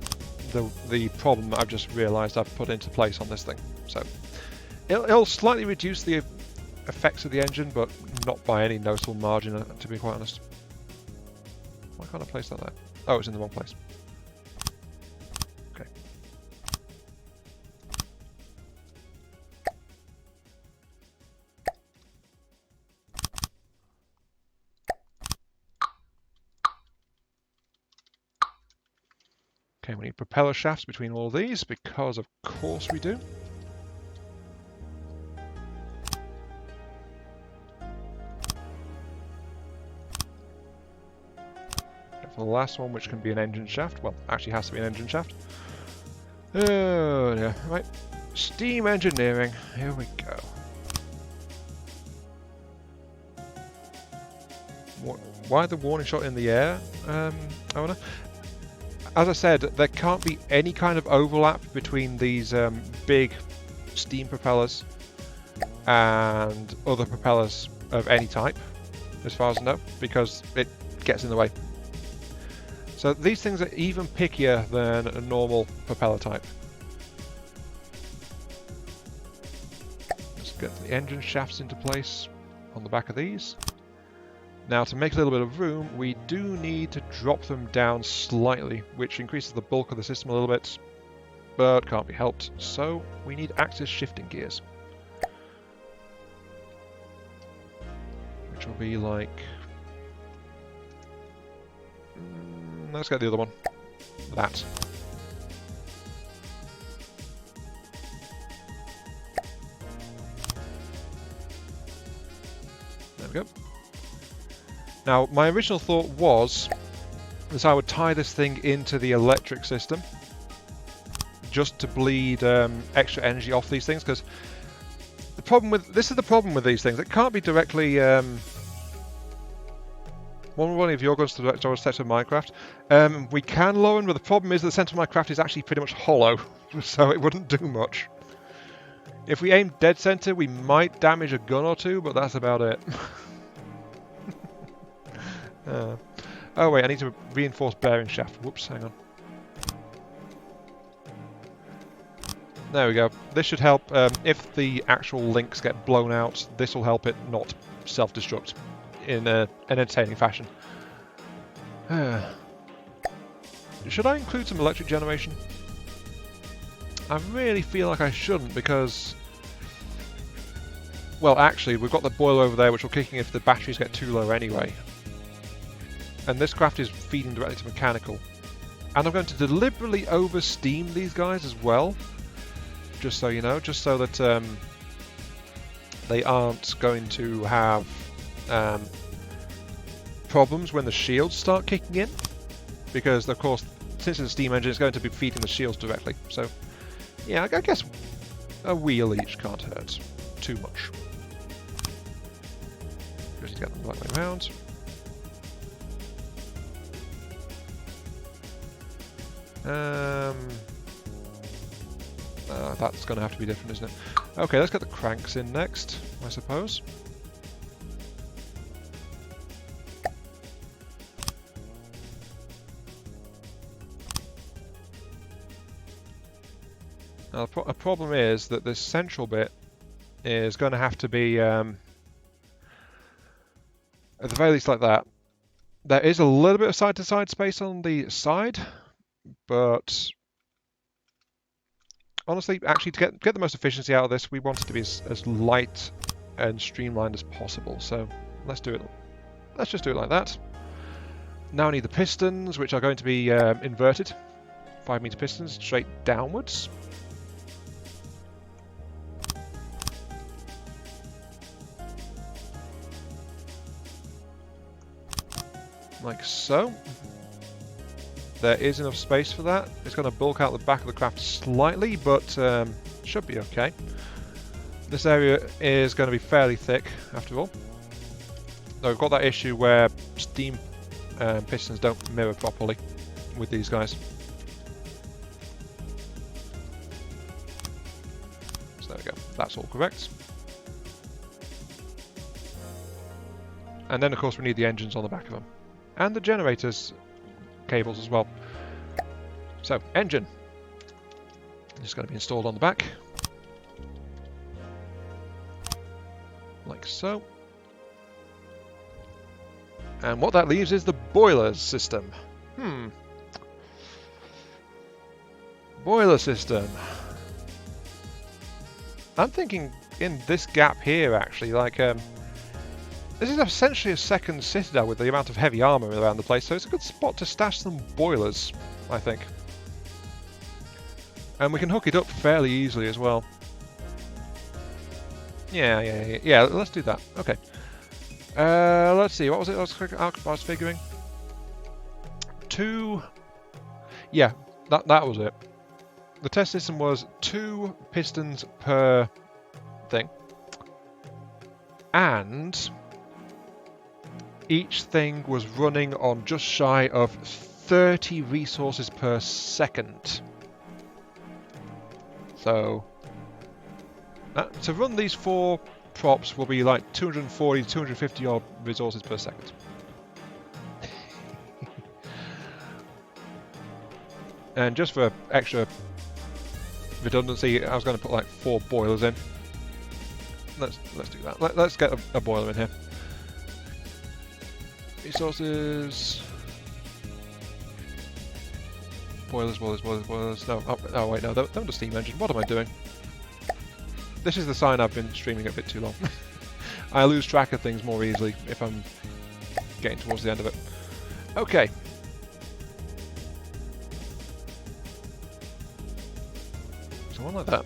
Speaker 1: the problem that I've just realised I've put into place on this thing. So it'll slightly reduce the effects of the engine, but not by any noticeable margin, to be quite honest. Why can't I place that there? Oh, it's in the wrong place. Okay. Okay, we need propeller shafts between all of these, because of course we do. And for the last one, which can be an engine shaft, well, actually has to be an engine shaft. Oh dear, right. Steam engineering, here we go. Why the warning shot in the air, Owner? As I said, there can't be any kind of overlap between these big steam propellers and other propellers of any type, as far as I know, because it gets in the way. So these things are even pickier than a normal propeller type. Let's get the engine shafts into place on the back of these. Now, to make a little bit of room, we do need to drop them down slightly, which increases the bulk of the system a little bit, but can't be helped. So we need axis shifting gears, which will be like... let's get the other one. That. There we go. Now, my original thought was that I would tie this thing into the electric system just to bleed extra energy off these things, because the problem with this is the problem with these things. It can't be directly one of your guns to direct our set of Minecraft. We can lower them, but the problem is that the centre of Minecraft is actually pretty much hollow, so it wouldn't do much. If we aim dead center, we might damage a gun or two, but that's about it. Oh wait, I need to reinforce bearing shaft. Whoops, hang on. There we go. This should help. If the actual links get blown out, this will help it not self-destruct in an entertaining fashion. Should I include some electric generation? I really feel like I shouldn't, because... well, actually, we've got the boiler over there, which will kick in if the batteries get too low anyway. And this craft is feeding directly to mechanical. And I'm going to deliberately over-steam these guys as well, just so you know, just so that they aren't going to have problems when the shields start kicking in. Because, of course, since it's a steam engine, it's going to be feeding the shields directly. So, yeah, I guess a wheel each can't hurt too much. Just get them the right way around. That's going to have to be different, isn't it? Okay, let's get the cranks in next, I suppose. Now, a problem is that this central bit is going to have to be, at the very least, like that. There is a little bit of side-to-side space on the side, but honestly, actually, to get the most efficiency out of this, we want it to be as light and streamlined as possible. So let's do it. Let's just do it like that. Now I need the pistons, which are going to be inverted. 5-meter pistons straight downwards. Like so. There is enough space for that. It's going to bulk out the back of the craft slightly, but should be okay. This area is going to be fairly thick, after all. Though we've got that issue where steam pistons don't mirror properly with these guys. So there we go. That's all correct. And then, of course, we need the engines on the back of them. And the generators cables as well. So, engine. It's going to be installed on the back. Like so. And what that leaves is the boilers system. Boiler system. I'm thinking in this gap here, actually, like, this is essentially a second citadel with the amount of heavy armor around the place, so it's a good spot to stash some boilers, I think. And we can hook it up fairly easily as well. Yeah, let's do that. Okay. Let's see, what was it I was figuring? 2... Yeah, that was it. The test system was 2 pistons per thing. And each thing was running on just shy of 30 resources per second. So, to run these 4 props will be like 240, 250 odd resources per second. And just for extra redundancy, I was going to put like 4 boilers in. Let's do that. Let's get a boiler in here. Resources. Boilers. No, oh wait, no, don't do steam engine. What am I doing? This is the sign I've been streaming a bit too long. I lose track of things more easily if I'm getting towards the end of it. Okay. So one like that.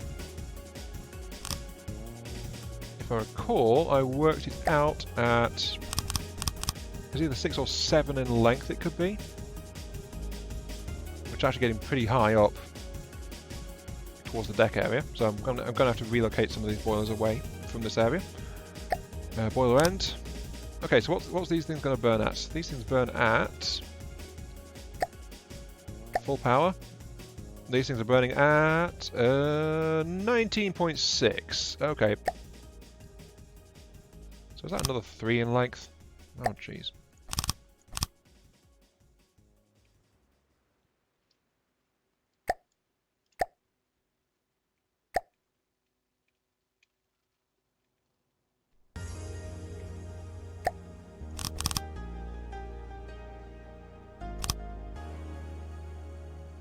Speaker 1: If I recall, I worked it out at... It's either 6 or 7 in length it could be. Which is actually getting pretty high up towards the deck area. So I'm going to have to relocate some of these boilers away from this area. Boiler end. Okay, so what's these things going to burn at? These things burn at full power. These things are burning at 19.6. Okay. So is that another 3 in length? Oh, jeez.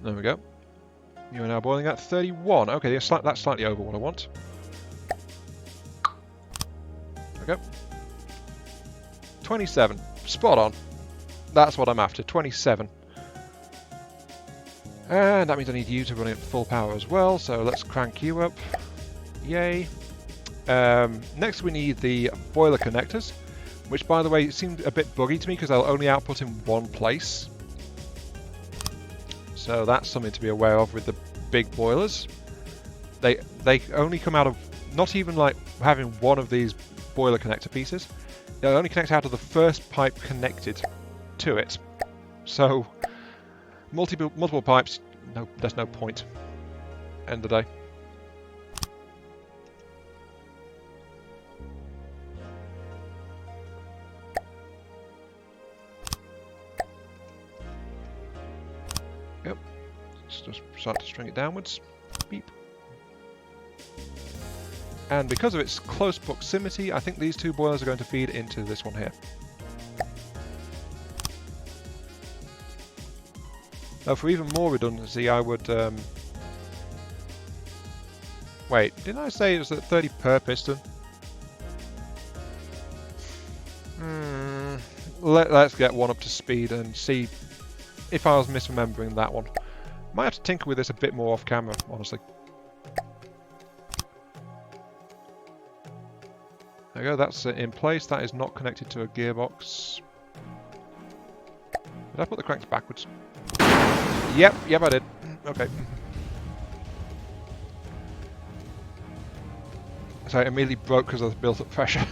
Speaker 1: There we go. You are now boiling at 31. Okay, that's slightly over what I want. There we go. 27. Spot on. That's what I'm after. 27. And that means I need you to run it at full power as well, so let's crank you up. Yay. Next we need the boiler connectors, which by the way seemed a bit buggy to me because they'll only output in one place. So that's something to be aware of with the big boilers. They only come out of, not even like having one of these boiler connector pieces, they'll only connect out of the first pipe connected to it. So multiple pipes, no, there's no point. End of the day. Yep. Let's just start to string it downwards. Beep, And because of its close proximity, I think these two boilers are going to feed into this one here. Now, for even more redundancy, I would... Wait, didn't I say it was at 30 per piston? Let's get one up to speed and see if I was misremembering that one. Might have to tinker with this a bit more off camera, honestly. There we go, that's in place. That is not connected to a gearbox. Did I put the cranks backwards? Yep, I did. Okay. So it immediately broke because of the built-up pressure.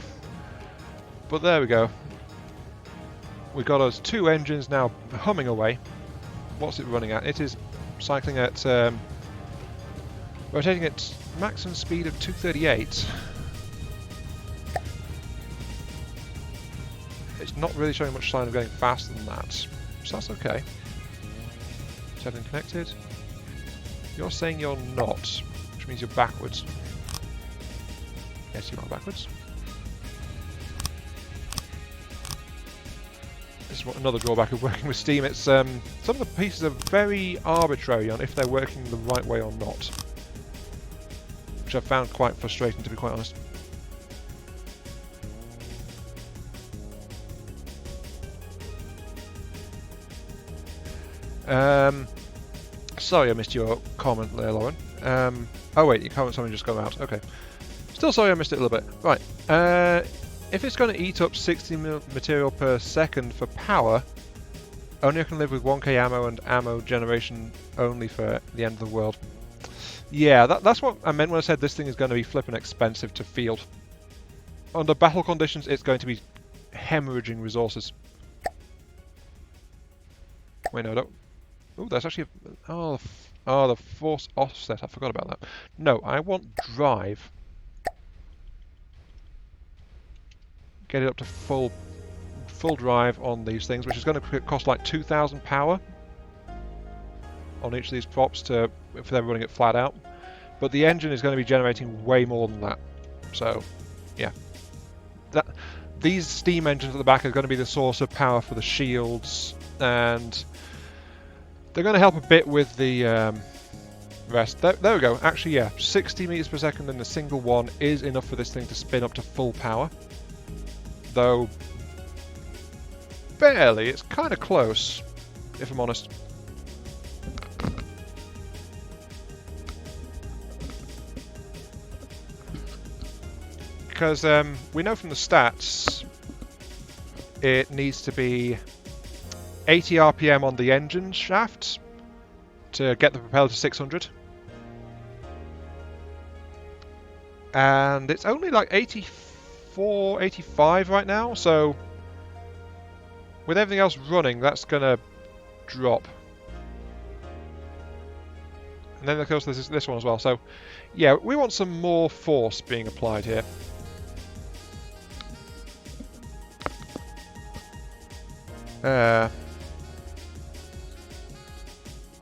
Speaker 1: But there we go. We've got us two engines now humming away. What's it running at? It is cycling at... rotating at maximum speed of 238. It's not really showing much sign of going faster than that. So that's okay. Is everything connected? You're saying you're not, which means you're backwards. Yes, you are backwards. This is another drawback of working with Steam. It's some of the pieces are very arbitrary on if they're working the right way or not, which I've found quite frustrating, to be quite honest. Sorry I missed your comment there, Lauren. Oh wait, your comment's only just gone out. Okay. Still sorry I missed it a little bit. Right. If it's going to eat up 60 material per second for power, only I can live with 1k ammo and ammo generation only for the end of the world. Yeah, that's what I meant when I said this thing is going to be flipping expensive to field. Under battle conditions, it's going to be hemorrhaging resources. Wait, no, don't. Oh, that's actually... Oh, the force offset. I forgot about that. No, I want drive. Get it up to full drive on these things, which is going to cost like 2,000 power on each of these props if they're running it flat out. But the engine is going to be generating way more than that. So, yeah. These steam engines at the back are going to be the source of power for the shields, and they're going to help a bit with the rest. There we go. Actually, yeah, 60 meters per second in a single one is enough for this thing to spin up to full power. Though, barely. It's kind of close, if I'm honest. Because we know from the stats it needs to be 80 RPM on the engine shaft to get the propeller to 600. And it's only like 84, 85 right now, so with everything else running, that's going to drop. And then of course there's this one as well, so yeah, we want some more force being applied here.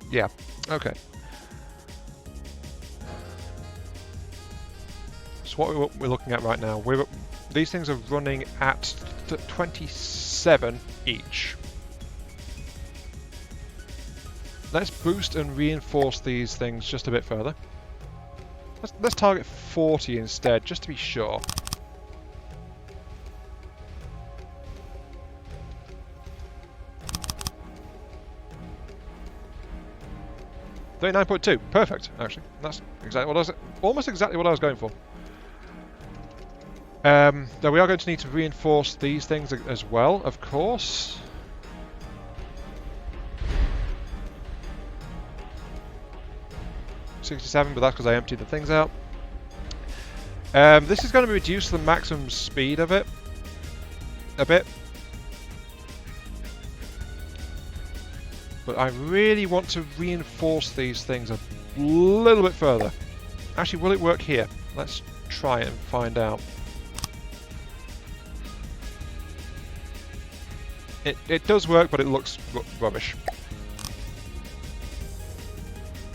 Speaker 1: Yeah, okay. So what we're looking at right now, these things are running at 27 each. Let's boost and reinforce these things just a bit further. Let's target 40 instead, just to be sure. $39.2, perfect. Actually, that's exactly what almost exactly what I was going for. Though we are going to need to reinforce these things as well, of course. $67, but that's because I emptied the things out. This is going to reduce the maximum speed of it a bit. But I really want to reinforce these things a little bit further. Actually, will it work here? Let's try it and find out. It does work, but it looks rubbish.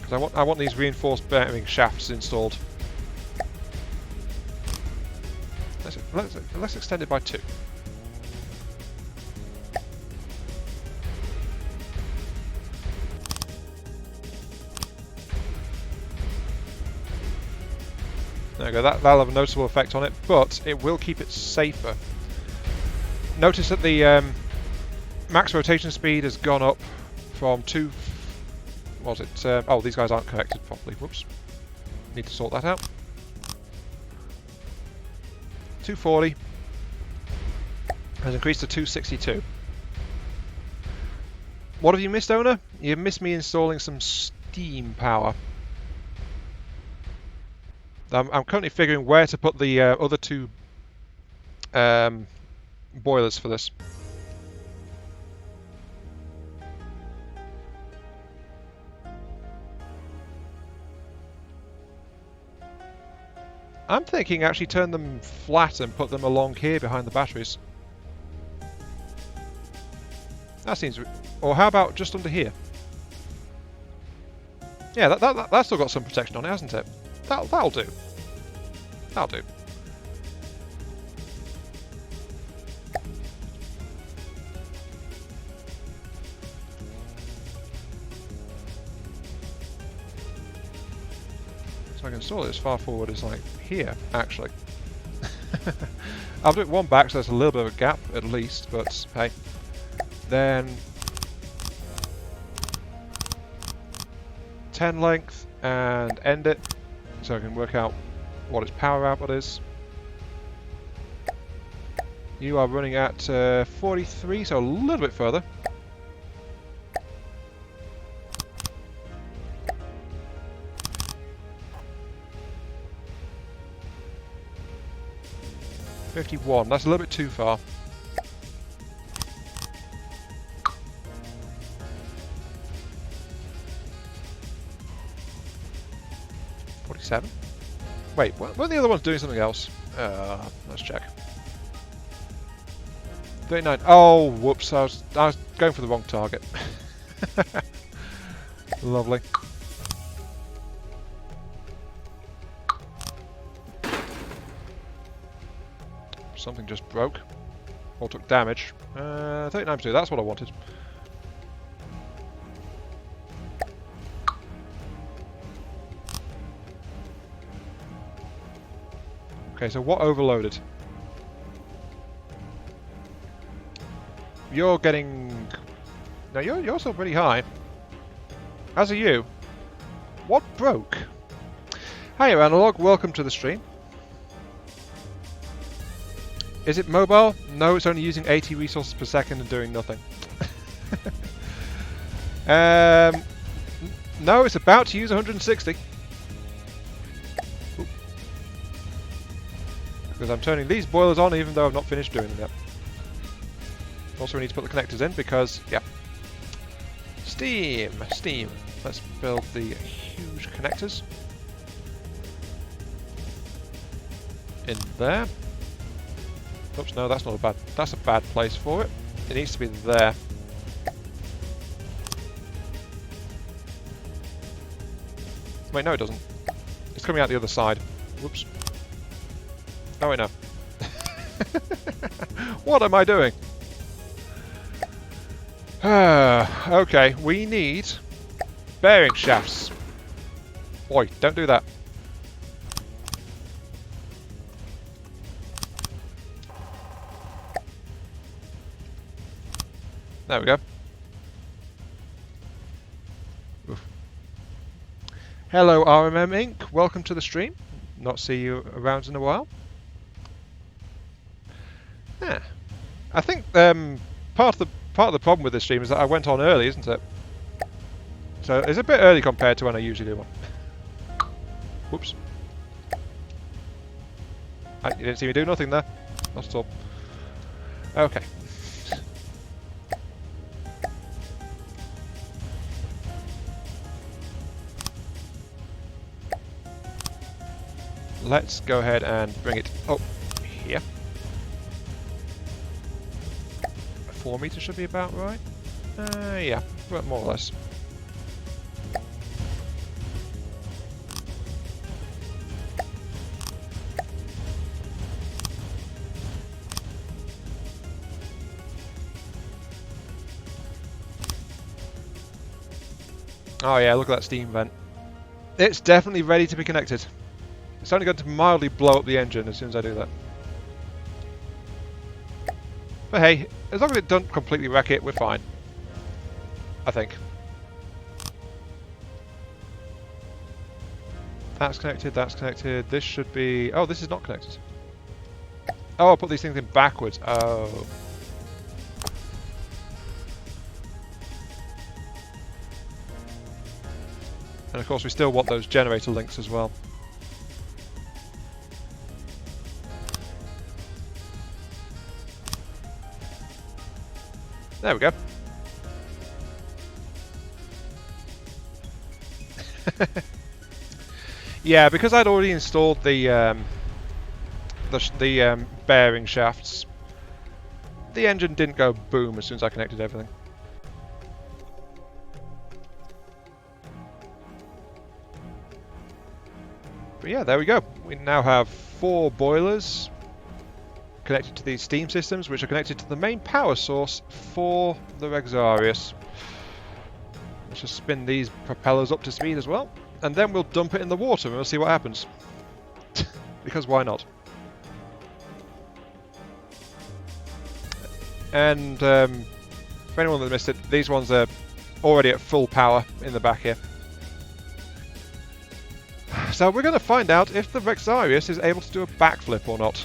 Speaker 1: Because I want these reinforced bearing shafts installed. let's extend it by 2. There we go. That'll have a noticeable effect on it, but it will keep it safer. Notice that the max rotation speed has gone up from 2. What was it? Oh, these guys aren't connected properly. Whoops. Need to sort that out. 240 has increased to 262. What have you missed, owner? You missed me installing some steam power. I'm currently figuring where to put the other 2 boilers for this. I'm thinking actually turn them flat and put them along here behind the batteries. That seems... Or how about just under here? Yeah, that's still got some protection on it, hasn't it? That'll do. That'll do. So I can install it as far forward as like here, actually. I'll do it one back so there's a little bit of a gap at least, but hey. Then 10 length and end it so I can work out what its power output is. You are running at 43, so a little bit further. $51, that's a little bit too far. $47. Wait, weren't the other ones doing something else? Let's check. 39. Oh, whoops! I was going for the wrong target. Lovely. Something just broke or took damage. 39%. That's what I wanted. Okay, so what overloaded? You're getting... No, you're still pretty high. As are you. What broke? Hiya, Analog. Welcome to the stream. Is it mobile? No, it's only using 80 resources per second and doing nothing. No, it's about to use 160. Because I'm turning these boilers on even though I've not finished doing them yet. Also, we need to put the connectors in because, yeah. Steam! Let's build the huge connectors. In there. Oops, no, that's not a bad... That's a bad place for it. It needs to be there. Wait, no it doesn't. It's coming out the other side. Whoops. Oh wait, no. What am I doing? Okay, we need bearing shafts. Oi, don't do that. There we go. Oof. Hello RMM Inc. Welcome to the stream. Not see you around in a while. Yeah. I think part of the problem with this stream is that I went on early, isn't it? So it's a bit early compared to when I usually do one. Whoops. You didn't see me do nothing there. Not at all. Okay. Let's go ahead and bring it up here. 4 meters should be about right. Yeah, more or less. Oh yeah, look at that steam vent. It's definitely ready to be connected. It's only going to mildly blow up the engine as soon as I do that. But hey, as long as it doesn't completely wreck it, we're fine. I think. That's connected, that's connected. This should be... Oh, this is not connected. Oh, I'll put these things in backwards. Oh. And of course we still want those generator links as well. There we go. Yeah, because I'd already installed the bearing shafts, the engine didn't go boom as soon as I connected everything. But yeah, there we go. We now have 4 boilers connected to these steam systems, which are connected to the main power source for the Rexarius. Let's just spin these propellers up to speed as well, and then we'll dump it in the water and we'll see what happens. Because why not? And for anyone that missed it, these ones are already at full power in the back here. So we're going to find out if the Rexarius is able to do a backflip or not,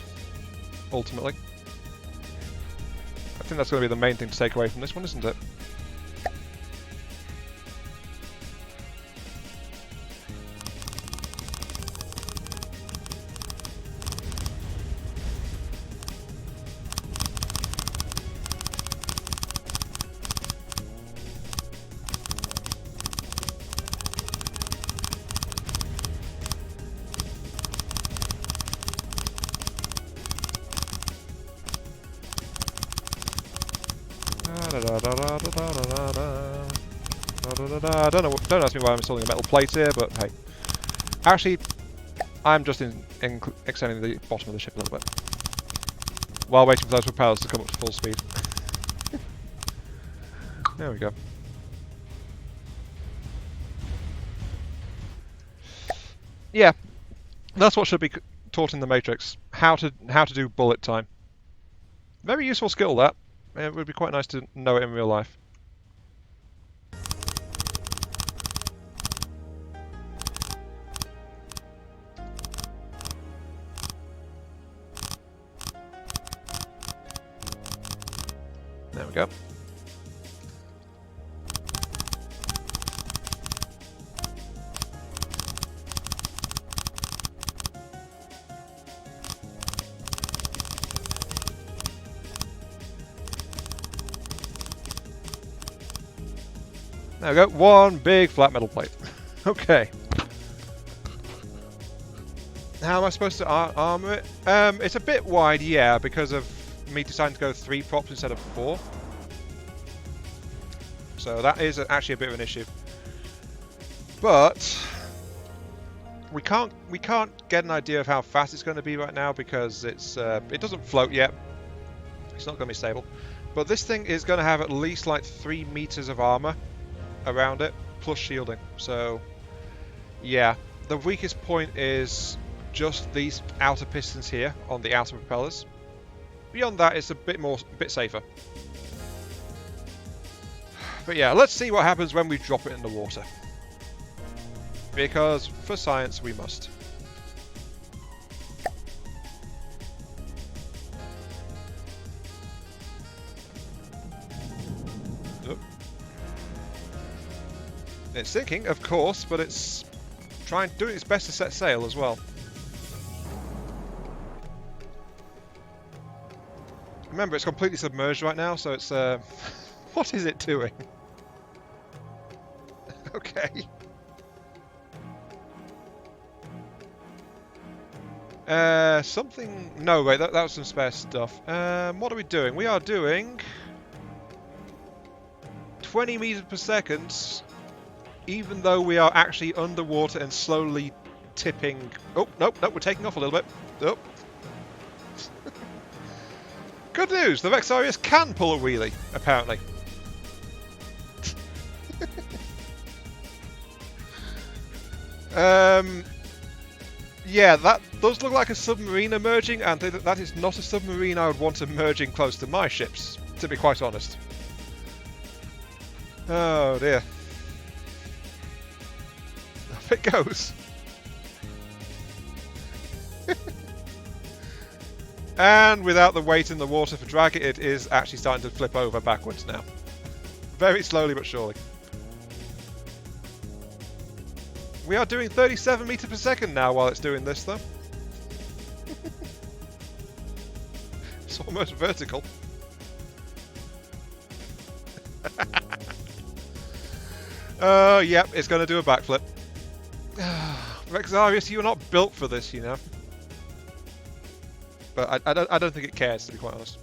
Speaker 1: ultimately. I think that's going to be the main thing to take away from this one, isn't it? Don't ask me why I'm installing a metal plate here, but hey. Actually, I'm just extending the bottom of the ship a little bit. While waiting for those propellers to come up to full speed. There we go. Yeah, that's what should be taught in the Matrix. How to do bullet time. Very useful skill, that. It would be quite nice to know it in real life. There we go. There we go, one big flat metal plate. Okay. How am I supposed to armour it? It's a bit wide, yeah, because of me deciding to go 3 props instead of 4. So that is actually a bit of an issue. But we can't get an idea of how fast it's going to be right now because it doesn't float yet. It's not going to be stable. But this thing is going to have at least like 3 meters of armour around it, plus shielding. So yeah, the weakest point is just these outer pistons here on the outer propellers. Beyond that, it's a bit safer. But yeah, let's see what happens when we drop it in the water. Because for science, we must. Oop. It's sinking, of course, but it's doing its best to set sail as well. Remember, it's completely submerged right now, so it's what is it doing? Okay. Something... No, wait, that was some spare stuff. What are we doing? We are doing 20 meters per second, even though we are actually underwater and slowly tipping... Oh, nope, we're taking off a little bit. Oh. Good news, the Rexarius can pull a wheelie, apparently. Yeah, that does look like a submarine emerging, and that is not a submarine I would want emerging close to my ships, to be quite honest. Oh dear. Off it goes. And without the weight in the water for drag, it is actually starting to flip over backwards now. Very slowly but surely. We are doing 37 meters per second now while it's doing this, though. It's almost vertical. Oh, yep, it's going to do a backflip. Rexarius, you're not built for this, you know. But I don't think it cares, to be quite honest.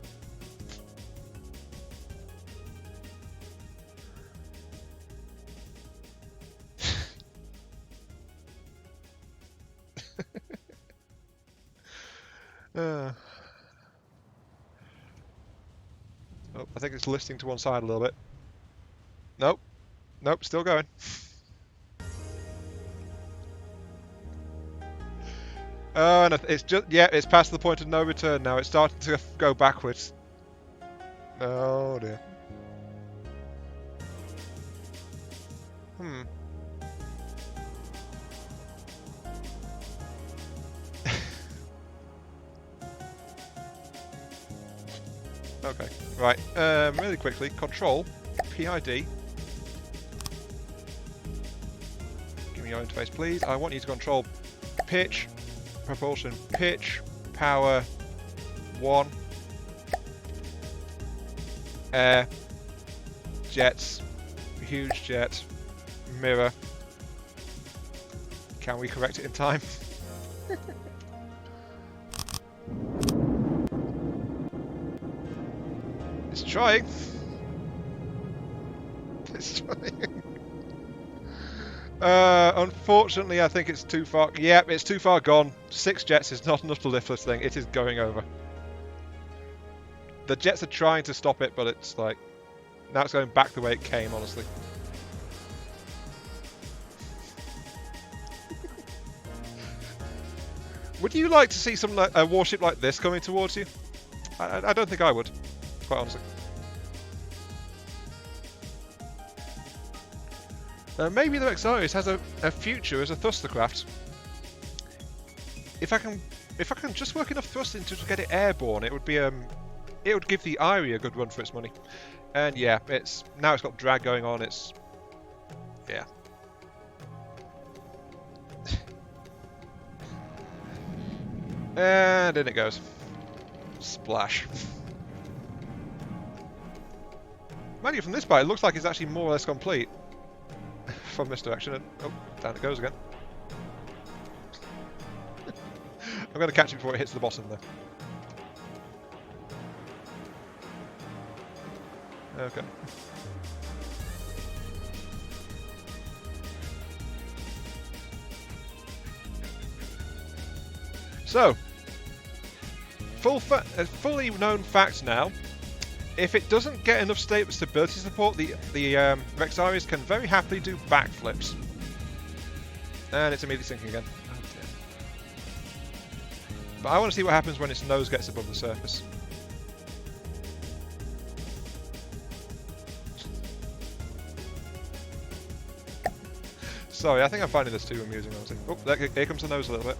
Speaker 1: Oh, I think it's listing to one side a little bit. Nope. Nope, still going. Oh, and it's just, yeah, it's past the point of no return now. It's starting to go backwards. Oh dear. Okay, right. Really quickly, control, PID. Give me your interface, please. I want you to control pitch, propulsion, pitch, power, 1, air, jets, huge jet, mirror. Can we correct it in time? It's trying. It's trying. Unfortunately, I think it's too far. Yep, it's too far gone. 6 jets is not enough to lift this thing. It is going over. The jets are trying to stop it, but it's like... now it's going back the way it came, honestly. Would you like to see a warship like this coming towards you? I don't think I would, quite honestly. Maybe the Rexarius has a future as a thruster craft. If I can just work enough thrust into to get it airborne, it would be it would give the Irie a good run for its money. And yeah, now it's got drag going on. It's yeah. And in it goes. Splash. Mind you, from this part, it looks like it's actually more or less complete. From this direction, and oh, down it goes again. I'm going to catch it before it hits the bottom, though. Okay. So, fully known fact now. If it doesn't get enough stability support, the Rexarius can very happily do backflips. And it's immediately sinking again. Oh dear. But I want to see what happens when its nose gets above the surface. Sorry, I think I'm finding this too amusing, honestly. Oh, here comes the nose a little bit.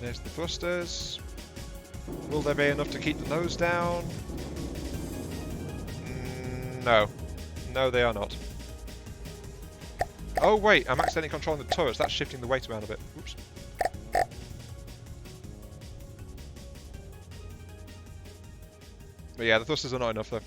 Speaker 1: There's the thrusters. Will there be enough to keep the nose down? No. No, they are not. Oh wait, I'm accidentally controlling the turrets. That's shifting the weight around a bit. Oops. But yeah, the thrusters are not enough though.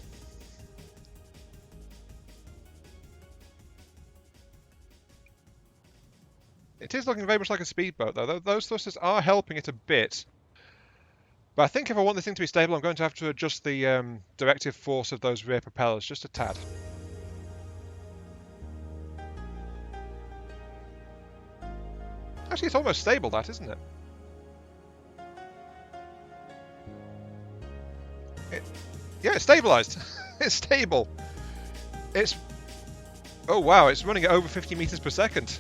Speaker 1: It is looking very much like a speedboat though. Those thrusters are helping it a bit. But I think if I want this thing to be stable, I'm going to have to adjust the directive force of those rear propellers just a tad. Actually, it's almost stable, that, isn't it? Yeah, it's stabilised. It's stable. It's... Oh wow, it's running at over 50 meters per second.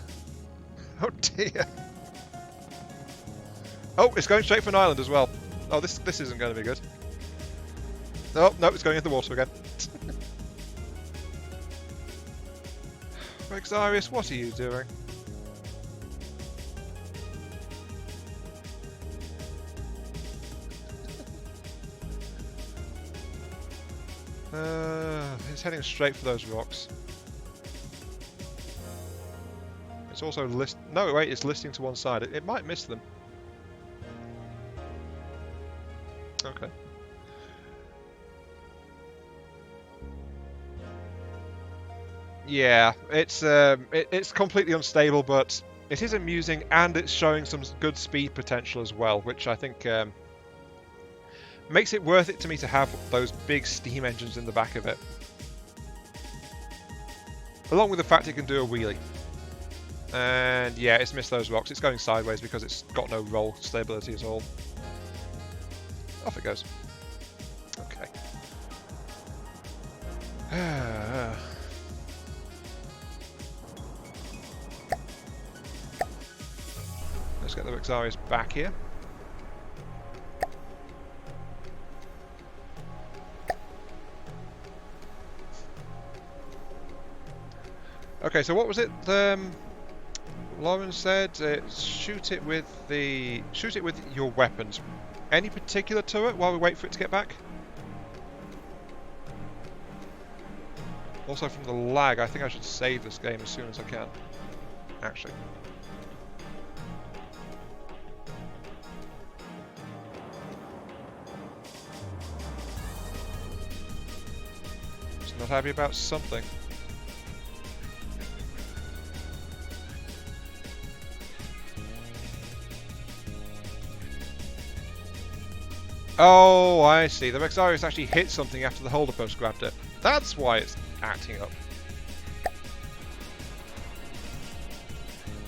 Speaker 1: Oh dear. Oh, it's going straight for an island as well. Oh, this isn't going to be good. Oh, no, it's going into the water again. Rexarius, what are you doing? It's heading straight for those rocks. It's also no, wait, it's listing to one side. It might miss them. Okay. Yeah, it's completely unstable, but it is amusing, and it's showing some good speed potential as well, which I think makes it worth it to me to have those big steam engines in the back of it. Along with the fact it can do a wheelie. And yeah, it's missed those rocks. It's going sideways because it's got no roll stability at all. Off it goes. Okay. Let's get the Rexarius back here. Okay, so what was it? Lauren said shoot it with your weapons. Any particular turret while we wait for it to get back? Also, from the lag, I think I should save this game as soon as I can. Actually. Just not happy about something. Oh, I see. The Rexarius actually hit something after the holder post grabbed it. That's why it's acting up.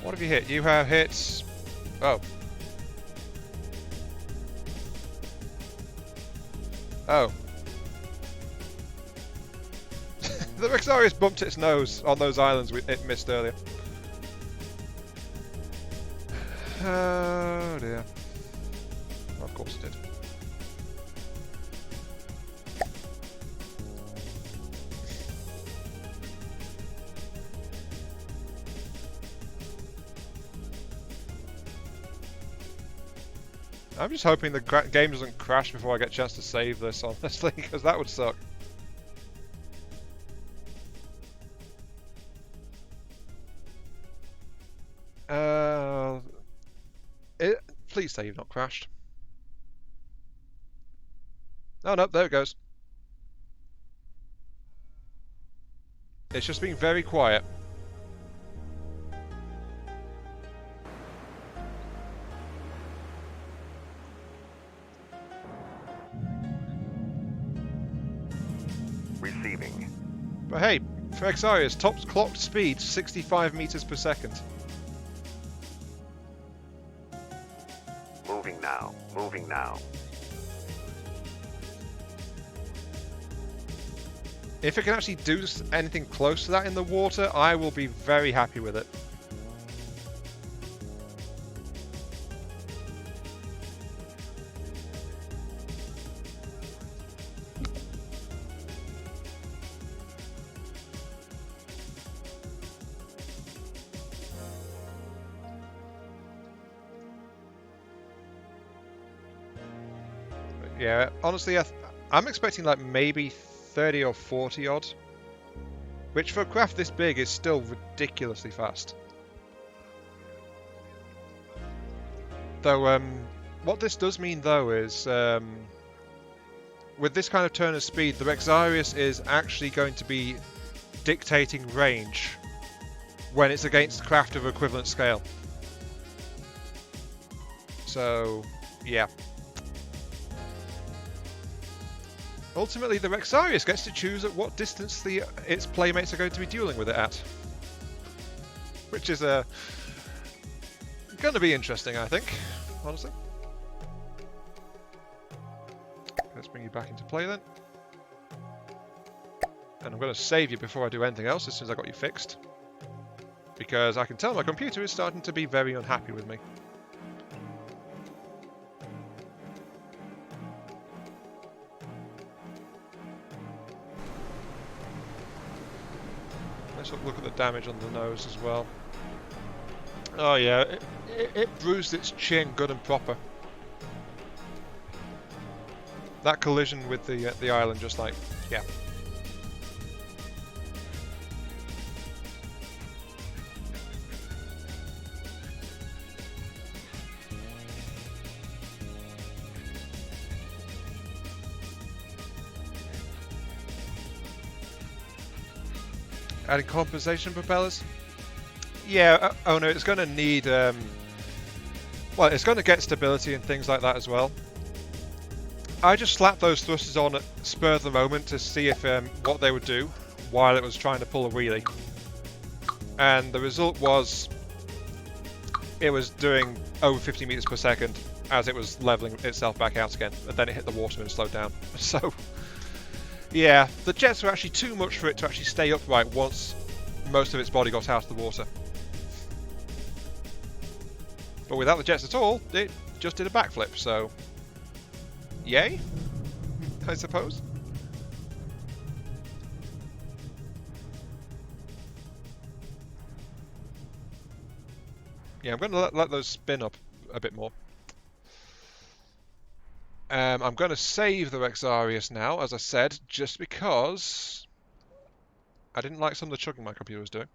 Speaker 1: What have you hit? You have hit... Oh. Oh. The Rexarius bumped its nose on those islands it missed earlier. Oh dear. Well, of course it did. I'm just hoping the game doesn't crash before I get a chance to save this, honestly, because that would suck. Please say you've not crashed. Oh no, there it goes. It's just being very quiet.
Speaker 2: Receiving.
Speaker 1: But hey, for Rexarius, top clocked speed 65 meters per second.
Speaker 2: Moving now. Moving now.
Speaker 1: If it can actually do anything close to that in the water, I will be very happy with it. Yeah, honestly, I'm expecting like maybe 30 or 40 odd, which for a craft this big is still ridiculously fast. Though, what this does mean though is, with this kind of turn of speed, the Rexarius is actually going to be dictating range when it's against craft of equivalent scale. So, yeah. Ultimately, the Rexarius gets to choose at what distance its playmates are going to be dueling with it at. Which is going to be interesting, I think, honestly. Let's bring you back into play then. And I'm going to save you before I do anything else as soon as I got you fixed. Because I can tell my computer is starting to be very unhappy with me. Let's look at the damage on the nose as well. Oh yeah, it bruised its chin good and proper. That collision with the island just like, yeah. Adding compensation propellers? Yeah, oh no, it's going to need, well, it's going to get stability and things like that as well. I just slapped those thrusters on at spur of the moment to see if what they would do while it was trying to pull a wheelie. And the result was it was doing over 50 meters per second as it was leveling itself back out again. And then it hit the water and slowed down. So, yeah, the jets were actually too much for it to actually stay upright once most of its body got out of the water. But without the jets at all, it just did a backflip, so yay, I suppose. Yeah, I'm going to let those spin up a bit more. I'm going to save the Rexarius now, as I said, just because I didn't like some of the chugging my computer was doing.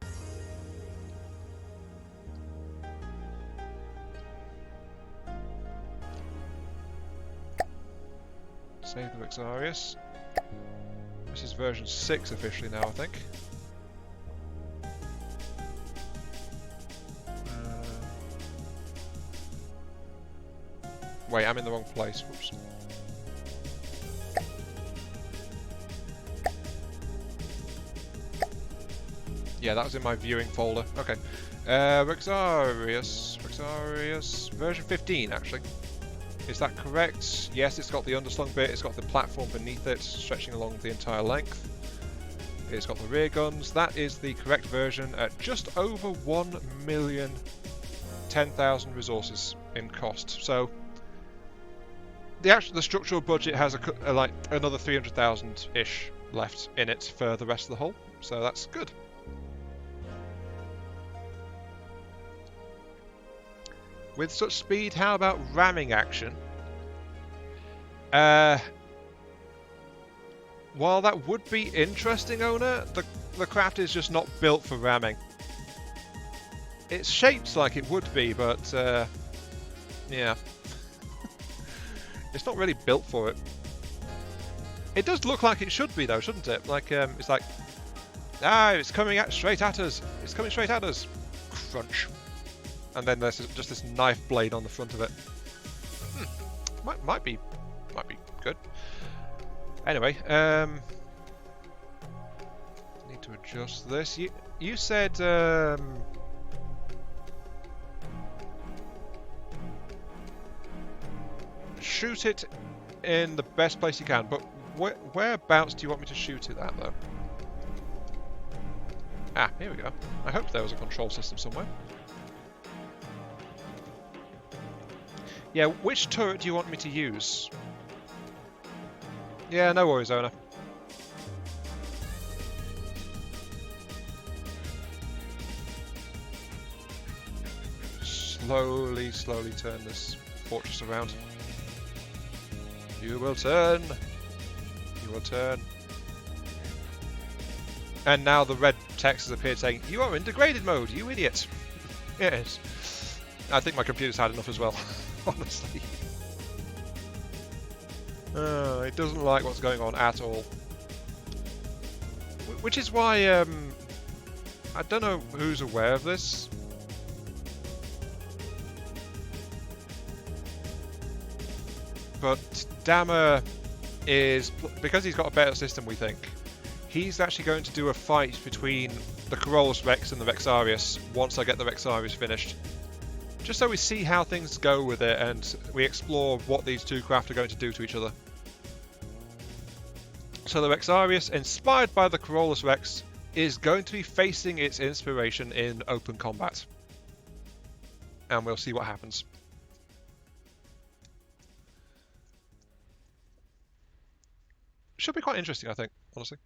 Speaker 1: Save the Rexarius. This is version 6 officially now, I think. Wait, I'm in the wrong place. Whoops. Yeah, that was in my viewing folder. Okay. Rexarius, version 15 actually. Is that correct? Yes, it's got the underslung bit, it's got the platform beneath it, stretching along the entire length. It's got the rear guns. That is the correct version at just over 1,010,000 resources in cost. So the structural budget has like another 300,000-ish left in it for the rest of the hull. So that's good. With such speed, how about ramming action? While that would be interesting, Owner, the craft is just not built for ramming. It's shaped like it would be, but yeah. It's not really built for it. It does look like it should be though, shouldn't it? Like, it's like, it's coming straight at us. It's coming straight at us. Crunch. And then there's just this knife blade on the front of it. Might be good. Anyway, need to adjust this. You said shoot it in the best place you can, but whereabouts do you want me to shoot it at though? Ah, here we go. I hope there was a control system somewhere. Yeah, which turret do you want me to use? Yeah, no worries, Owner. Slowly turn this fortress around. You will turn. You will turn. And now the red text has appeared saying, "You are in degraded mode, you idiot." Yes. I think my computer's had enough as well. Honestly. It doesn't like what's going on at all. Which is why, I don't know who's aware of this. But Dammer is, because he's got a better system we think, he's actually going to do a fight between the Corollas Rex and the Rexarius once I get the Rexarius finished. Just so we see how things go with it and we explore what these two craft are going to do to each other. So the Rexarius, inspired by the Corollas Rex, is going to be facing its inspiration in open combat. And we'll see what happens. Should be quite interesting, I think, honestly.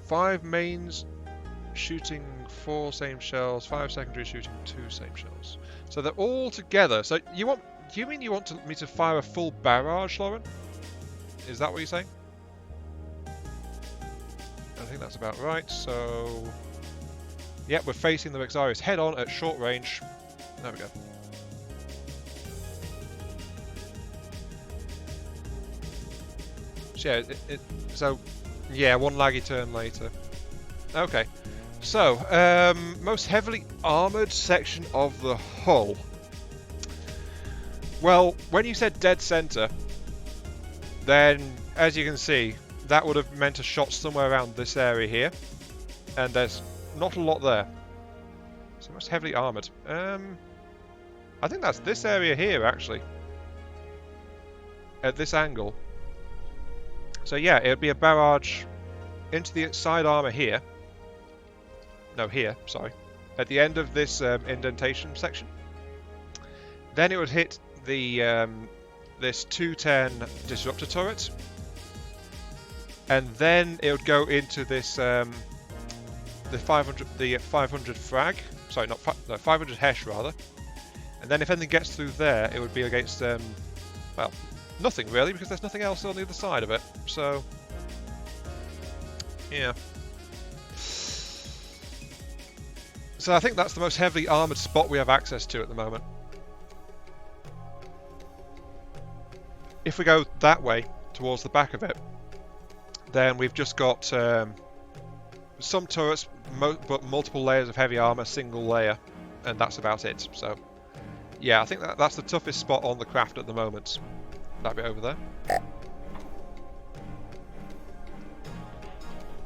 Speaker 1: Five mains shooting 4 same shells, 5 secondary shooting 2 same shells. So they're all together. So you want? Do you mean you want me to fire a full barrage, Lauren? Is that what you're saying? I think that's about right. So, yeah, we're facing the Rexarius head on at short range. There we go. So, yeah, one laggy turn later. Okay. So, most heavily armoured section of the hull. Well, when you said dead centre, then, as you can see, that would have meant a shot somewhere around this area here. And there's not a lot there. So most heavily armoured. I think that's this area here, actually. At this angle. So yeah, it would be a barrage into the side armour here. No, here, sorry. At the end of this indentation section. Then it would hit the this 210 disruptor turret. And then it would go into this the 500 frag. Sorry, not 500 Hesh rather. And then if anything gets through there, it would be against well, nothing really, because there's nothing else on the other side of it. So yeah. So I think that's the most heavily armoured spot we have access to at the moment. If we go that way, towards the back of it, then we've just got some turrets, but multiple layers of heavy armour, single layer, and that's about it. So, yeah, I think that's the toughest spot on the craft at the moment. That bit over there.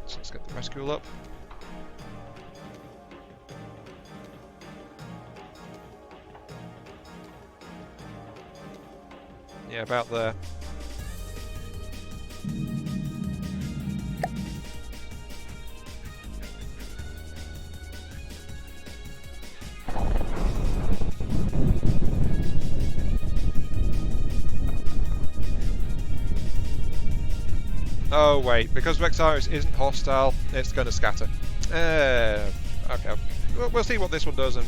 Speaker 1: So let's get the rescue up. Yeah, about there. Oh wait, because Rexarius isn't hostile, it's going to scatter. Okay, we'll see what this one does and...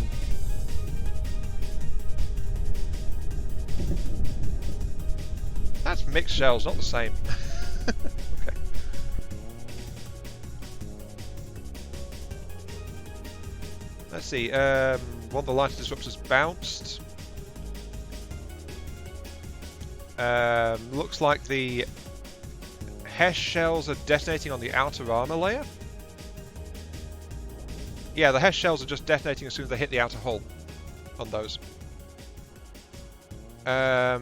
Speaker 1: That's mixed shells, not the same. Okay. Let's see, one of the lighter disruptors bounced. Looks like the Hesh shells are detonating on the outer armor layer. Yeah, the Hesh shells are just detonating as soon as they hit the outer hull on those. That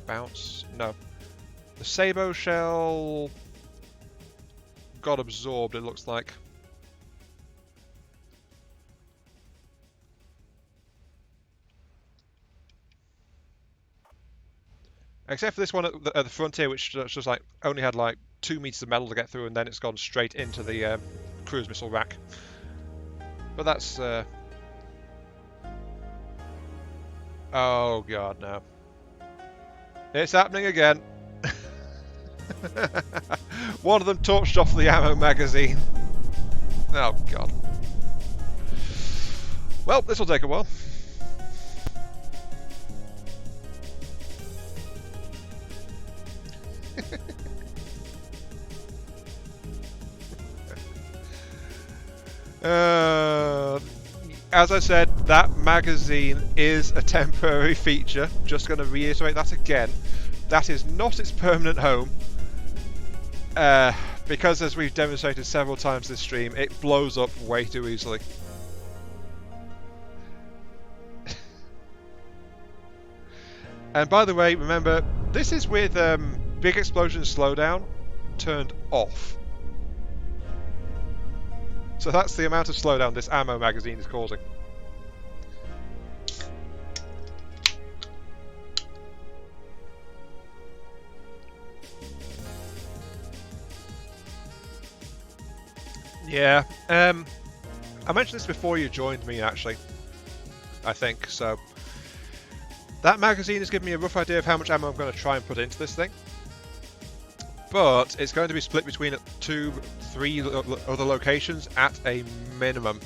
Speaker 1: bounce? No. The Sabo shell got absorbed, it looks like. Except for this one at the frontier, which just like only had like 2 meters of metal to get through, and then it's gone straight into the cruise missile rack. But that's oh god, no! It's happening again. One of them torched off the ammo magazine. Oh god. Well, this will take a while. As I said, that magazine is a temporary feature. Just going to reiterate that again. That is not its permanent home. Because as we've demonstrated several times this stream, it blows up way too easily. And by the way, remember, this is with big explosion slowdown turned off. So that's the amount of slowdown this ammo magazine is causing. Yeah. I mentioned this before you joined me, actually. I think so. That magazine has given me a rough idea of how much ammo I'm going to try and put into this thing. But it's going to be split between 2-3 other locations at a minimum.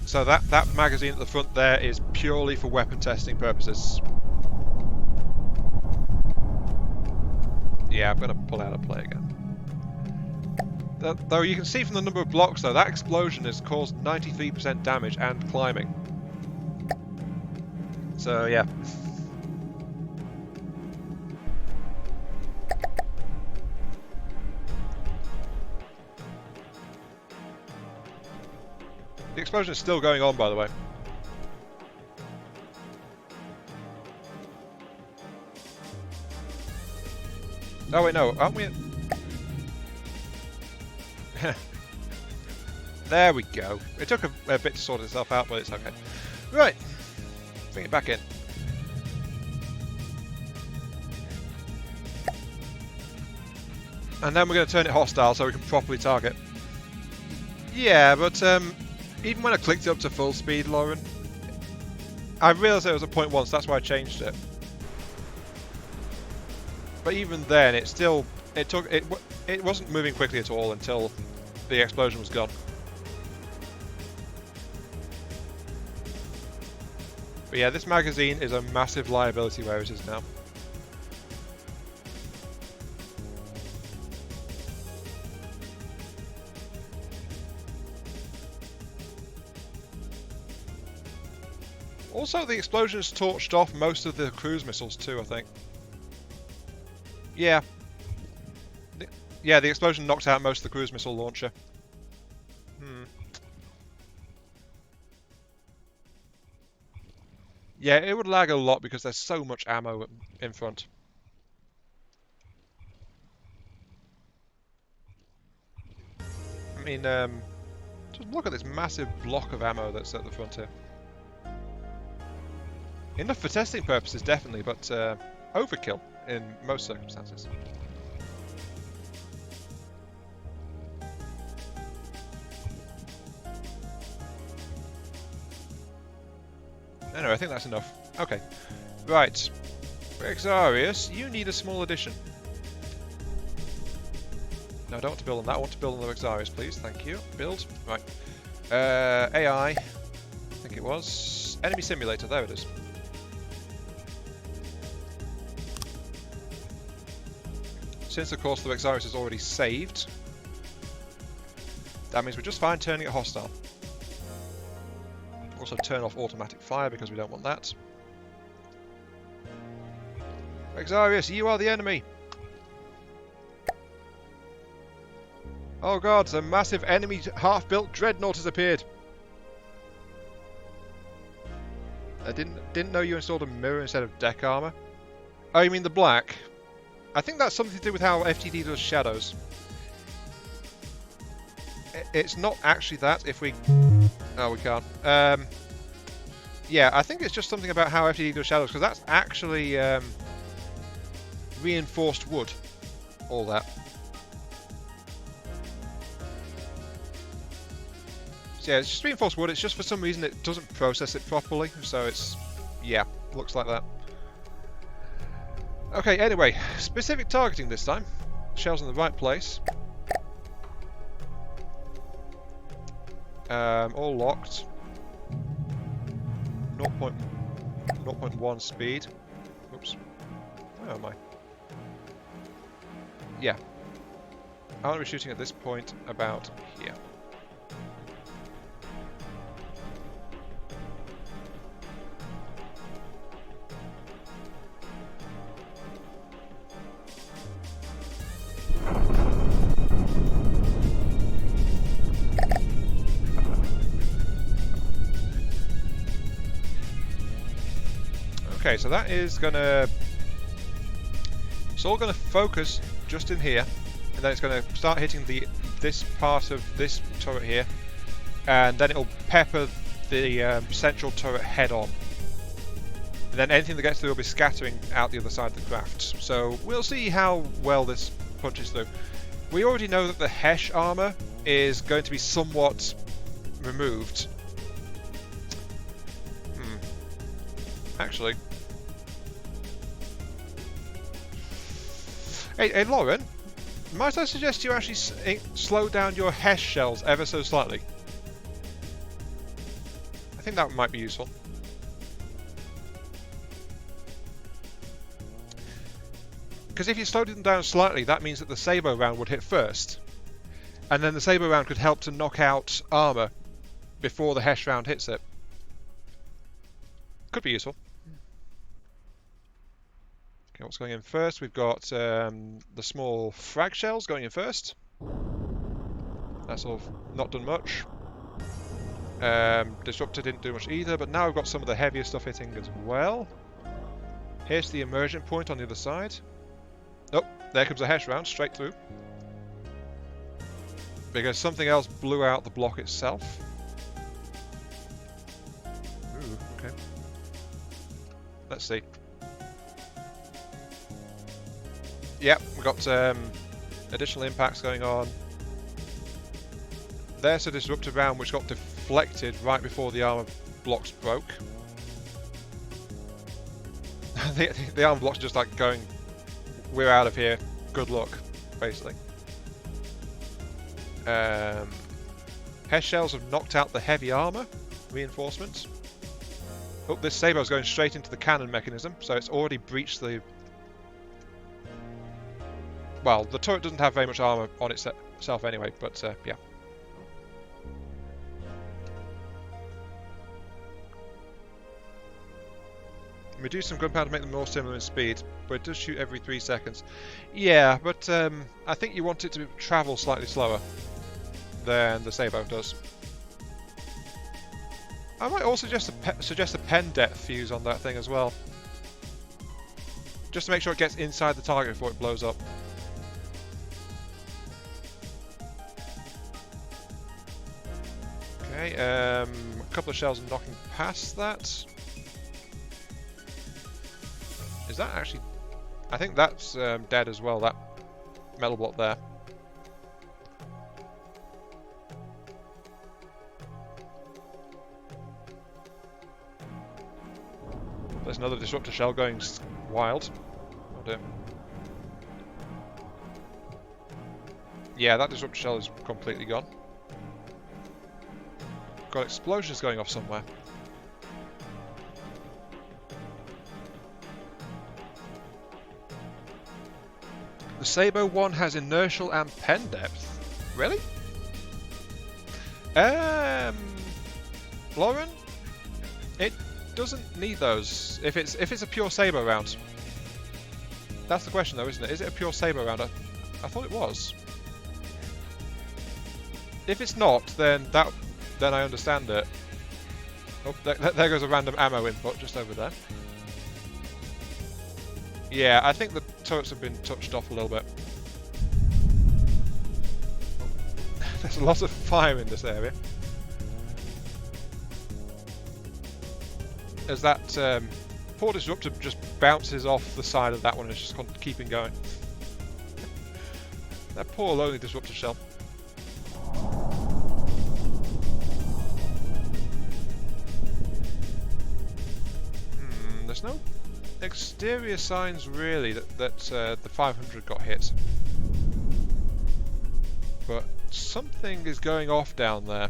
Speaker 1: So that magazine at the front there is purely for weapon testing purposes. Yeah, I'm going to pull out and play again. Though you can see from the number of blocks, though, that explosion has caused 93% damage and climbing. So, yeah. The explosion is still going on, by the way. Oh wait, no, aren't we at... There we go. It took a bit to sort itself out, but it's okay. Right. Bring it back in. And then we're going to turn it hostile so we can properly target. Yeah, but even when I clicked it up to full speed, Lauren, I realised it was a 0.1, so that's why I changed it. But even then, it wasn't moving quickly at all until the explosion was gone. But yeah, this magazine is a massive liability where it is now. Also, the explosion has torched off most of the cruise missiles too, I think. Yeah. Yeah, the explosion knocked out most of the cruise missile launcher. Yeah, it would lag a lot because there's so much ammo in front. I mean, just look at this massive block of ammo that's at the front here. Enough for testing purposes, definitely, but overkill in most circumstances. Anyway, I think that's enough. Okay. Right. Rexarius, you need a small addition. No, I don't want to build on that. I want to build on the Rexarius, please. Thank you. Build. Right. AI. I think it was. Enemy simulator. There it is. Since, of course, the Rexarius is already saved, that means we're just fine turning it hostile. Also turn off automatic fire because we don't want that. Rexarius, you are the enemy! Oh god, a massive enemy half-built dreadnought has appeared! I didn't know you installed a mirror instead of deck armor. Oh, you mean the black? I think that's something to do with how FTD does shadows. It's not actually that if we... Oh, we can't. Yeah, I think it's just something about how FTD does shadows, because that's actually reinforced wood. All that. So yeah, it's just reinforced wood. It's just for some reason it doesn't process it properly. So it's... Yeah, looks like that. Okay, anyway, specific targeting this time. Shells in the right place. All locked. 0.1 speed. Oops. Where am I? Yeah. I want to be shooting at this point about here. Okay, so that is gonna... It's all gonna focus just in here, and then it's gonna start hitting this part of this turret here, and then it'll pepper the central turret head on. And then anything that gets through will be scattering out the other side of the craft. So we'll see how well this punches through. We already know that the Hesh armor is going to be somewhat removed. Actually. Hey, Lauren, might I suggest you actually slow down your Hesh shells ever so slightly? I think that might be useful. Because if you slowed them down slightly, that means that the Saber round would hit first. And then the Saber round could help to knock out armor before the Hesh round hits it. Could be useful. Okay, what's going in first? We've got the small frag shells going in first. That's all not done much. Disruptor didn't do much either, but now we've got some of the heavier stuff hitting as well. Here's the emergent point on the other side. Oh, there comes a Hesh round straight through. Because something else blew out the block itself. Ooh, okay. Let's see. Yep, we've got additional impacts going on. There's a disruptor round which got deflected right before the armor blocks broke. the armor blocks are just like going, we're out of here, good luck, basically. Hesh shells have knocked out the heavy armor reinforcements. Oh, this Saber's going straight into the cannon mechanism, so it's already breached the... Well, the turret doesn't have very much armor on itself anyway, but yeah. Reduce some gunpowder to make them more similar in speed, but it does shoot every 3 seconds. Yeah, but I think you want it to travel slightly slower than the Sabo does. I might also suggest a pen depth fuse on that thing as well. Just to make sure it gets inside the target before it blows up. Okay, a couple of shells are knocking past that. Is that actually... I think that's dead as well, that metal block there. There's another disruptor shell going wild. Oh dear. Yeah, that disruptor shell is completely gone. Got explosions going off somewhere. The Sabo one has inertial and pen depth. Really? Lauren? It doesn't need those. If it's a pure Sabo round. That's the question though, isn't it? Is it a pure Sabo round? I thought it was. If it's not, then I understand it. Oh, there goes a random ammo input just over there. Yeah, I think the turrets have been touched off a little bit. There's a lot of fire in this area. As that poor disruptor just bounces off the side of that one and it's just keeping going. That poor lonely disruptor shell. There's no exterior signs really that the 500 got hit. But something is going off down there.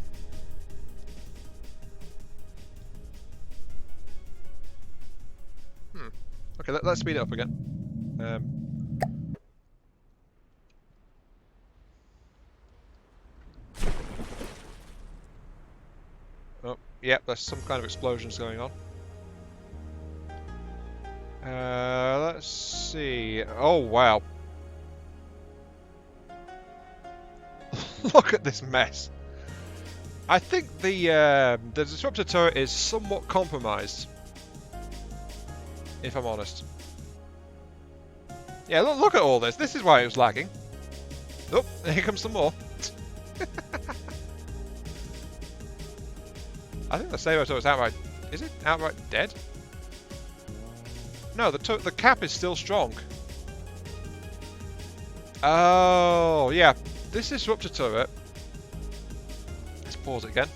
Speaker 1: Okay, let's speed it up again. Oh, yeah, there's some kind of explosions going on. Let's see. Oh, wow. Look at this mess. I think the disruptor turret is somewhat compromised. If I'm honest. Yeah, look at all this. This is why it was lagging. Oh, here comes some more. I think the Sabo turret is outright... Is it outright dead? No, the cap is still strong. Oh, yeah. This disruptor turret. Let's pause it again.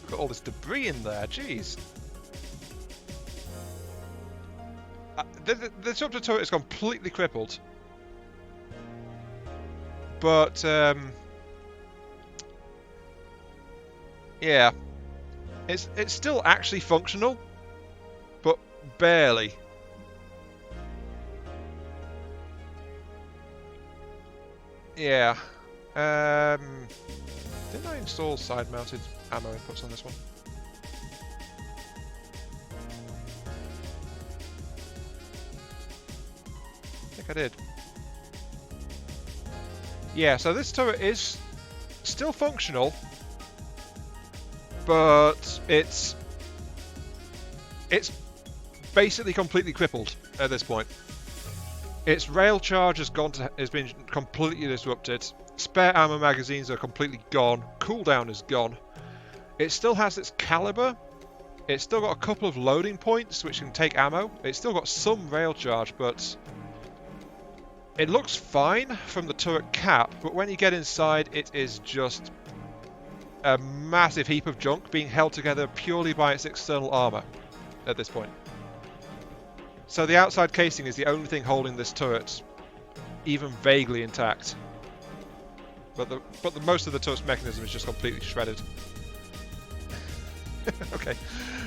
Speaker 1: Got all this debris in there. Jeez. The disruptor turret is completely crippled. But, yeah. It's still actually functional, but barely. Yeah. Didn't I install side-mounted ammo inputs on this one? I think I did. Yeah, so this turret is still functional, but it's basically completely crippled at this point. Its rail charge has been completely disrupted. Spare ammo magazines are completely gone. Cooldown is gone. It still has its caliber. It's still got a couple of loading points which can take ammo. It's still got some rail charge, but it looks fine from the turret cap, but when you get inside, it is just a massive heap of junk being held together purely by its external armor at this point. So the outside casing is the only thing holding this turret even vaguely intact. But the most of the turret's mechanism is just completely shredded. Okay.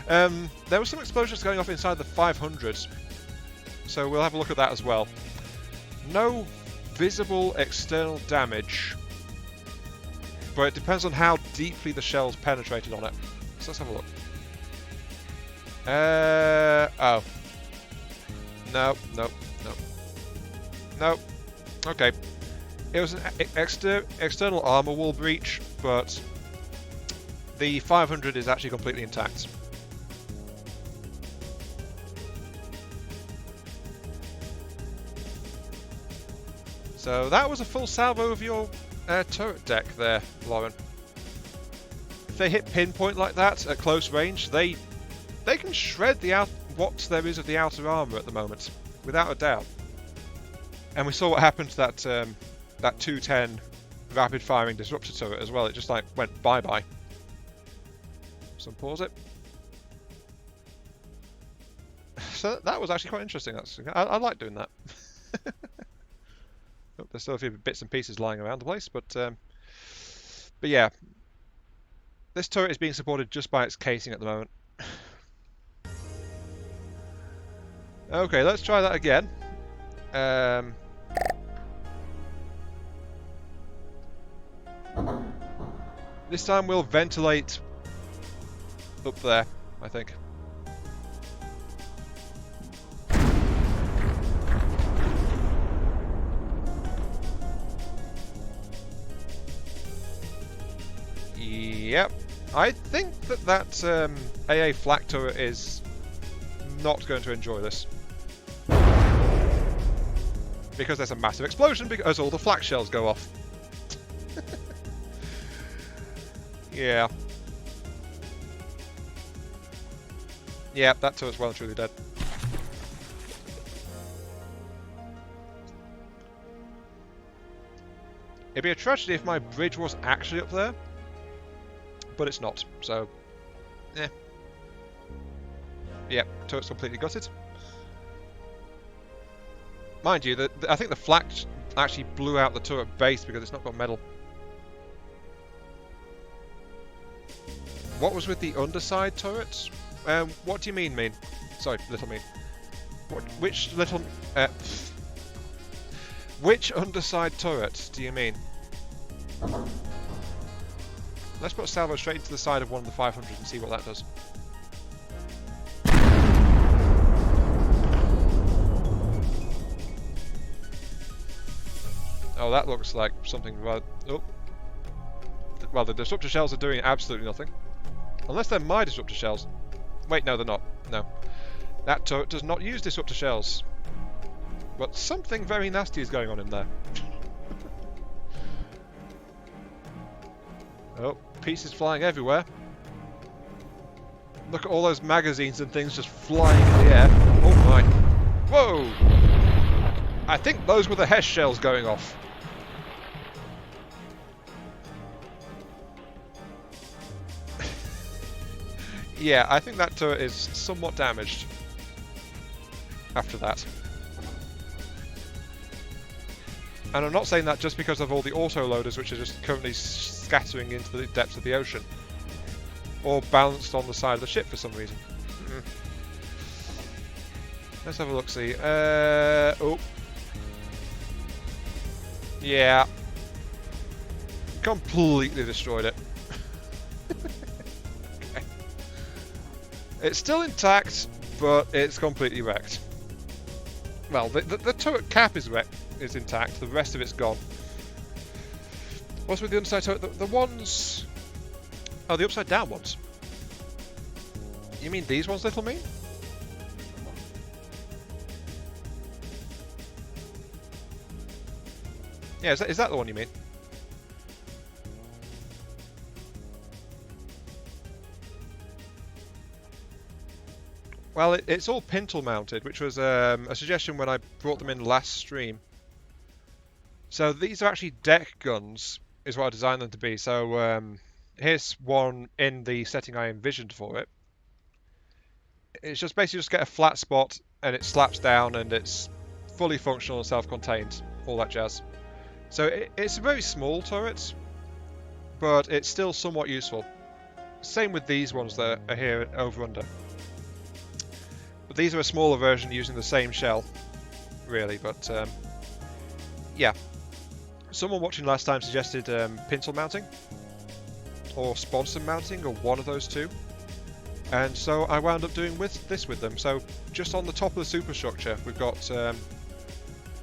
Speaker 1: There were some explosions going off inside the 500s, so we'll have a look at that as well. No visible external damage, but it depends on how deeply the shells penetrated on it. So let's have a look. Oh. No. Okay. It was an external armor wall breach, but the 500 is actually completely intact. So that was a full salvo of your turret deck there, Lauren. If they hit pinpoint like that at close range, they can shred what there is of the outer armor at the moment, without a doubt. And we saw what happened to that 210 rapid firing disruptor turret as well. It just like went bye-bye. So pause it. So that was actually quite interesting. I like doing that. Oh, there's still a few bits and pieces lying around the place, but yeah, this turret is being supported just by its casing at the moment. Okay, let's try that again. This time we'll ventilate up there, I think. Yep. I think that AA flak turret is not going to enjoy this. Because there's a massive explosion because all the flak shells go off. Yeah. Yeah, that turret's well and truly dead. It'd be a tragedy if my bridge was actually up there, but it's not, so eh. Yeah, turret's completely gutted. Mind you, I think the flak actually blew out the turret base because it's not got metal. What was with the underside turrets? What do you mean? Sorry, little mean. Which underside turret do you mean? Let's put a salvo straight into the side of one of the 500 and see what that does. Oh, that looks like something rather... Oh. Well, the disruptor shells are doing absolutely nothing. Unless they're my disruptor shells. Wait, no, they're not. No. That turret does not use disruptor shells. But something very nasty is going on in there. Oh, pieces flying everywhere. Look at all those magazines and things just flying in the air. Oh my. Whoa! I think those were the Hesh shells going off. Yeah, I think that turret is somewhat damaged after that. And I'm not saying that just because of all the auto-loaders which are just currently scattering into the depths of the ocean. Or balanced on the side of the ship for some reason. Let's have a look-see. Oh. Yeah. Completely destroyed it. Okay. It's still intact, but it's completely wrecked. Well, the turret cap is intact, the rest of it's gone. What's with the underside turret? The ones... Oh, the upside down ones. You mean these ones, little me? Yeah, is that the one you mean? Well, it's all pintle mounted, which was a suggestion when I brought them in last stream. So these are actually deck guns, is what I designed them to be. So here's one in the setting I envisioned for it. It's just basically just get a flat spot and it slaps down and it's fully functional and self-contained, all that jazz. So it's a very small turret, but it's still somewhat useful. Same with these ones that are here over under. But these are a smaller version using the same shell, really, but yeah. Someone watching last time suggested pintle mounting, or sponson mounting, or one of those two. And so I wound up doing this with them. So just on the top of the superstructure, we've got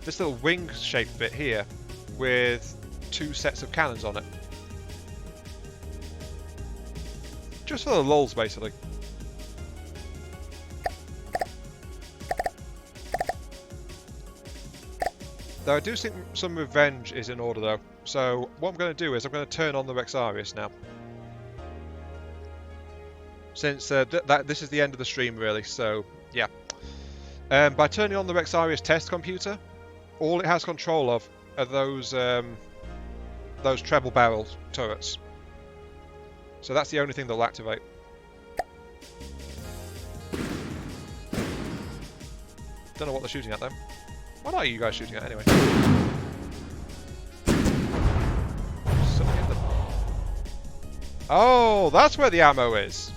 Speaker 1: this little wing-shaped bit here with two sets of cannons on it. Just for the lulz, basically. Though I do think some revenge is in order, though. So what I'm going to do is I'm going to turn on the Rexarius now. Since this is the end of the stream, really, so yeah. By turning on the Rexarius test computer, all it has control of are those treble barrel turrets. So that's the only thing that'll activate. Don't know what they're shooting at, though. What are you guys shooting at, anyway? Something in the... Oh, that's where the ammo is!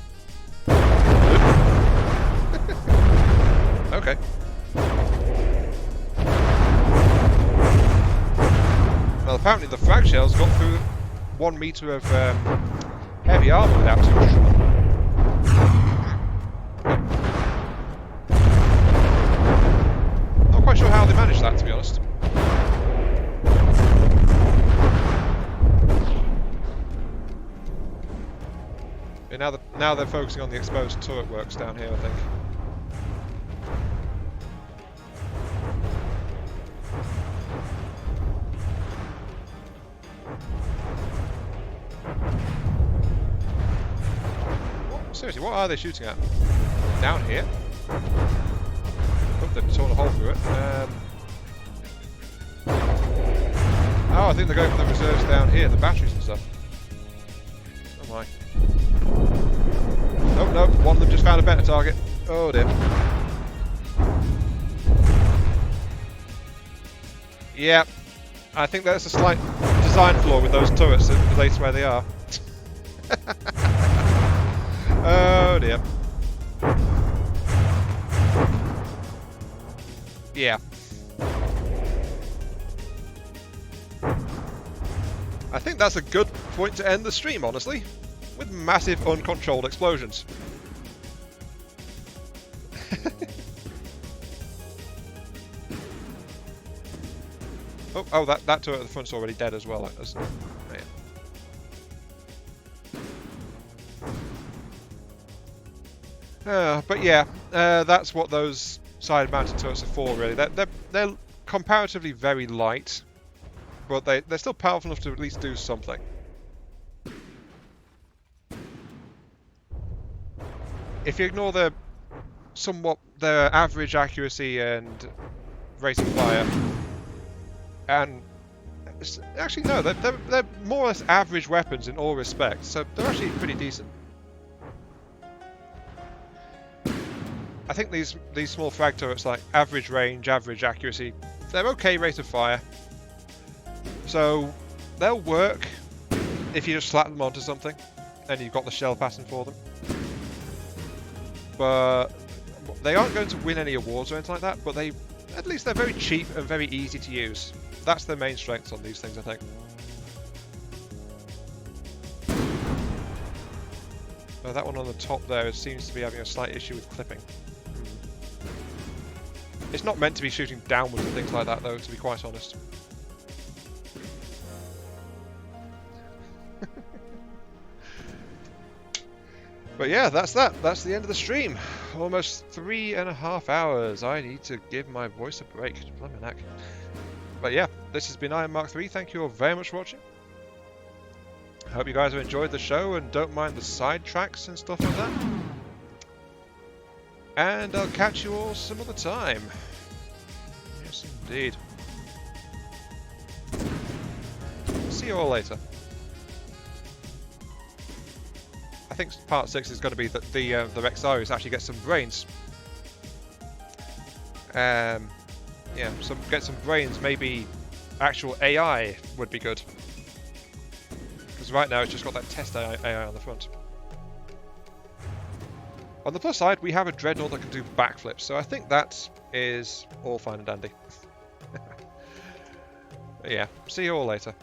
Speaker 1: Okay. Well, apparently the frag shells got through 1 meter of heavy armor without too much trouble. Not quite sure how they managed that, to be honest. Yeah, now they're focusing on the exposed turret works down here, I think. Seriously, what are they shooting at? Down here? Oh, they've torn a hole through it. Oh, I think they're going for the reserves down here, the batteries and stuff. Oh my. Oh no, one of them just found a better target. Oh dear. Yeah, I think there's a slight design flaw with those turrets at the place where they are. Oh dear. Yeah. I think that's a good point to end the stream, honestly. With massive uncontrolled explosions. oh, that turret at the front's already dead as well. But yeah, that's what those side-mounted turrets are for, really. They're comparatively very light, but they're still powerful enough to at least do something. If you ignore their average accuracy and rate of fire, And actually, no, they're more or less average weapons in all respects, so they're actually pretty decent. I think these small frag turrets, like average range, average accuracy, they're okay rate of fire. So they'll work if you just slap them onto something and you've got the shell pattern for them. But they aren't going to win any awards or anything like that, but at least they're very cheap and very easy to use. That's their main strengths on these things, I think. That one on the top there seems to be having a slight issue with clipping. It's not meant to be shooting downwards and things like that, though, to be quite honest. But yeah, that's that. That's the end of the stream. Almost 3.5 hours. I need to give my voice a break. Blimey neck. But yeah, this has been AM3. Thank you all very much for watching. I hope you guys have enjoyed the show and don't mind the side tracks and stuff like that. And I'll catch you all some other time. Yes, indeed. See you all later. I think part 6 is going to be that the Rexarius actually gets some brains. Yeah, get some brains. Maybe actual AI would be good. Because right now it's just got that test AI on the front. On the plus side, we have a Dreadnought that can do backflips, so I think that is all fine and dandy. Yeah, see you all later.